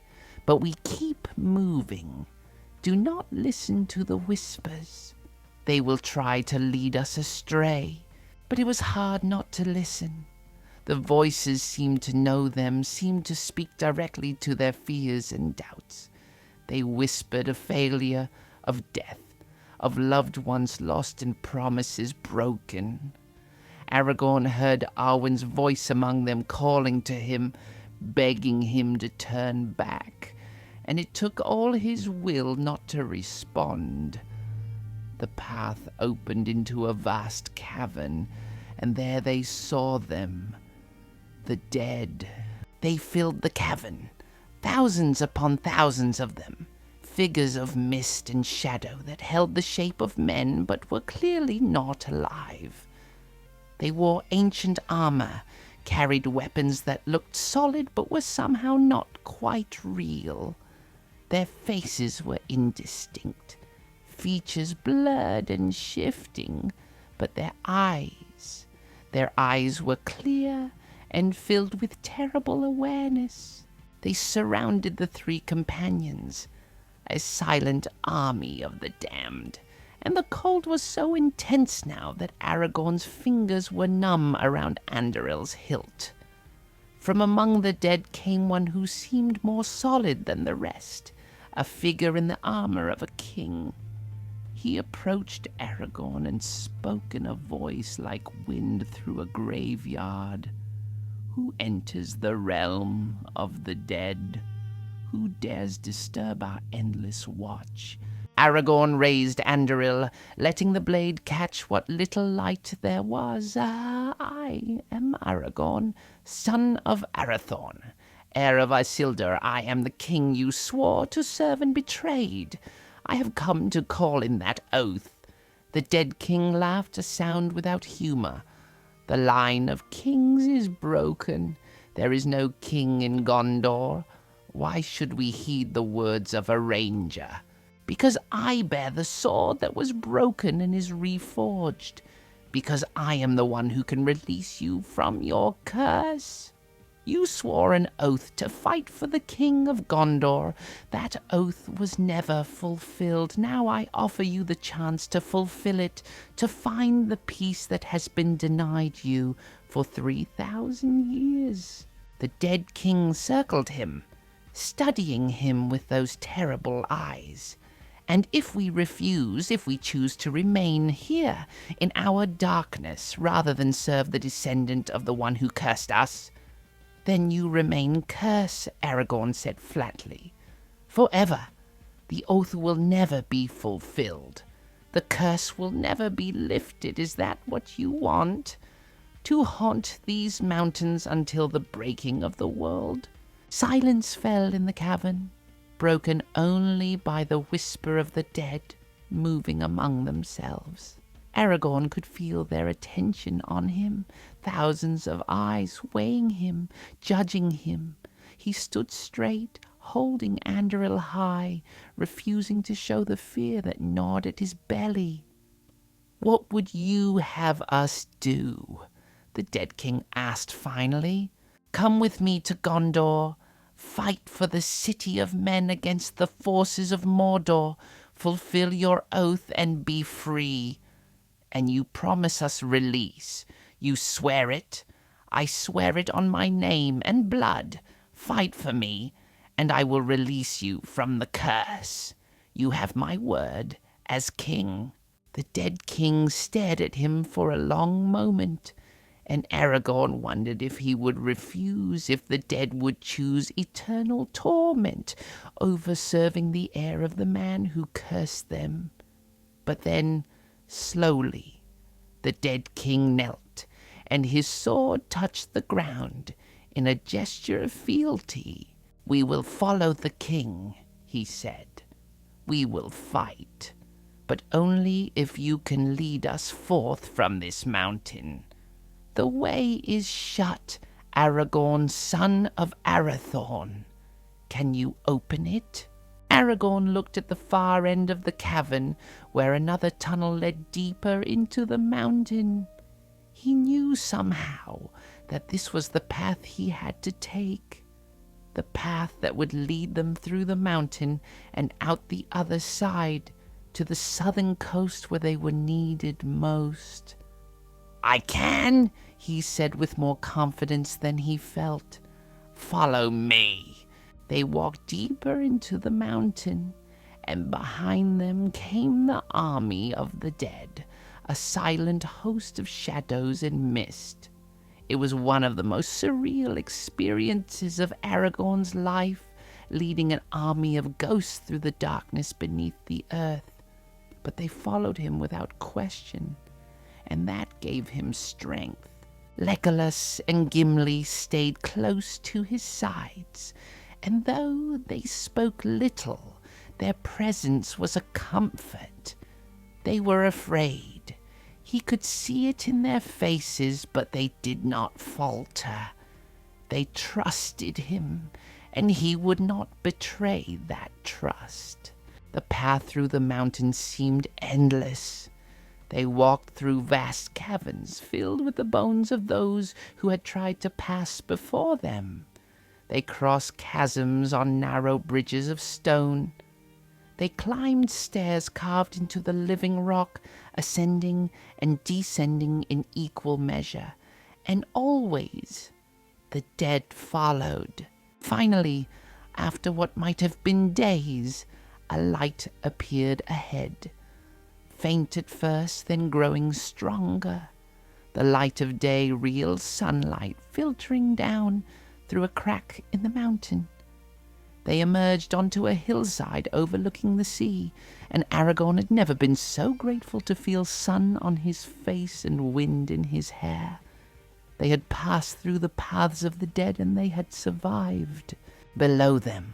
"But we keep moving. Do not listen to the whispers. They will try to lead us astray." But it was hard not to listen. The voices seemed to know them, seemed to speak directly to their fears and doubts. They whispered of failure, of death, of loved ones lost and promises broken. Aragorn heard Arwen's voice among them, calling to him, begging him to turn back, and it took all his will not to respond. The path opened into a vast cavern, and there they saw them, the dead. They filled the cavern, thousands upon thousands of them, figures of mist and shadow that held the shape of men but were clearly not alive. They wore ancient armor, carried weapons that looked solid but were somehow not quite real. Their faces were indistinct, features blurred and shifting, but their eyes were clear and filled with terrible awareness. They surrounded the three companions, a silent army of the damned, and the cold was so intense now that Aragorn's fingers were numb around Anduril's hilt. From among the dead came one who seemed more solid than the rest, a figure in the armor of a king. He approached Aragorn and spoke in a voice like wind through a graveyard. "Who enters the realm of the dead? Who dares disturb our endless watch?" Aragorn raised Anduril, letting the blade catch what little light there was. "I am Aragorn, son of Arathorn, heir of Isildur. I am the king you swore to serve and betrayed. I have come to call in that oath." The dead king laughed, a sound without humor. "The line of kings is broken. There is no king in Gondor. Why should we heed the words of a ranger? Because I bear the sword that was broken and is reforged. Because I am the one who can release you from your curse. You swore an oath to fight for the king of Gondor. That oath was never fulfilled. Now I offer you the chance to fulfill it, to find the peace that has been denied you for 3,000 years. The dead king circled him, studying him with those terrible eyes. "And if we refuse, if we choose to remain here in our darkness rather than serve the descendant of the one who cursed us, then you remain cursed," Aragorn said flatly. "Forever. The oath will never be fulfilled. The curse will never be lifted. Is that what you want? To haunt these mountains until the breaking of the world?" Silence fell in the cavern, broken only by the whisper of the dead moving among themselves. Aragorn could feel their attention on him, thousands of eyes weighing him, judging him. He stood straight, holding Anduril high, refusing to show the fear that gnawed at his belly. "What would you have us do?" the dead king asked finally. "Come with me to Gondor. Fight for the city of men against the forces of Mordor. Fulfill your oath and be free. And you promise us release. You swear it. I swear it on my name and blood. Fight for me, and I will release you from the curse. You have my word as king." The dead king stared at him for a long moment, and Aragorn wondered if he would refuse, if the dead would choose eternal torment over serving the heir of the man who cursed them. But then, slowly, the dead king knelt, and his sword touched the ground in a gesture of fealty. "We will follow the king," he said. "We will fight, but only if you can lead us forth from this mountain. The way is shut, Aragorn, son of Arathorn. Can you open it?" Aragorn looked at the far end of the cavern, where another tunnel led deeper into the mountain. He knew somehow that this was the path he had to take, the path that would lead them through the mountain and out the other side, to the southern coast where they were needed most. "I can," he said with more confidence than he felt. "Follow me." They walked deeper into the mountain, and behind them came the army of the dead, a silent host of shadows and mist. It was one of the most surreal experiences of Aragorn's life, leading an army of ghosts through the darkness beneath the earth. But they followed him without question, and that gave him strength. Legolas and Gimli stayed close to his sides, and though they spoke little, their presence was a comfort. They were afraid. He could see it in their faces, but they did not falter. They trusted him, and he would not betray that trust. The path through the mountains seemed endless. They walked through vast caverns filled with the bones of those who had tried to pass before them. They crossed chasms on narrow bridges of stone. They climbed stairs carved into the living rock, ascending and descending in equal measure, and always the dead followed. Finally, after what might have been days, a light appeared ahead. faint at first, then growing stronger. The light of day, real sunlight, filtering down through a crack in the mountain. They emerged onto a hillside overlooking the sea, and Aragorn had never been so grateful to feel sun on his face and wind in his hair. They had passed through the paths of the dead, and they had survived. Below them,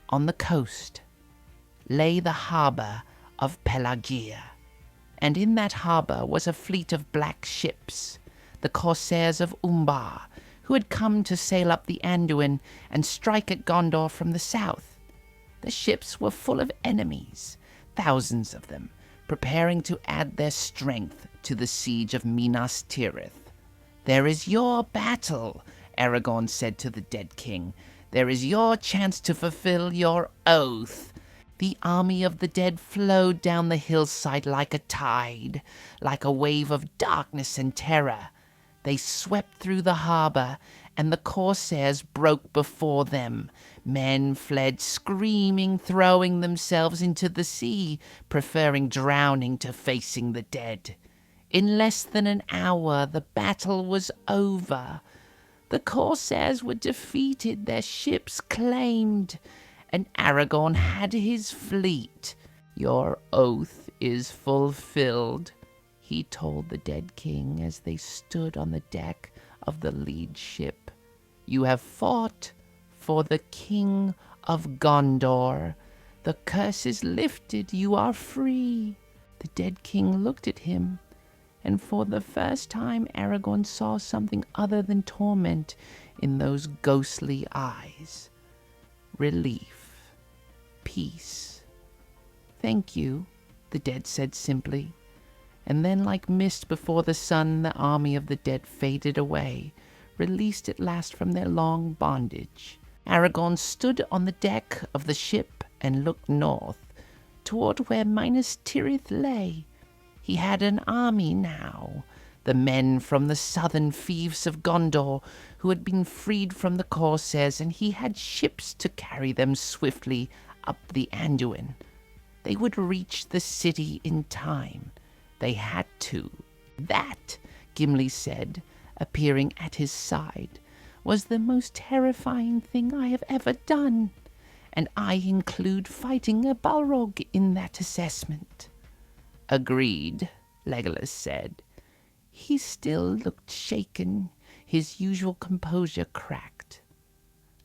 on the coast, lay the harbour of Pelagia, and in that harbour was a fleet of black ships, the corsairs of Umbar, who had come to sail up the Anduin and strike at Gondor from the south. The ships were full of enemies, thousands of them, preparing to add their strength to the siege of Minas Tirith. "There is your battle," Aragorn said to the dead king. "There is your chance to fulfill your oath." The army of the dead flowed down the hillside like a tide, like a wave of darkness and terror. They swept through the harbour, and the corsairs broke before them. Men fled screaming, throwing themselves into the sea, preferring drowning to facing the dead. In less than an hour, the battle was over. The corsairs were defeated, their ships claimed, and Aragorn had his fleet. "Your oath is fulfilled," he told the dead king as they stood on the deck of the lead ship. "You have fought for the King of Gondor. The curse is lifted. You are free." The dead king looked at him, and for the first time Aragorn saw something other than torment in those ghostly eyes. Relief. Peace. "Thank you," the dead said simply. And then, like mist before the sun, the army of the dead faded away, released at last from their long bondage. Aragorn stood on the deck of the ship and looked north, toward where Minas Tirith lay. He had an army now, the men from the southern fiefs of Gondor who had been freed from the corsairs, and he had ships to carry them swiftly up the Anduin. They would reach the city in time. They had to. That, Gimli said, appearing at his side, was the most terrifying thing I have ever done, and I include fighting a Balrog in that assessment. "Agreed," Legolas said. He still looked shaken, his usual composure cracked.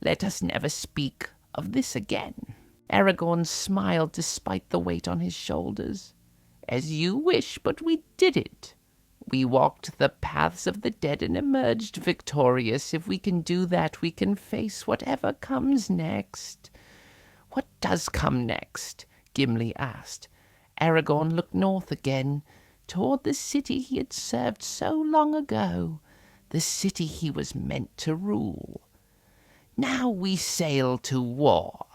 "Let us never speak of this again." Aragorn smiled despite the weight on his shoulders. "As you wish, but we did it. We walked the paths of the dead and emerged victorious. If we can do that, we can face whatever comes next." "What does come next?" Gimli asked. Aragorn looked north again, toward the city he had served so long ago, the city he was meant to rule. "Now we sail to war.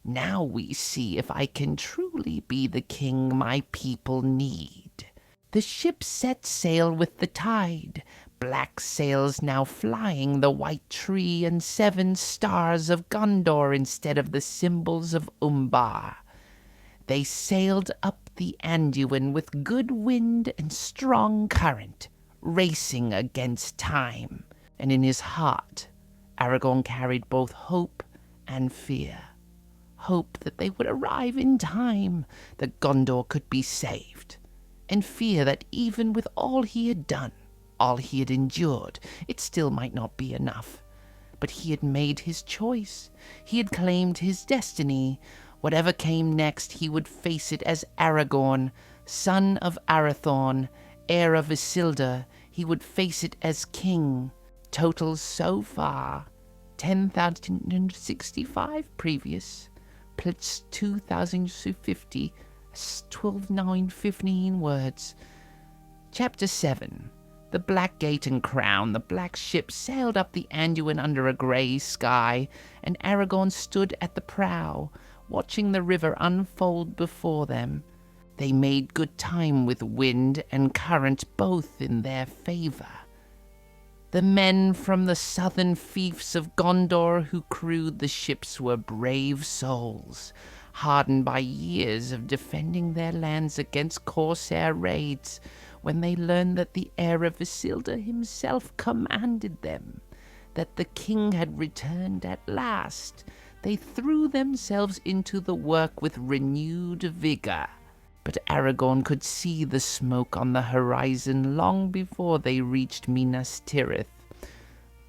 Now we see if I can truly be the king my people need." The ship set sail with the tide, black sails now flying the white tree and 7 stars of Gondor instead of the symbols of Umbar. They sailed up the Anduin with good wind and strong current, racing against time, and in his heart Aragorn carried both hope and fear. Hope that they would arrive in time, that Gondor could be saved, and fear that even with all he had done, all he had endured, it still might not be enough. But he had made his choice. He had claimed his destiny. Whatever came next, he would face it as Aragorn, son of Arathorn, heir of Isildur. He would face it as king. Totals so far, 10,065 previous, plus 2,050, 12,915 words. Chapter 7. The Black Gate and Crown. The black ship sailed up the Anduin under a grey sky, and Aragorn stood at the prow, watching the river unfold before them. They made good time with wind and current both in their favour. The men from the southern fiefs of Gondor who crewed the ships were brave souls, hardened by years of defending their lands against corsair raids. When they learned that the heir of Isildur himself commanded them, that the king had returned at last, they threw themselves into the work with renewed vigor. But Aragorn could see the smoke on the horizon long before they reached Minas Tirith.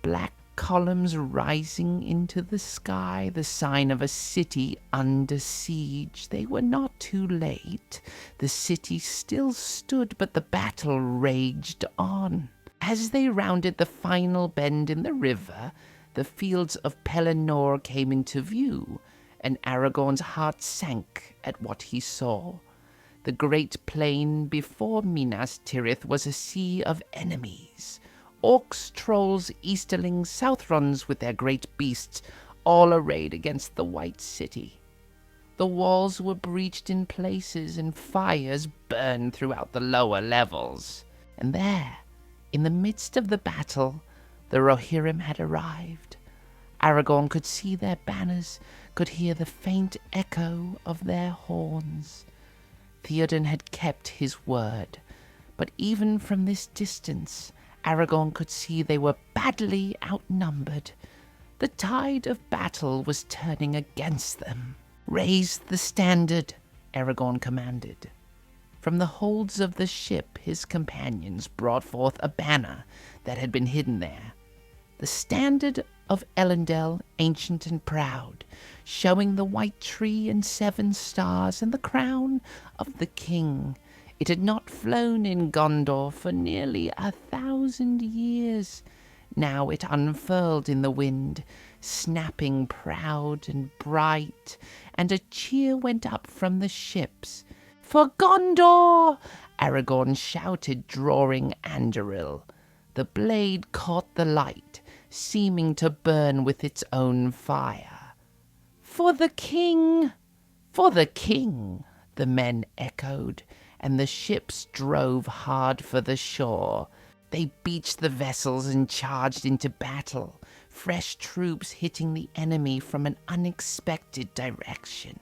Black columns rising into the sky, the sign of a city under siege. They were not too late. The city still stood, but the battle raged on. As they rounded the final bend in the river, the fields of Pelennor came into view, and Aragorn's heart sank at what he saw. The great plain before Minas Tirith was a sea of enemies. Orcs, trolls, Easterlings, Southrons with their great beasts, all arrayed against the White City. The walls were breached in places, and fires burned throughout the lower levels. And there, in the midst of the battle, the Rohirrim had arrived. Aragorn could see their banners, could hear the faint echo of their horns. Theoden had kept his word, but even from this distance, Aragorn could see they were badly outnumbered. The tide of battle was turning against them. "Raise the standard," Aragorn commanded. From the holds of the ship, his companions brought forth a banner that had been hidden there. The standard of Elendil, ancient and proud, showing the white tree and 7 stars and the crown of the king. It had not flown in Gondor for nearly 1,000 years. Now it unfurled in the wind, snapping proud and bright, and a cheer went up from the ships. "For Gondor!" Aragorn shouted, drawing Anduril. The blade caught the light, seeming to burn with its own fire. "For the king! For the king!" the men echoed, and the ships drove hard for the shore. They beached the vessels and charged into battle, fresh troops hitting the enemy from an unexpected direction.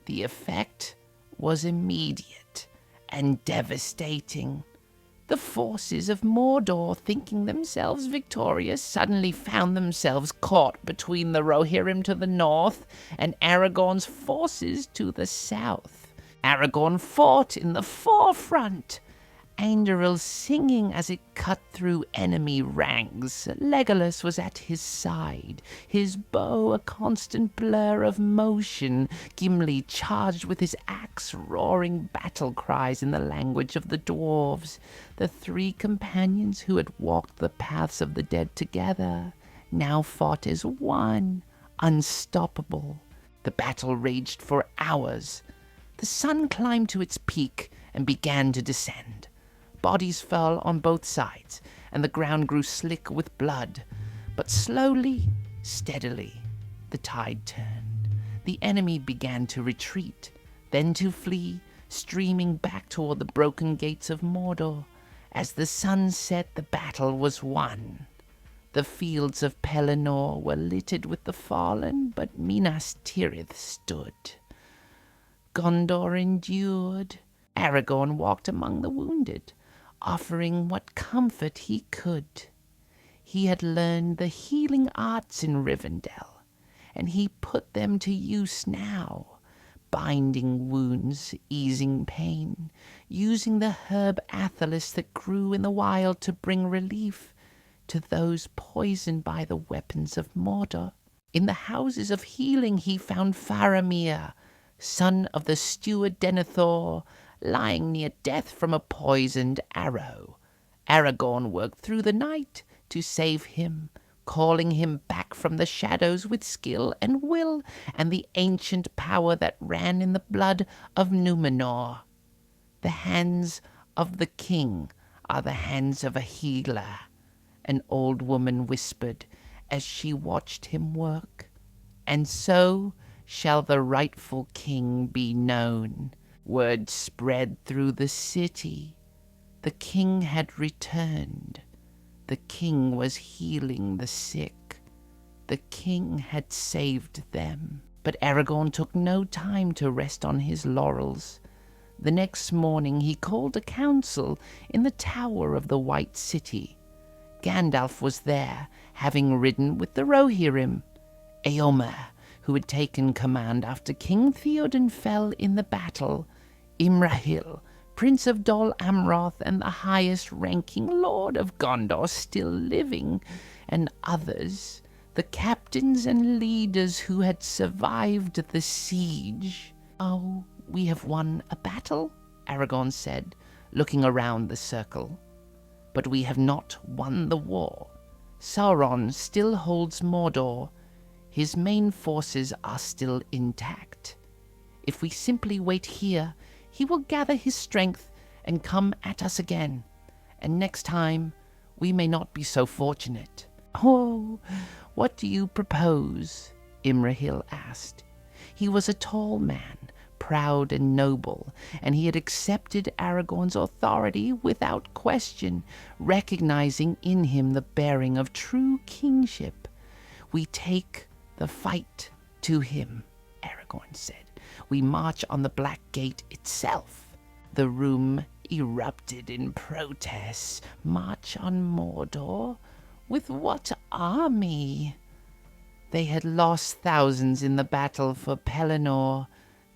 The effect was immediate and devastating. The forces of Mordor, thinking themselves victorious, suddenly found themselves caught between the Rohirrim to the north and Aragorn's forces to the south. Aragorn fought in the forefront, Anduril singing as it cut through enemy ranks. Legolas was at his side, his bow a constant blur of motion. Gimli charged with his axe, roaring battle cries in the language of the dwarves. The 3 companions who had walked the paths of the dead together now fought as one, unstoppable. The battle raged for hours. The sun climbed to its peak and began to descend. Bodies fell on both sides, and the ground grew slick with blood. But slowly, steadily, the tide turned. The enemy began to retreat, then to flee, streaming back toward the broken gates of Mordor. As the sun set, the battle was won. The fields of Pelennor were littered with the fallen, but Minas Tirith stood. Gondor endured. Aragorn walked among the wounded, offering what comfort he could. He had learned the healing arts in Rivendell, and he put them to use now, binding wounds, easing pain, using the herb Athelis that grew in the wild to bring relief to those poisoned by the weapons of Mordor. In the houses of healing he found Faramir, son of the steward Denethor, lying near death from a poisoned arrow. Aragorn worked through the night to save him, calling him back from the shadows with skill and will and the ancient power that ran in the blood of Númenor. The hands of the king are the hands of a healer, an old woman whispered as she watched him work. And so shall the rightful king be known. Word spread through the city. The king had returned. The king was healing the sick. The king had saved them. But Aragorn took no time to rest on his laurels. The next morning he called a council in the tower of the White City. Gandalf was there, having ridden with the Rohirrim. Eomer, who had taken command after King Theoden fell in the battle, Imrahil, Prince of Dol Amroth and the highest-ranking Lord of Gondor still living, and others, the captains and leaders who had survived the siege. "Oh, we have won a battle," Aragorn said, looking around the circle. "But we have not won the war. Sauron still holds Mordor. His main forces are still intact. If we simply wait here, he will gather his strength and come at us again. And next time, we may not be so fortunate." "Oh, what do you propose?" Imrahil asked. He was a tall man, proud and noble, and he had accepted Aragorn's authority without question, recognizing in him the bearing of true kingship. "We take the fight to him," Aragorn said. "We march on the Black Gate itself." The room erupted in protests. "March on Mordor? With what army?" They had lost thousands in the battle for Pelennor.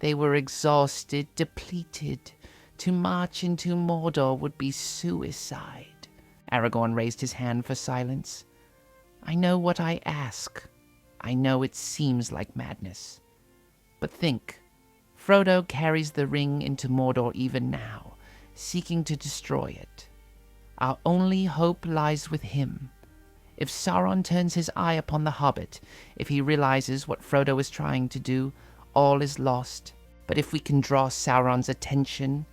They were exhausted, depleted. To march into Mordor would be suicide. Aragorn raised his hand for silence. "I know what I ask. I know it seems like madness. But think, Frodo carries the ring into Mordor even now, seeking to destroy it. Our only hope lies with him. If Sauron turns his eye upon the Hobbit, if he realizes what Frodo is trying to do, all is lost. But if we can draw Sauron's attention,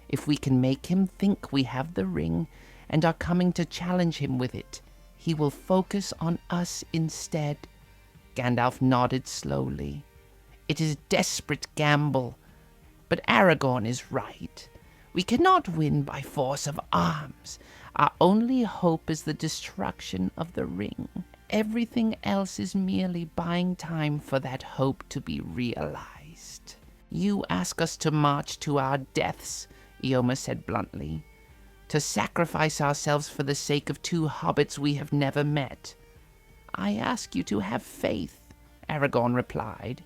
if we can make him think we have the ring and are coming to challenge him with it, he will focus on us instead." Gandalf nodded slowly. "It is a desperate gamble, but Aragorn is right. We cannot win by force of arms. Our only hope is the destruction of the ring. Everything else is merely buying time for that hope to be realized." "You ask us to march to our deaths," Eomer said bluntly. "To sacrifice ourselves for the sake of two hobbits we have never met." "I ask you to have faith," Aragorn replied.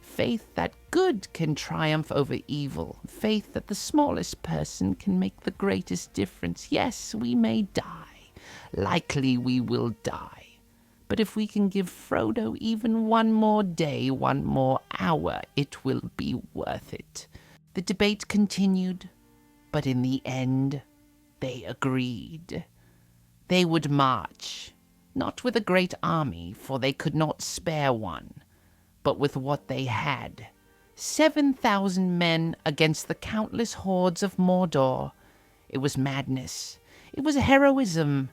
"Faith that good can triumph over evil. Faith that the smallest person can make the greatest difference. Yes, we may die. Likely we will die. But if we can give Frodo even one more day, one more hour, it will be worth it." The debate continued, but in the end, they agreed. They would march, not with a great army, for they could not spare one, but with what they had. 7,000 men against the countless hordes of Mordor. It was madness. It was heroism.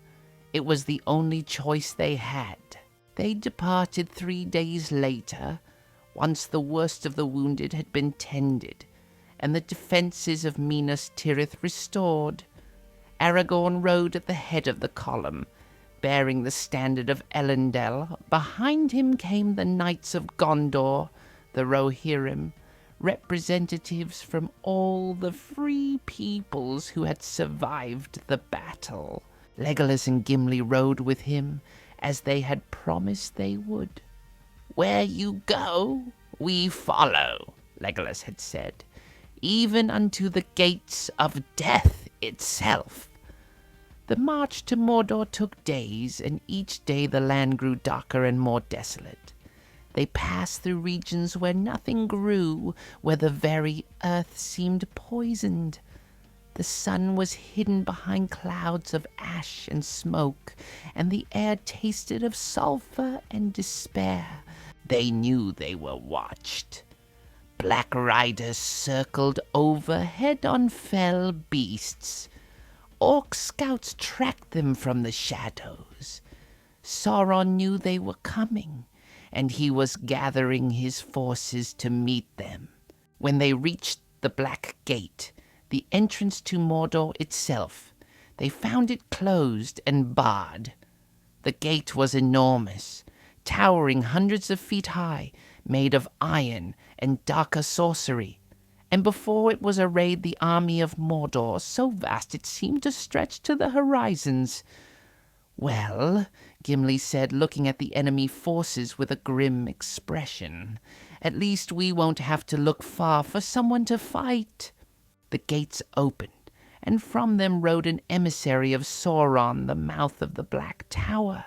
It was the only choice they had. They departed 3 days later, once the worst of the wounded had been tended, and the defences of Minas Tirith restored. Aragorn rode at the head of the column, bearing the standard of Elendil. Behind him came the knights of Gondor, the Rohirrim, representatives from all the free peoples who had survived the battle. Legolas and Gimli rode with him, as they had promised they would. "Where you go, we follow," Legolas had said, "even unto the gates of death itself." The march to Mordor took days, and each day the land grew darker and more desolate. They passed through regions where nothing grew, where the very earth seemed poisoned. The sun was hidden behind clouds of ash and smoke, and the air tasted of sulfur and despair. They knew they were watched. Black riders circled overhead on fell beasts. Orc scouts tracked them from the shadows. Sauron knew they were coming, and he was gathering his forces to meet them. When they reached the Black Gate, the entrance to Mordor itself, they found it closed and barred. The gate was enormous, towering hundreds of feet high, made of iron and darker sorcery. And before it was arrayed the army of Mordor, so vast it seemed to stretch to the horizons. "Well," Gimli said, looking at the enemy forces with a grim expression, "at least we won't have to look far for someone to fight." The gates opened, and from them rode an emissary of Sauron, the mouth of the Black Tower.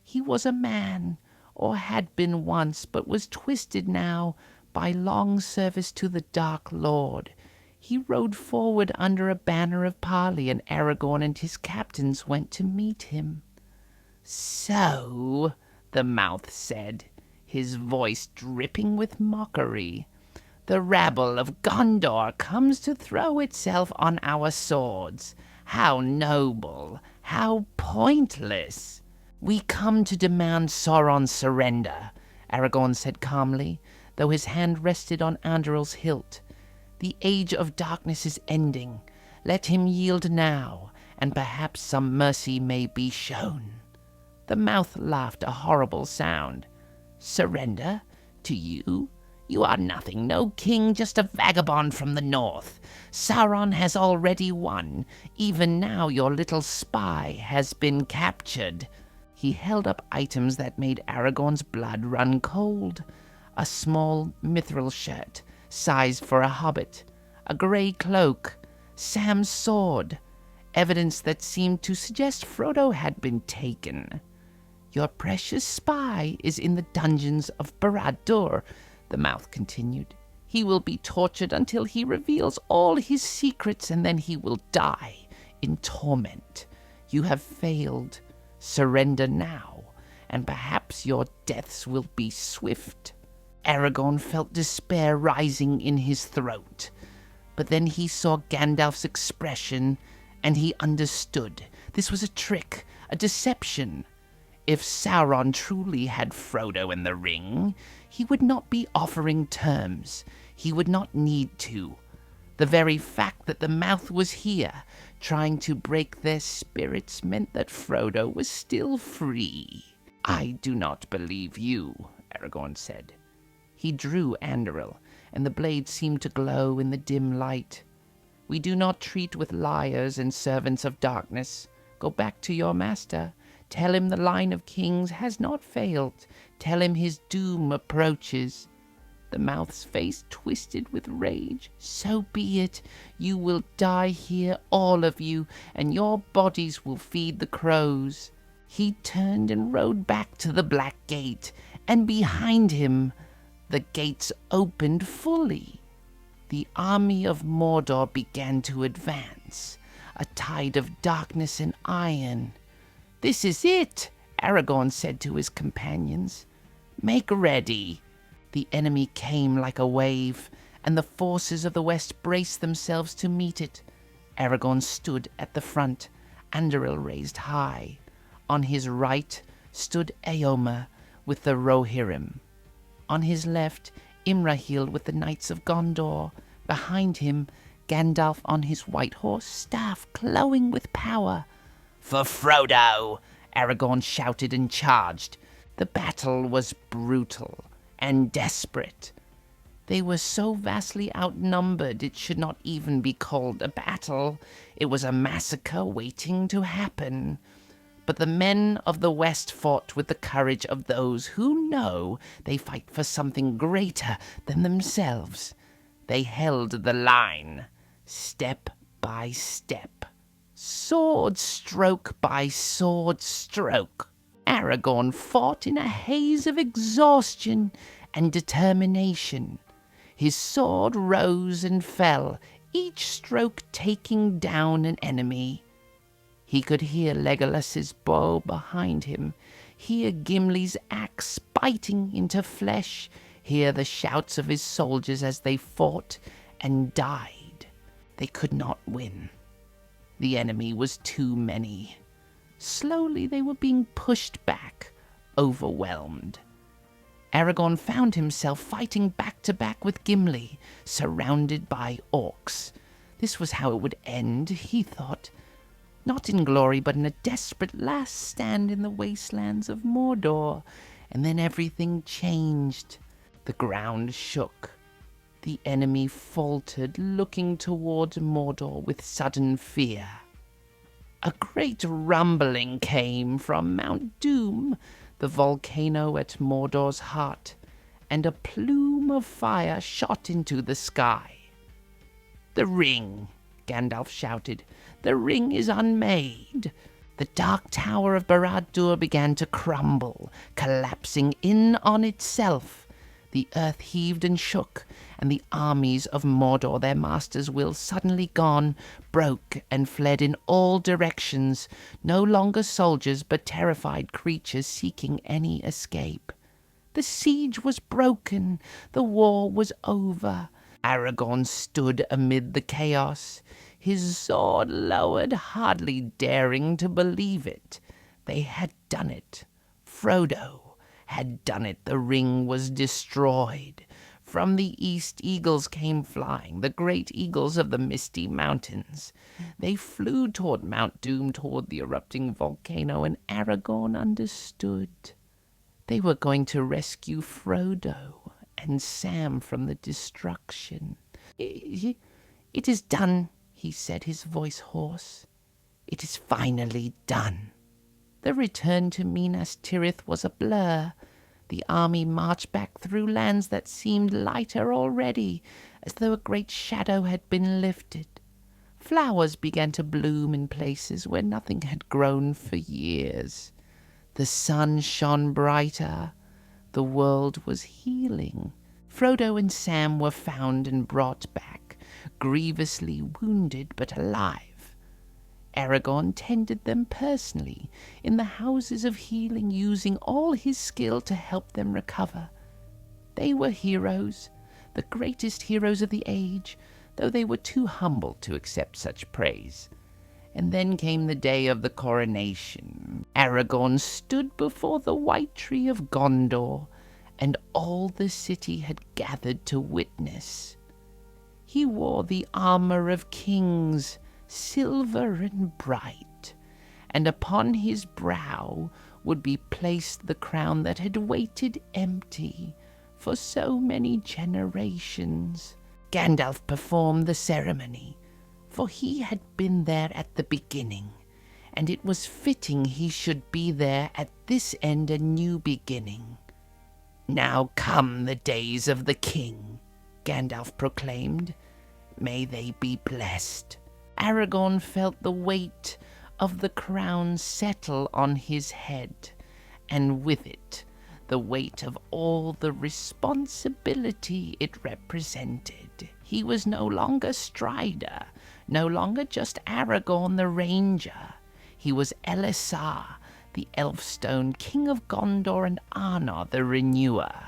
He was a man, or had been once, but was twisted now by long service to the Dark Lord. He rode forward under a banner of parley, and Aragorn and his captains went to meet him. "So," the mouth said, his voice dripping with mockery, "the rabble of Gondor comes to throw itself on our swords. How noble, how pointless." "We come to demand Sauron's surrender," Aragorn said calmly, though his hand rested on Andurill's hilt. "The age of darkness is ending. Let him yield now, and perhaps some mercy may be shown." The mouth laughed a horrible sound. "Surrender? To you? You are nothing, no king, just a vagabond from the north. Sauron has already won. Even now your little spy has been captured." He held up items that made Aragorn's blood run cold. A small mithril shirt, sized for a hobbit, a grey cloak, Sam's sword, evidence that seemed to suggest Frodo had been taken. "Your precious spy is in the dungeons of Barad-dûr," the mouth continued. "He will be tortured until he reveals all his secrets, and then he will die in torment. You have failed. Surrender now, and perhaps your deaths will be swift." Aragorn felt despair rising in his throat. But then he saw Gandalf's expression, and he understood. This was a trick, a deception. If Sauron truly had Frodo in the ring, he would not be offering terms. He would not need to. The very fact that the mouth was here, trying to break their spirits, meant that Frodo was still free. "I do not believe you," Aragorn said. He drew Anduril, and the blade seemed to glow in the dim light. "We do not treat with liars and servants of darkness. Go back to your master. Tell him the line of kings has not failed. Tell him his doom approaches." The mouth's face twisted with rage. "So be it. You will die here, all of you, and your bodies will feed the crows." He turned and rode back to the Black Gate, and behind him the gates opened fully. The army of Mordor began to advance, a tide of darkness and iron. "This is it," Aragorn said to his companions. "Make ready." The enemy came like a wave, and the forces of the west braced themselves to meet it. Aragorn stood at the front, Anduril raised high. On his right stood Éomer with the Rohirrim. On his left, Imrahil with the Knights of Gondor. Behind him, Gandalf on his white horse, staff glowing with power. "For Frodo!" Aragorn shouted and charged. The battle was brutal and desperate. They were so vastly outnumbered it should not even be called a battle. It was a massacre waiting to happen. But the men of the West fought with the courage of those who know they fight for something greater than themselves. They held the line, step by step, sword stroke by sword stroke. Aragorn fought in a haze of exhaustion and determination. His sword rose and fell, each stroke taking down an enemy. He could hear Legolas's bow behind him, hear Gimli's axe biting into flesh, hear the shouts of his soldiers as they fought and died. They could not win. The enemy was too many. Slowly they were being pushed back, overwhelmed. Aragorn found himself fighting back to back with Gimli, surrounded by orcs. This was how it would end, he thought. Not in glory, but in a desperate last stand in the wastelands of Mordor. And then everything changed. The ground shook. The enemy faltered, looking towards Mordor with sudden fear. A great rumbling came from Mount Doom, the volcano at Mordor's heart, and a plume of fire shot into the sky. "The ring!" Gandalf shouted. "The ring is unmade!" The dark tower of Barad-dûr began to crumble, collapsing in on itself. The earth heaved and shook, and the armies of Mordor, their master's will suddenly gone, broke and fled in all directions, no longer soldiers but terrified creatures seeking any escape. The siege was broken, the war was over. Aragorn stood amid the chaos, his sword lowered, hardly daring to believe it. They had done it. Frodo had done it. The ring was destroyed. From the east eagles came flying, the great eagles of the misty mountains. They flew toward Mount Doom, toward the erupting volcano, and Aragorn understood. They were going to rescue Frodo and Sam from the destruction. "It is done," he said, his voice hoarse. "It is finally done." The return to Minas Tirith was a blur. The army marched back through lands that seemed lighter already, as though a great shadow had been lifted. Flowers began to bloom in places where nothing had grown for years. The sun shone brighter. The world was healing. Frodo and Sam were found and brought back, grievously wounded but alive. Aragorn tended them personally in the houses of healing, using all his skill to help them recover. They were heroes, the greatest heroes of the age, though they were too humble to accept such praise. And then came the day of the coronation. Aragorn stood before the White Tree of Gondor, and all the city had gathered to witness. He wore the armor of kings, silver and bright, and upon his brow would be placed the crown that had waited empty for so many generations. Gandalf performed the ceremony, for he had been there at the beginning, and it was fitting he should be there at this end, a new beginning. "Now come the days of the king," Gandalf proclaimed. "May they be blessed." Aragorn felt the weight of the crown settle on his head, and with it the weight of all the responsibility it represented. He was no longer Strider, no longer just Aragorn the Ranger. He was Elessar, the Elfstone, King of Gondor, and Arnor the Renewer.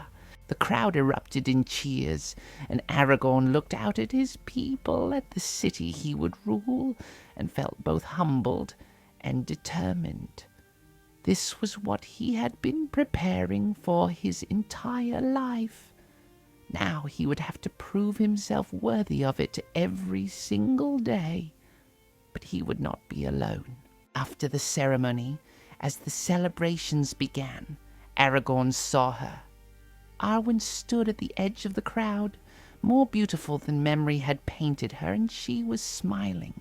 The crowd erupted in cheers, and Aragorn looked out at his people, at the city he would rule, and felt both humbled and determined. This was what he had been preparing for his entire life. Now he would have to prove himself worthy of it every single day. But he would not be alone. After the ceremony, as the celebrations began, Aragorn saw her. Arwen stood at the edge of the crowd, more beautiful than memory had painted her, and she was smiling.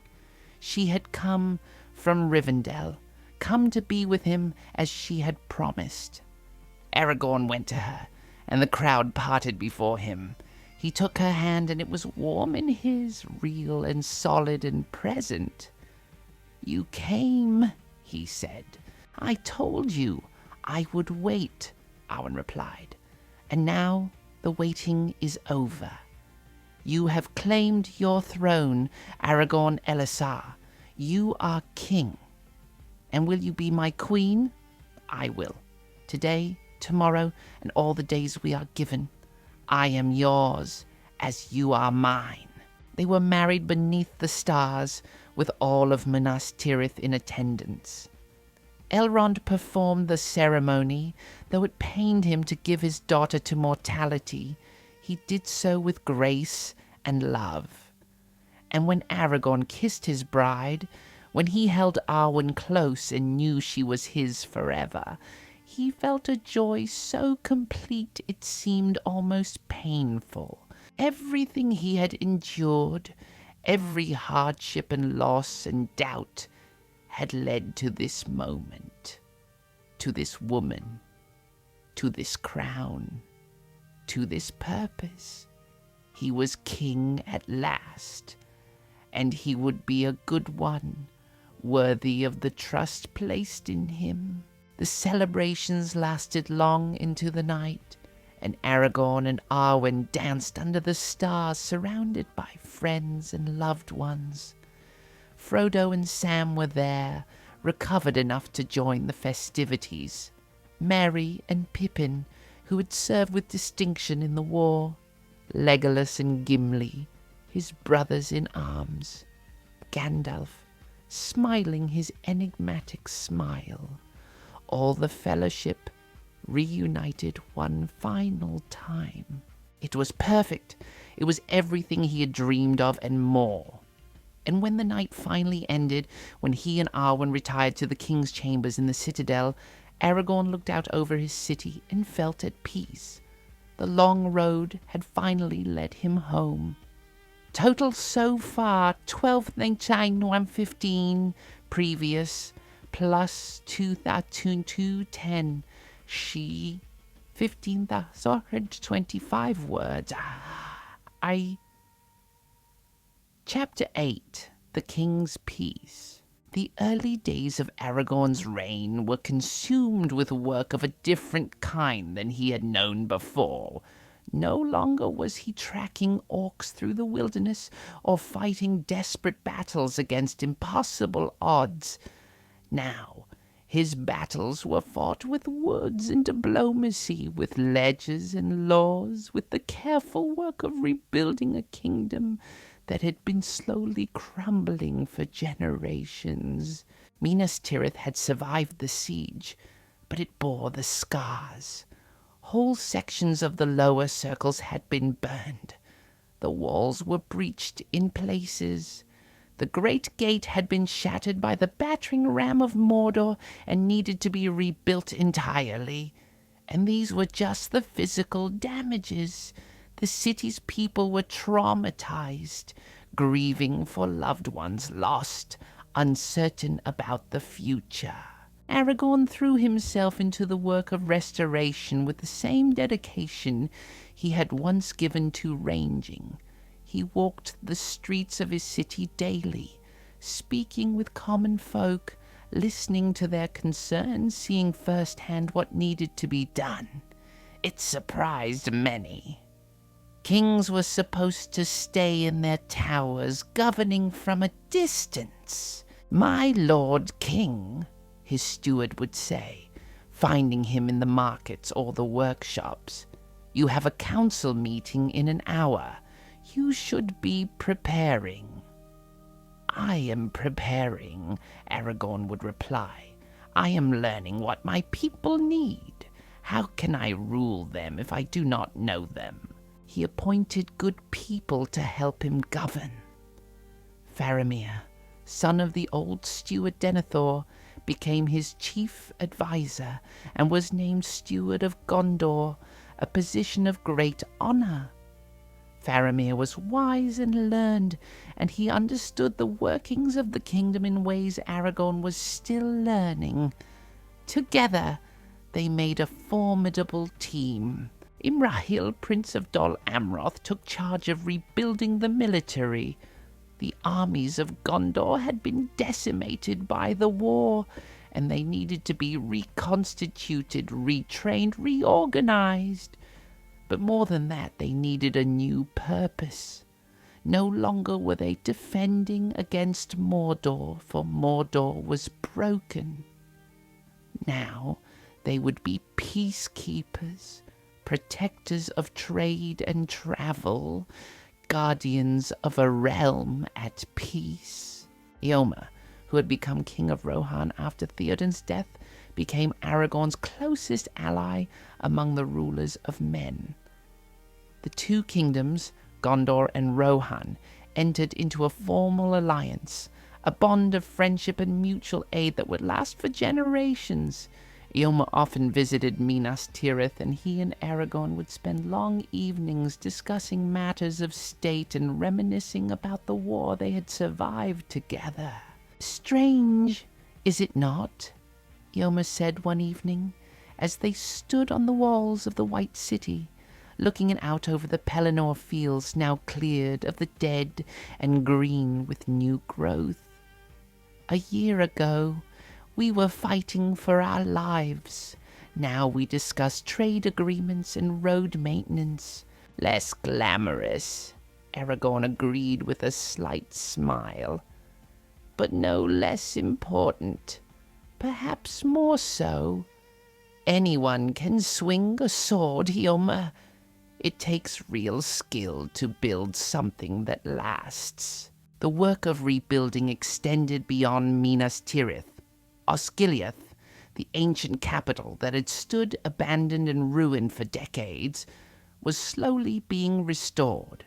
She had come from Rivendell, come to be with him as she had promised. Aragorn went to her, and the crowd parted before him. He took her hand, and it was warm in his, real and solid and present. "You came," he said. "I told you I would wait," Arwen replied. "And now the waiting is over. You have claimed your throne, Aragorn Elessar. You are king. And will you be my queen? I will. Today, tomorrow, and all the days we are given. I am yours, as you are mine." They were married beneath the stars, with all of Minas Tirith in attendance. Elrond performed the ceremony. Though it pained him to give his daughter to mortality, he did so with grace and love. And when Aragorn kissed his bride, when he held Arwen close and knew she was his forever, he felt a joy so complete it seemed almost painful. Everything he had endured, every hardship and loss and doubt, had led to this moment, to this woman, to this crown, to this purpose. He was king at last, and he would be a good one, worthy of the trust placed in him. The celebrations lasted long into the night, and Aragorn and Arwen danced under the stars, surrounded by friends and loved ones. Frodo and Sam were there, recovered enough to join the festivities. Merry and Pippin, who had served with distinction in the war. Legolas and Gimli, his brothers in arms. Gandalf, smiling his enigmatic smile. All the fellowship reunited one final time. It was perfect. It was everything he had dreamed of and more. And when the night finally ended, when he and Arwen retired to the king's chambers in the citadel, Aragorn looked out over his city and felt at peace. The long road had finally led him home. Total so far, 12,115 previous, plus 2,210. She, 15,125 words. Chapter 8. The King's Peace. The early days of Aragorn's reign were consumed with work of a different kind than he had known before. No longer was he tracking orcs through the wilderness or fighting desperate battles against impossible odds. Now, his battles were fought with words and diplomacy, with ledges and laws, with the careful work of rebuilding a kingdom that had been slowly crumbling for generations. Minas Tirith had survived the siege, but it bore the scars. Whole sections of the lower circles had been burned. The walls were breached in places. The great gate had been shattered by the battering ram of Mordor and needed to be rebuilt entirely. And these were just the physical damages. The city's people were traumatized, grieving for loved ones lost, uncertain about the future. Aragorn threw himself into the work of restoration with the same dedication he had once given to ranging. He walked the streets of his city daily, speaking with common folk, listening to their concerns, seeing firsthand what needed to be done. It surprised many. Kings were supposed to stay in their towers, governing from a distance. "My lord king," his steward would say, finding him in the markets or the workshops, "you have a council meeting in an hour. You should be preparing." "I am preparing," Aragorn would reply. "I am learning what my people need. How can I rule them if I do not know them?" He appointed good people to help him govern. Faramir, son of the old steward Denethor, became his chief advisor and was named steward of Gondor, a position of great honor. Faramir was wise and learned, and he understood the workings of the kingdom in ways Aragorn was still learning. Together, they made a formidable team. Imrahil, Prince of Dol Amroth, took charge of rebuilding the military. The armies of Gondor had been decimated by the war, and they needed to be reconstituted, retrained, reorganized. But more than that, they needed a new purpose. No longer were they defending against Mordor, for Mordor was broken. Now they would be peacekeepers, protectors of trade and travel, guardians of a realm at peace. Eomer, who had become king of Rohan after Theoden's death, became Aragorn's closest ally among the rulers of men. The two kingdoms, Gondor and Rohan, entered into a formal alliance, a bond of friendship and mutual aid that would last for generations. Eomer often visited Minas Tirith, and he and Aragorn would spend long evenings discussing matters of state and reminiscing about the war they had survived together. "Strange, is it not?" Eomer said one evening, as they stood on the walls of the White City, looking out over the Pelennor fields now cleared of the dead and green with new growth. "A year ago, we were fighting for our lives. Now we discuss trade agreements and road maintenance." "Less glamorous," Aragorn agreed with a slight smile. "But no less important. Perhaps more so. Anyone can swing a sword, Eomer. It takes real skill to build something that lasts." The work of rebuilding extended beyond Minas Tirith. Osgiliath, the ancient capital that had stood abandoned and ruined for decades, was slowly being restored.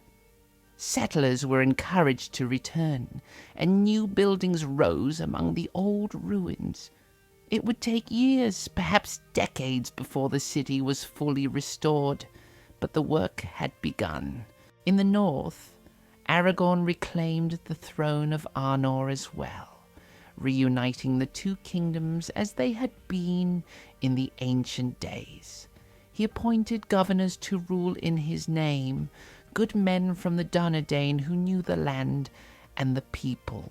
Settlers were encouraged to return, and new buildings rose among the old ruins. It would take years, perhaps decades, before the city was fully restored, but the work had begun. In the north, Aragorn reclaimed the throne of Arnor as well, reuniting the two kingdoms as they had been in the ancient days. He appointed governors to rule in his name, good men from the Dunedain who knew the land and the people.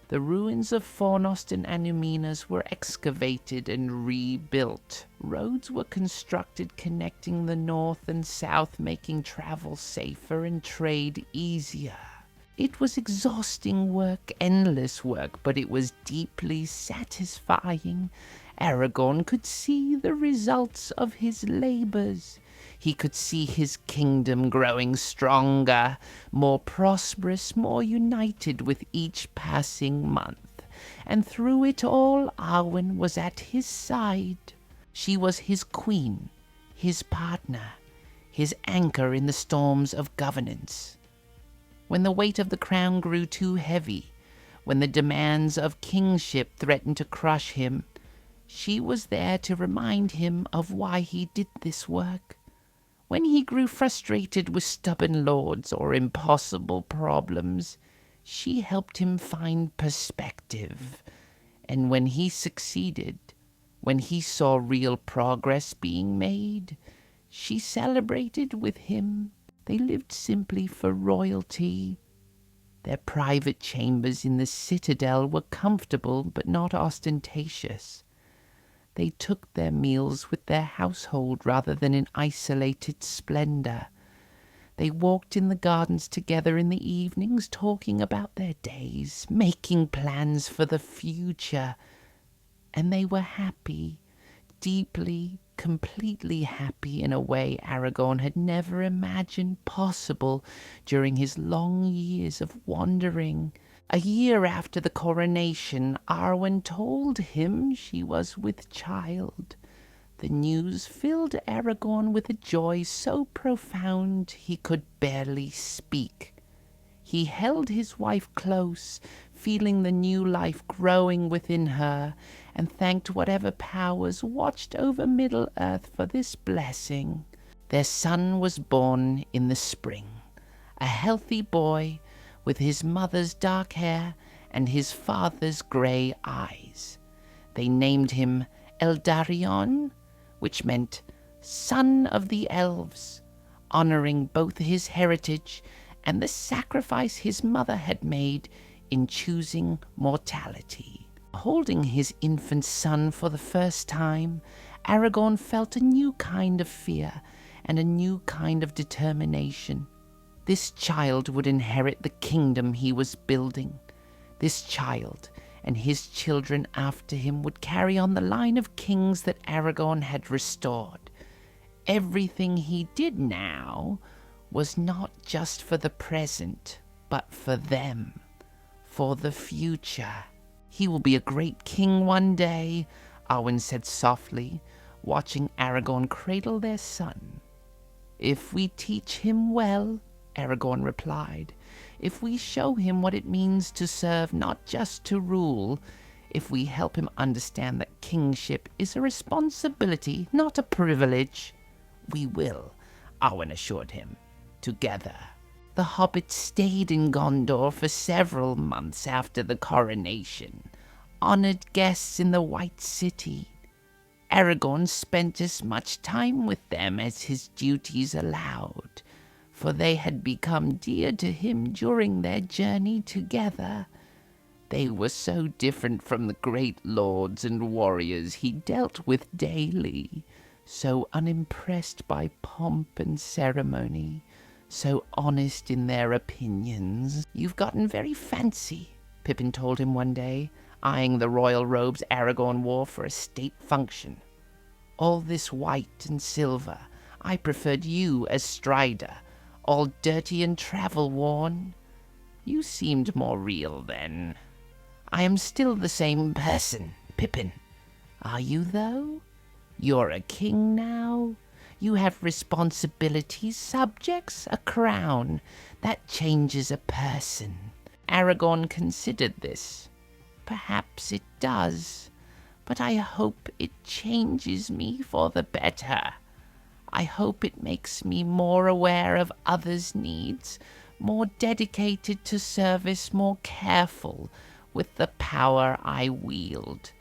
The ruins of Fornost and Anuminas were excavated and rebuilt. Roads were constructed connecting the north and south, making travel safer and trade easier. It was exhausting work, endless work, but it was deeply satisfying. Aragorn could see the results of his labors. He could see his kingdom growing stronger, more prosperous, more united with each passing month. And through it all, Arwen was at his side. She was his queen, his partner, his anchor in the storms of governance. When the weight of the crown grew too heavy, when the demands of kingship threatened to crush him, she was there to remind him of why he did this work. When he grew frustrated with stubborn lords or impossible problems, she helped him find perspective. And when he succeeded, when he saw real progress being made, she celebrated with him. They lived simply for royalty. Their private chambers in the citadel were comfortable but not ostentatious. They took their meals with their household rather than in isolated splendor. They walked in the gardens together in the evenings, talking about their days, making plans for the future. And they were happy, deeply, completely happy in a way Aragorn had never imagined possible during his long years of wandering. A year after the coronation, Arwen told him she was with child. The news filled Aragorn with a joy so profound he could barely speak. He held his wife close, feeling the new life growing within her, and thanked whatever powers watched over Middle-earth for this blessing. Their son was born in the spring, a healthy boy with his mother's dark hair and his father's grey eyes. They named him Eldarion, which meant son of the elves, honoring both his heritage and the sacrifice his mother had made in choosing mortality. Holding his infant son for the first time, Aragorn felt a new kind of fear and a new kind of determination. This child would inherit the kingdom he was building. This child and his children after him would carry on the line of kings that Aragorn had restored. Everything he did now was not just for the present, but for them, for the future. "He will be a great king one day," Arwen said softly, watching Aragorn cradle their son. "If we teach him well," Aragorn replied. "If we show him what it means to serve, not just to rule. if we help him understand that kingship is a responsibility, not a privilege. We will, Arwen assured him. Together. The hobbits stayed in Gondor for several months after the coronation, honored guests in the White City. Aragorn spent as much time with them as his duties allowed, for they had become dear to him during their journey together. They were so different from the great lords and warriors he dealt with daily, so unimpressed by pomp and ceremony, so honest in their opinions. "You've gotten very fancy," Pippin told him one day, eyeing the royal robes Aragorn wore for a state function. "All this white and silver, I preferred you as Strider, all dirty and travel-worn. You seemed more real then." "I am still the same person, Pippin." "Are you, though? You're a king now. You have responsibilities, subjects, a crown. That changes a person." Aragorn considered this. "Perhaps it does, but I hope it changes me for the better. I hope it makes me more aware of others' needs, more dedicated to service, more careful with the power I wield.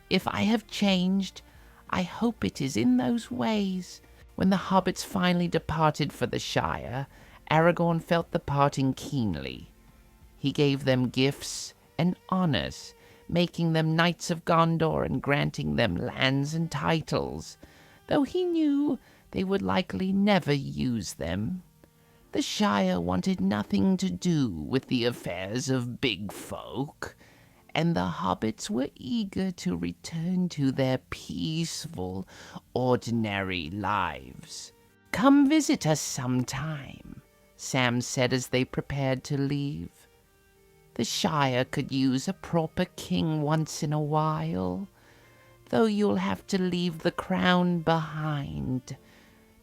If I have changed, I hope it is in those ways." When the hobbits finally departed for the Shire, Aragorn felt the parting keenly. He gave them gifts and honors, making them knights of Gondor and granting them lands and titles, though he knew they would likely never use them. The Shire wanted nothing to do with the affairs of big folk, and the hobbits were eager to return to their peaceful, ordinary lives. "Come visit us sometime," Sam said as they prepared to leave. "The Shire could use a proper king once in a while, though you'll have to leave the crown behind.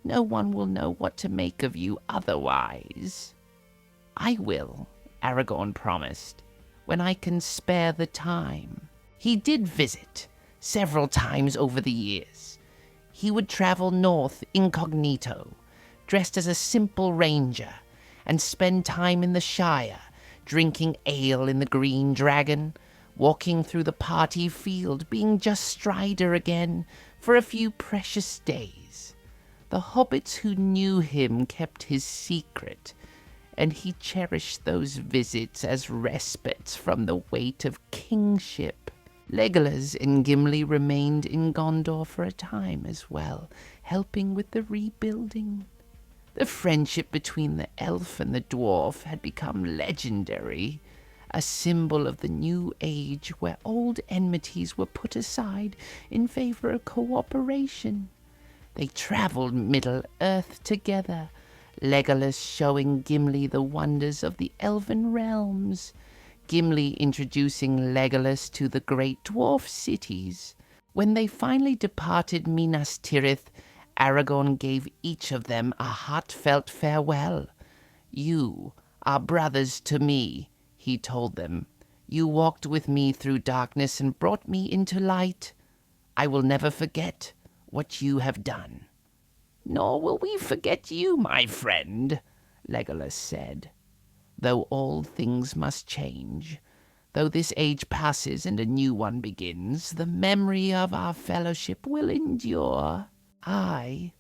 No one will know what to make of you otherwise." "I will," Aragorn promised, "when I can spare the time." He did visit, several times over the years. He would travel north incognito, dressed as a simple ranger, and spend time in the Shire, drinking ale in the Green Dragon, walking through the party field, being just Strider again for a few precious days. The hobbits who knew him kept his secret, and he cherished those visits as respites from the weight of kingship. Legolas and Gimli remained in Gondor for a time as well, helping with the rebuilding. The friendship between the elf and the dwarf had become legendary, a symbol of the new age where old enmities were put aside in favor of cooperation. They traveled Middle-earth together, Legolas showing Gimli the wonders of the elven realms, Gimli introducing Legolas to the great dwarf cities. When they finally departed Minas Tirith, Aragorn gave each of them a heartfelt farewell. "You are brothers to me," he told them. "You walked with me through darkness and brought me into light. I will never forget what you have done." "Nor will we forget you, my friend," Legolas said. "Though all things must change, though this age passes and a new one begins, the memory of our fellowship will endure." "Aye,"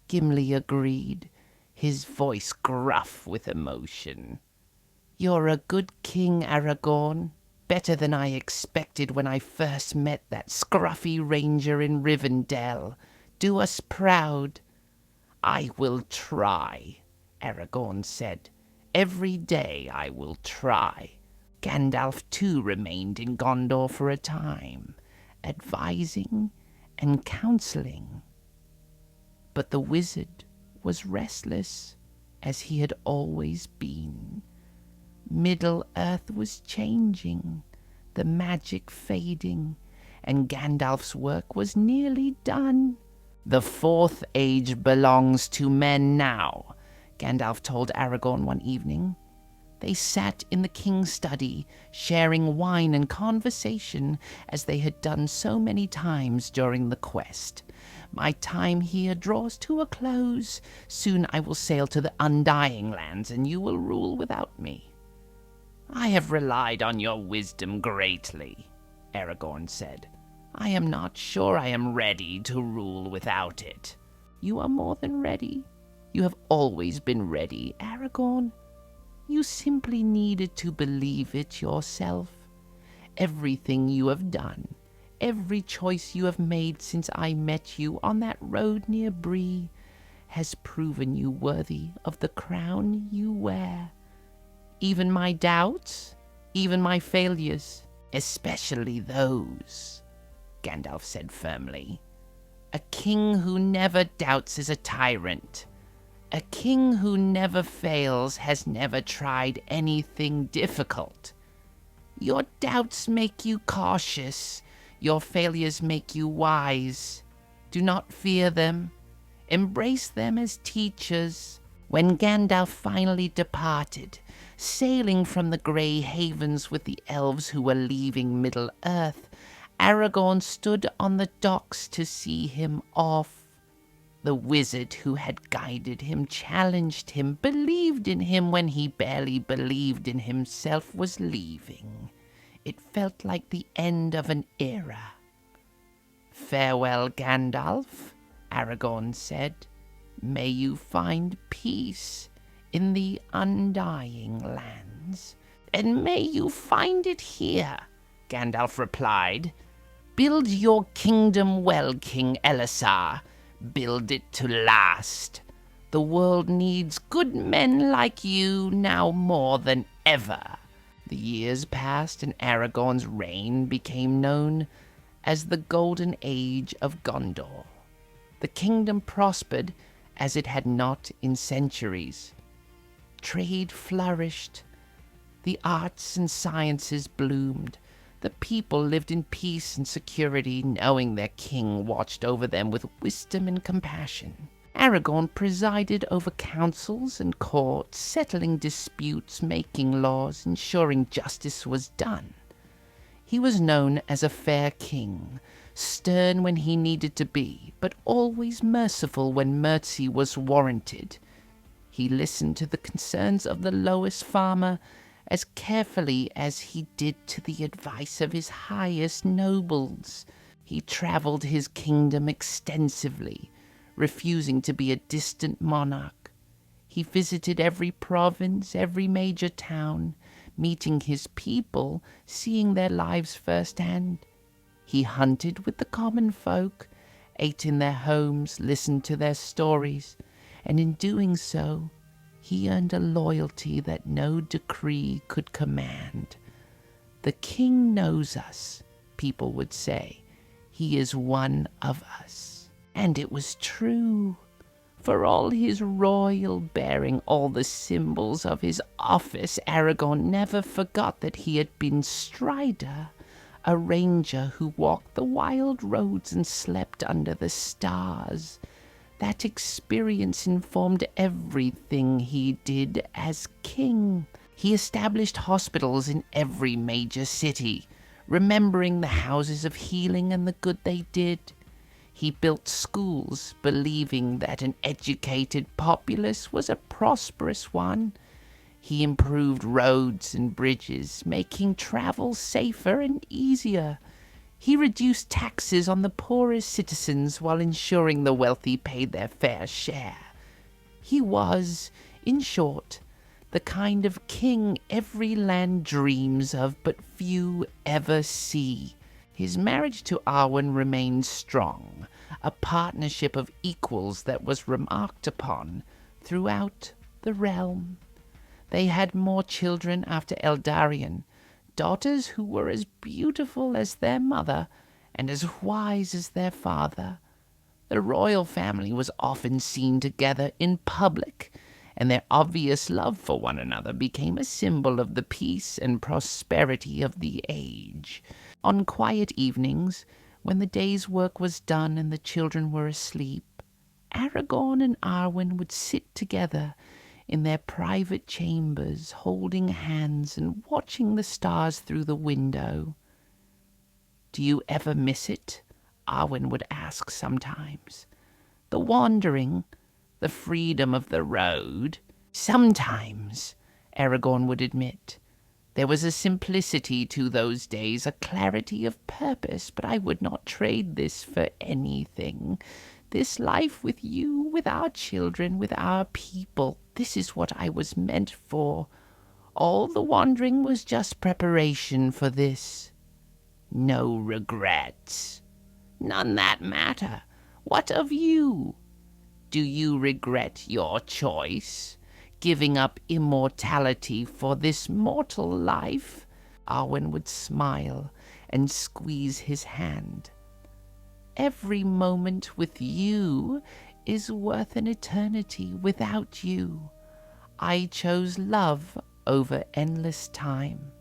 Gimli agreed, his voice gruff with emotion. "You're a good king, Aragorn. Better than I expected when I first met that scruffy ranger in Rivendell. Do us proud." "I will try," Aragorn said. "Every day I will try." Gandalf too remained in Gondor for a time, advising and counseling. But the wizard was restless, as he had always been. Middle-earth was changing, the magic fading, and Gandalf's work was nearly done. "The fourth age belongs to men now," Gandalf told Aragorn one evening. They sat in the king's study, sharing wine and conversation as they had done so many times during the quest. My time here draws to a close. Soon I will sail to the Undying Lands, and you will rule without me." "I have relied on your wisdom greatly," Aragorn said. "I am not sure I am ready to rule without it." "You are more than ready. You have always been ready, Aragorn. You simply needed to believe it yourself. Everything you have done, every choice you have made since I met you on that road near Bree, has proven you worthy of the crown you wear. Even my doubts, even my failures, "Especially those," Gandalf said firmly. "A king who never doubts is a tyrant. A king who never fails has never tried anything difficult. Your doubts make you cautious. Your failures make you wise. Do not fear them. Embrace them as teachers." When Gandalf finally departed, sailing from the Grey Havens with the elves who were leaving Middle-earth, Aragorn stood on the docks to see him off. The wizard who had guided him, challenged him, believed in him when he barely believed in himself, was leaving. It felt like the end of an era. "Farewell, Gandalf," Aragorn said. "May you find peace in the Undying Lands." "And may you find it here," Gandalf replied. "Build your kingdom well, King Elessar. Build it to last. The world needs good men like you now more than ever." The years passed, and Aragorn's reign became known as the Golden Age of Gondor. The kingdom prospered as it had not in centuries. Trade flourished. The arts and sciences bloomed. The people lived in peace and security, knowing their king watched over them with wisdom and compassion. Aragorn presided over councils and courts, settling disputes, making laws, ensuring justice was done. He was known as a fair king, stern when he needed to be, but always merciful when mercy was warranted. He listened to the concerns of the lowest farmer as carefully as he did to the advice of his highest nobles. He traveled his kingdom extensively, refusing to be a distant monarch. He visited every province, every major town, meeting his people, seeing their lives firsthand. He hunted with the common folk, ate in their homes, listened to their stories, and in doing so, he earned a loyalty that no decree could command. "The king knows us," people would say. "He is one of us." And it was true. For all his royal bearing, all the symbols of his office, Aragorn never forgot that he had been Strider, a ranger who walked the wild roads and slept under the stars. That experience informed everything he did as king. He established hospitals in every major city, remembering the houses of healing and the good they did. He built schools, believing that an educated populace was a prosperous one. He improved roads and bridges, making travel safer and easier. He reduced taxes on the poorest citizens while ensuring the wealthy paid their fair share. He was, in short, the kind of king every land dreams of but few ever see. His marriage to Arwen remained strong, a partnership of equals that was remarked upon throughout the realm. They had more children after Eldarion, daughters who were as beautiful as their mother and as wise as their father. The royal family was often seen together in public, and their obvious love for one another became a symbol of the peace and prosperity of the age. On quiet evenings, when the day's work was done and the children were asleep, Aragorn and Arwen would sit together in their private chambers, holding hands and watching the stars through the window. "Do you ever miss it?" Arwen would ask sometimes. "The wandering, the freedom of the road?" "Sometimes," Aragorn would admit. "There was a simplicity to those days, a clarity of purpose, but I would not trade this for anything. This life with you, with our children, with our people, this is what I was meant for. All the wandering was just preparation for this. No regrets. None that matter. What of you? Do you regret your choice? Giving up immortality for this mortal life?" Arwen would smile and squeeze his hand. "Every moment with you is worth an eternity without you. I chose love over endless time.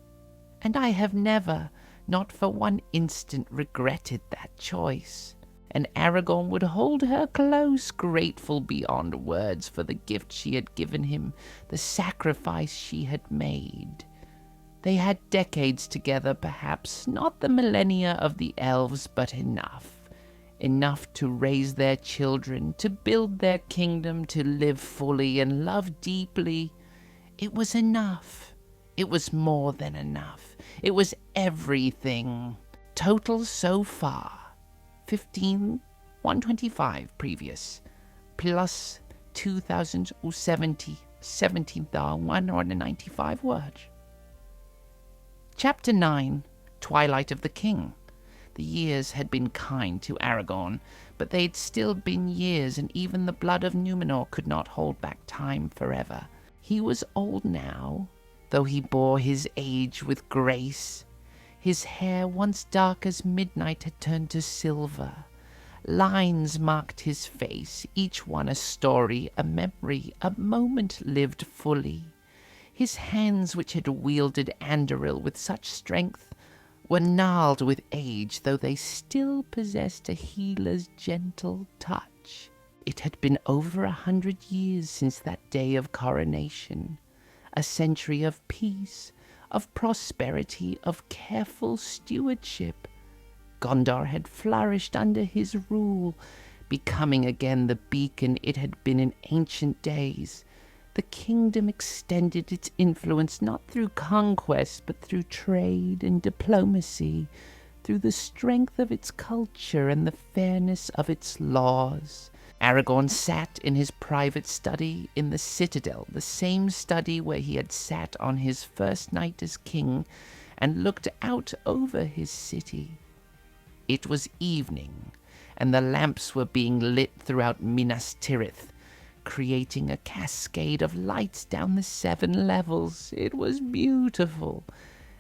And I have never, not for one instant, regretted that choice." And Aragorn would hold her close, grateful beyond words for the gift she had given him, the sacrifice she had made. They had decades together, perhaps, not the millennia of the elves, but enough. Enough to raise their children, to build their kingdom, to live fully and love deeply. It was enough. It was more than enough. It was everything. Total so far, 15,125 previous, plus 2,070, 17,195 words. Chapter 9, Twilight of the King. The years had been kind to Aragorn, but they'd still been years, and even the blood of Numenor could not hold back time forever. He was old now, though he bore his age with grace. His hair, once dark as midnight, had turned to silver. Lines marked his face, each one a story, a memory, a moment lived fully. His hands, which had wielded Anduril with such strength, were gnarled with age, though they still possessed a healer's gentle touch. It had been over 100 years since that day of coronation, a century of peace, of prosperity, of careful stewardship. Gondor had flourished under his rule, becoming again the beacon it had been in ancient days. The kingdom extended its influence not through conquest, but through trade and diplomacy, through the strength of its culture and the fairness of its laws. Aragorn sat in his private study in the citadel, the same study where he had sat on his first night as king, and looked out over his city. It was evening, and the lamps were being lit throughout Minas Tirith, creating a cascade of lights down the 7 levels. It was beautiful,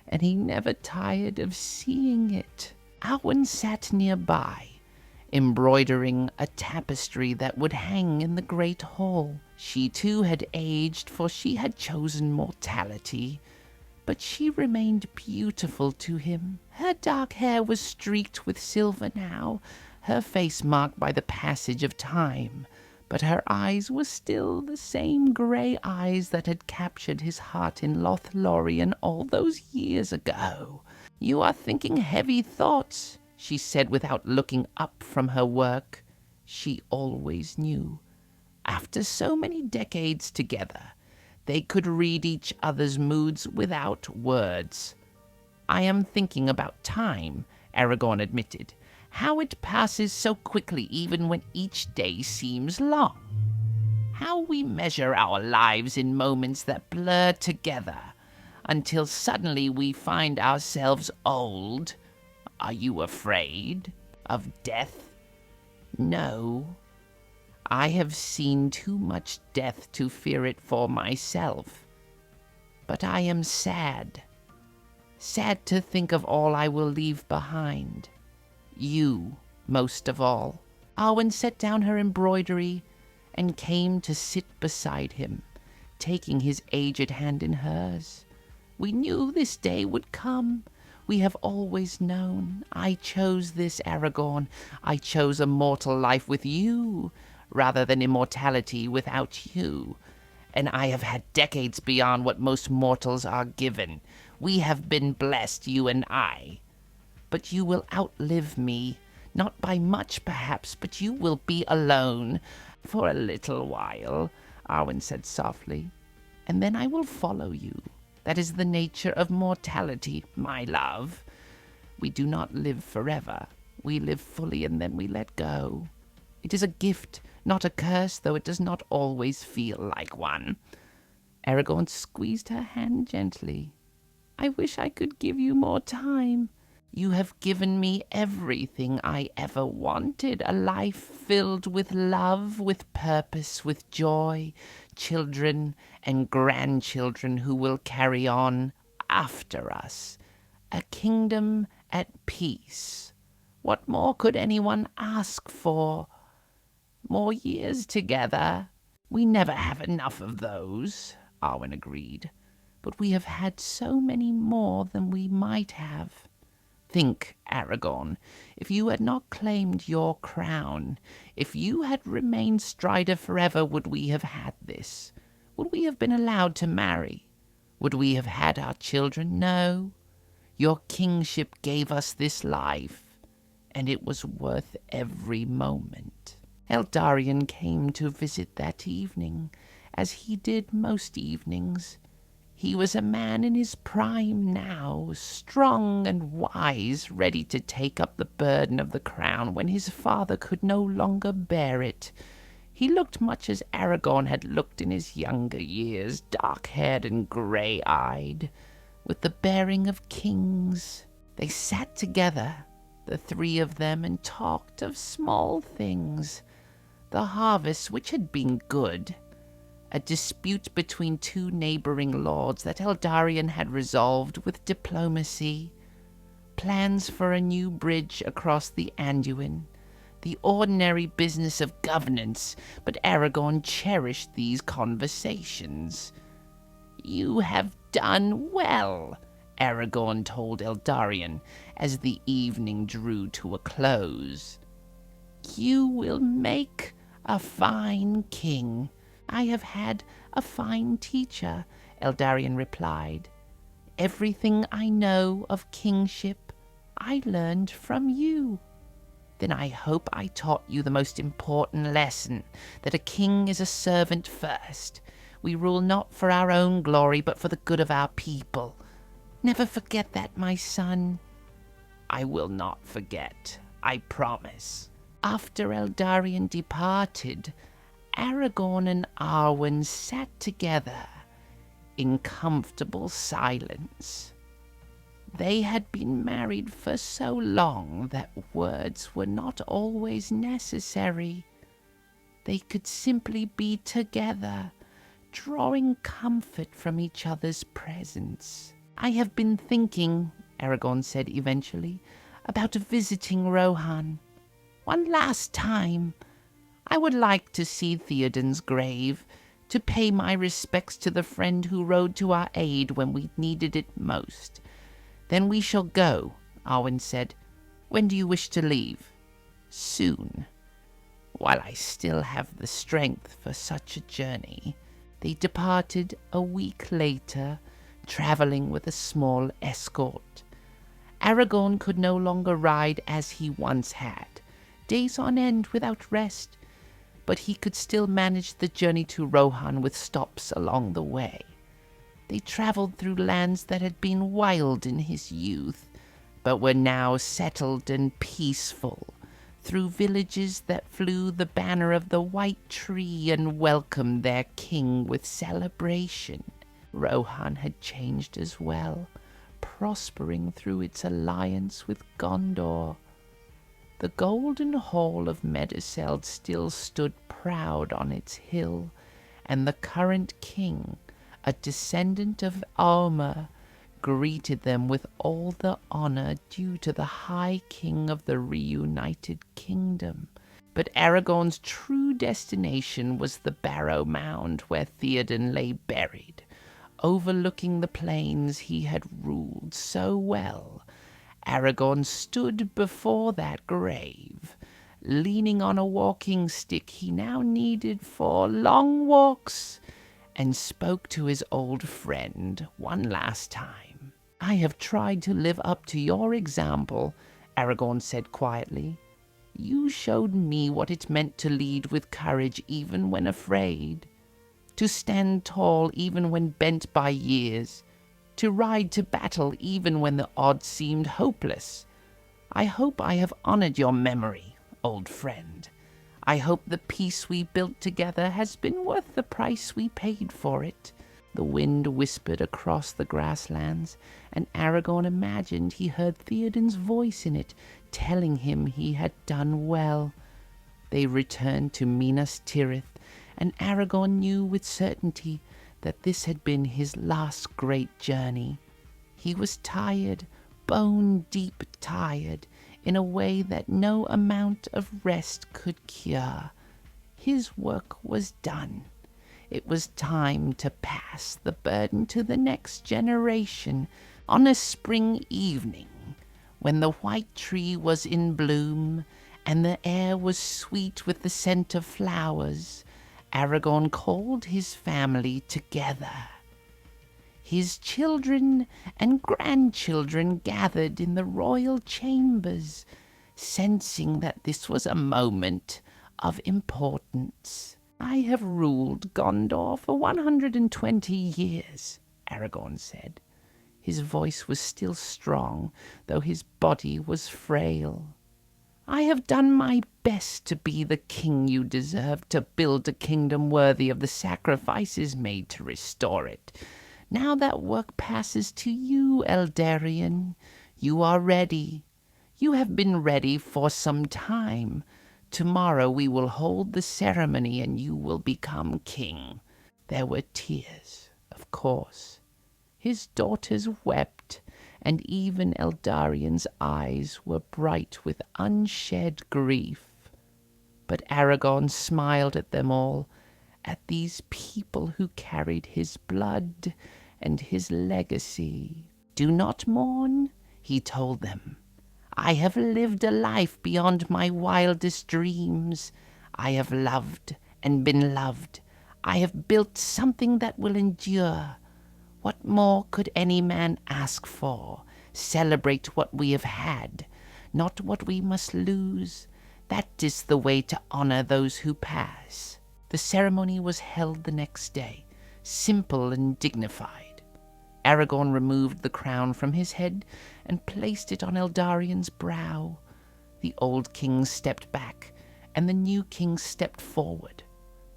and he never tired of seeing it. Arwen sat nearby, embroidering a tapestry that would hang in the great hall. She too had aged, for she had chosen mortality, but she remained beautiful to him. Her dark hair was streaked with silver now, her face marked by the passage of time, but her eyes were still the same grey eyes that had captured his heart in Lothlorien all those years ago. "You are thinking heavy thoughts," she said without looking up from her work. She always knew. After so many decades together, they could read each other's moods without words. "I am thinking about time," Aragorn admitted. "How it passes so quickly even when each day seems long. How we measure our lives in moments that blur together until suddenly we find ourselves old. Are you afraid of death?" "No. I have seen too much death to fear it for myself. But I am sad. Sad to think of all I will leave behind. You, most of all." Arwen set down her embroidery and came to sit beside him, taking his aged hand in hers. "We knew this day would come. We have always known. I chose this, Aragorn. I chose a mortal life with you, rather than immortality without you. and I have had decades beyond what most mortals are given. We have been blessed, you and I. But you will outlive me. Not by much, perhaps, but you will be alone for a little while, Arwen said softly. And then I will follow you. That is the nature of mortality, my love. We do not live forever. We live fully and then we let go. It is a gift, not a curse, though it does not always feel like one. Aragorn squeezed her hand gently. I wish I could give you more time. You have given me everything I ever wanted, a life filled with love, with purpose, with joy, children and grandchildren who will carry on after us, a kingdom at peace. What more could anyone ask for? More years together. We never have enough of those, Arwen agreed, but we have had so many more than we might have. Think, Aragorn, if you had not claimed your crown, if you had remained Strider forever, would we have had this? Would we have been allowed to marry? Would we have had our children? No. Your kingship gave us this life, and it was worth every moment. Eldarion came to visit that evening, as he did most evenings. He was a man in his prime now, strong and wise, ready to take up the burden of the crown when his father could no longer bear it. He looked much as Aragorn had looked in his younger years, dark-haired and grey-eyed, with the bearing of kings. They sat together, the three of them, and talked of small things. The harvest, which had been good, a dispute between two neighboring lords that Eldarion had resolved with diplomacy, plans for a new bridge across the Anduin, the ordinary business of governance, but Aragorn cherished these conversations. You have done well, Aragorn told Eldarion as the evening drew to a close. You will make a fine king. I have had a fine teacher, Eldarion replied. Everything I know of kingship I learned from you. Then I hope I taught you the most important lesson, that a king is a servant first. We rule not for our own glory, but for the good of our people. Never forget that, my son. I will not forget, I promise. After Eldarion departed, Aragorn and Arwen sat together in comfortable silence. They had been married for so long that words were not always necessary. They could simply be together, drawing comfort from each other's presence. I have been thinking, Aragorn said eventually, about visiting Rohan. One last time. I would like to see Theoden's grave, to pay my respects to the friend who rode to our aid when we needed it most. Then we shall go, Arwen said. When do you wish to leave? Soon. While I still have the strength for such a journey. They departed a week later, traveling with a small escort. Aragorn could no longer ride as he once had, days on end without rest, but he could still manage the journey to Rohan with stops along the way. They traveled through lands that had been wild in his youth, but were now settled and peaceful, through villages that flew the banner of the White Tree and welcomed their king with celebration. Rohan had changed as well, prospering through its alliance with Gondor. The golden hall of Meduseld still stood proud on its hill, and the current king, a descendant of Aomer, greeted them with all the honor due to the High King of the Reunited Kingdom. But Aragorn's true destination was the Barrow Mound where Theoden lay buried, overlooking the plains he had ruled so well. Aragorn stood before that grave, leaning on a walking stick he now needed for long walks and spoke to his old friend one last time. "I have tried to live up to your example," Aragorn said quietly. "You showed me what it meant to lead with courage even when afraid, to stand tall even when bent by years, to ride to battle even when the odds seemed hopeless. I hope I have honored your memory, old friend. I hope the peace we built together has been worth the price we paid for it." The wind whispered across the grasslands, and Aragorn imagined he heard Theoden's voice in it, telling him he had done well. They returned to Minas Tirith, and Aragorn knew with certainty that this had been his last great journey. He was tired, bone-deep tired, in a way that no amount of rest could cure. His work was done. It was time to pass the burden to the next generation. On a spring evening, when the white tree was in bloom and the air was sweet with the scent of flowers, Aragorn called his family together. His children and grandchildren gathered in the royal chambers, sensing that this was a moment of importance. "I have ruled Gondor for 120 years, Aragorn said. His voice was still strong, though his body was frail. "I have done my best to be the king you deserve, to build a kingdom worthy of the sacrifices made to restore it. Now that work passes to you, Eldarion. You are ready. You have been ready for some time. Tomorrow we will hold the ceremony and you will become king." There were tears, of course. His daughters wept, and even Eldarion's eyes were bright with unshed grief. But Aragorn smiled at them all, at these people who carried his blood and his legacy. "Do not mourn," he told them. "I have lived a life beyond my wildest dreams. I have loved and been loved. I have built something that will endure. What more could any man ask for? Celebrate what we have had, not what we must lose. That is the way to honor those who pass." The ceremony was held the next day, simple and dignified. Aragorn removed the crown from his head and placed it on Eldarion's brow. The old king stepped back, and the new king stepped forward.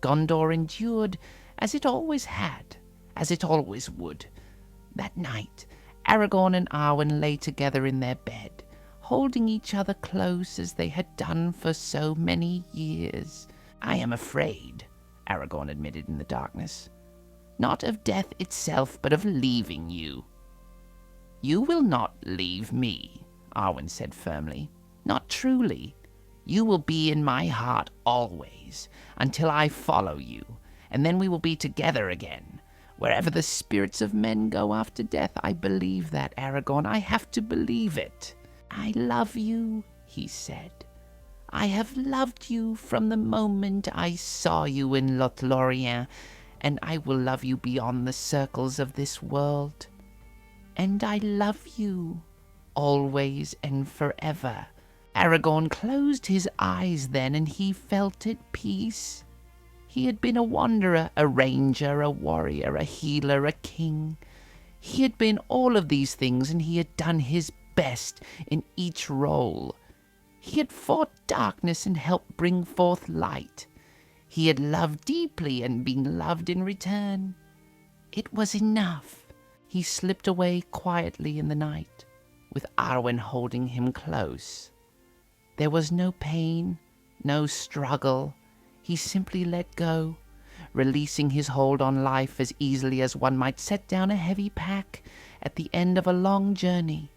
Gondor endured, as it always had, as it always would. That night, Aragorn and Arwen lay together in their bed, holding each other close as they had done for so many years. "I am afraid," Aragorn admitted in the darkness. "Not of death itself, but of leaving you." "You will not leave me," Arwen said firmly. "Not truly. You will be in my heart always, until I follow you, and then we will be together again. Wherever the spirits of men go after death, I believe that, Aragorn. I have to believe it." "I love you," he said. "I have loved you from the moment I saw you in Lothlorien, and I will love you beyond the circles of this world. And I love you, always and forever." Aragorn closed his eyes then, and he felt at peace. He had been a wanderer, a ranger, a warrior, a healer, a king. He had been all of these things, and he had done his best in each role. He had fought darkness and helped bring forth light. He had loved deeply and been loved in return. It was enough. He slipped away quietly in the night, with Arwen holding him close. There was no pain, no struggle. He simply let go, releasing his hold on life as easily as one might set down a heavy pack at the end of a long journey.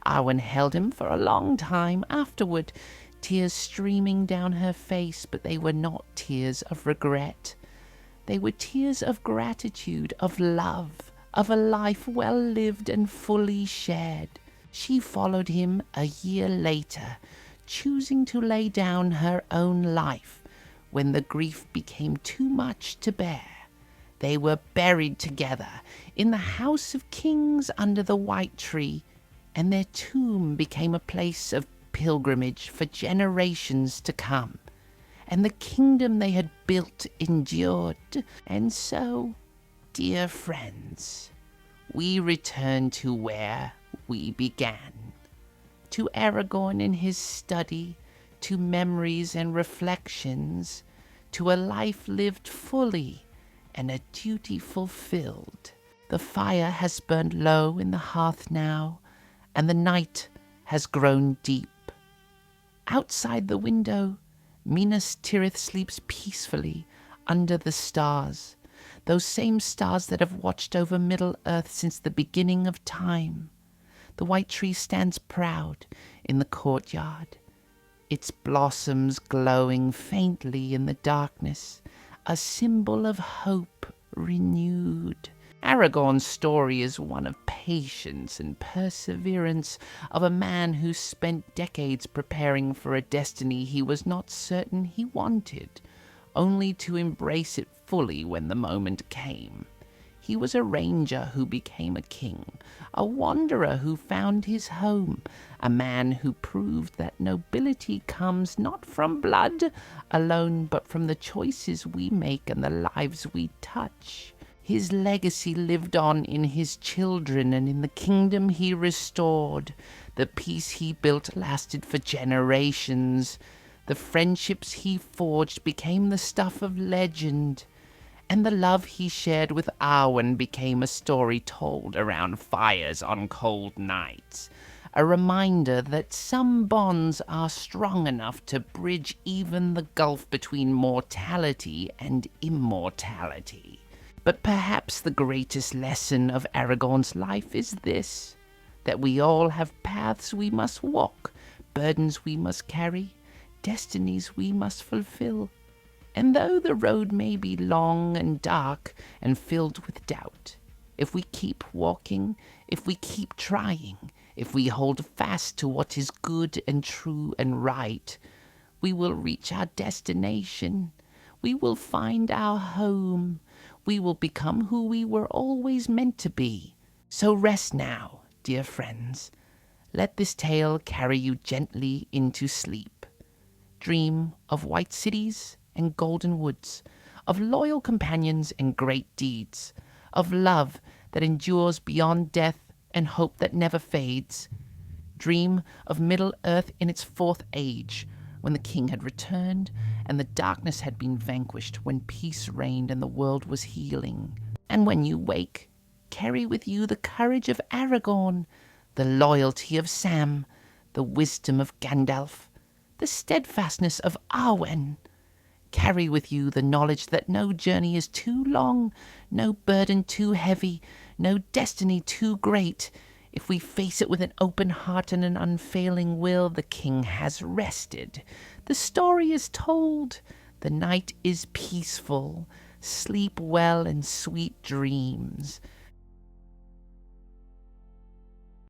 Arwen held him for a long time afterward, tears streaming down her face, but they were not tears of regret. They were tears of gratitude, of love, of a life well lived and fully shared. She followed him a year later, choosing to lay down her own life when the grief became too much to bear. They were buried together in the House of Kings under the White Tree, and their tomb became a place of pilgrimage for generations to come. And the kingdom they had built endured. And so, dear friends, we return to where we began. To Aragorn in his study, to memories and reflections, to a life lived fully and a duty fulfilled. The fire has burned low in the hearth now, and the night has grown deep. Outside the window, Minas Tirith sleeps peacefully under the stars, those same stars that have watched over Middle-earth since the beginning of time. The white tree stands proud in the courtyard, its blossoms glowing faintly in the darkness, a symbol of hope renewed. Aragorn's story is one of patience and perseverance, of a man who spent decades preparing for a destiny he was not certain he wanted, only to embrace it fully when the moment came. He was a ranger who became a king, a wanderer who found his home, a man who proved that nobility comes not from blood alone, but from the choices we make and the lives we touch. His legacy lived on in his children and in the kingdom he restored. The peace he built lasted for generations. The friendships he forged became the stuff of legend. And the love he shared with Arwen became a story told around fires on cold nights. A reminder that some bonds are strong enough to bridge even the gulf between mortality and immortality. But perhaps the greatest lesson of Aragorn's life is this, that we all have paths we must walk, burdens we must carry, destinies we must fulfill. And though the road may be long and dark and filled with doubt, if we keep walking, if we keep trying, if we hold fast to what is good and true and right, we will reach our destination. We will find our home. We will become who we were always meant to be. So rest now, dear friends. Let this tale carry you gently into sleep. Dream of white cities and golden woods, of loyal companions and great deeds, of love that endures beyond death and hope that never fades. Dream of Middle-earth in its fourth age, when the king had returned and the darkness had been vanquished, when peace reigned and the world was healing. And when you wake, carry with you the courage of Aragorn, the loyalty of Sam, the wisdom of Gandalf, the steadfastness of Arwen. Carry with you the knowledge that no journey is too long, no burden too heavy, no destiny too great. If we face it with an open heart and an unfailing will, the king has rested. The story is told. The night is peaceful. Sleep well and sweet dreams.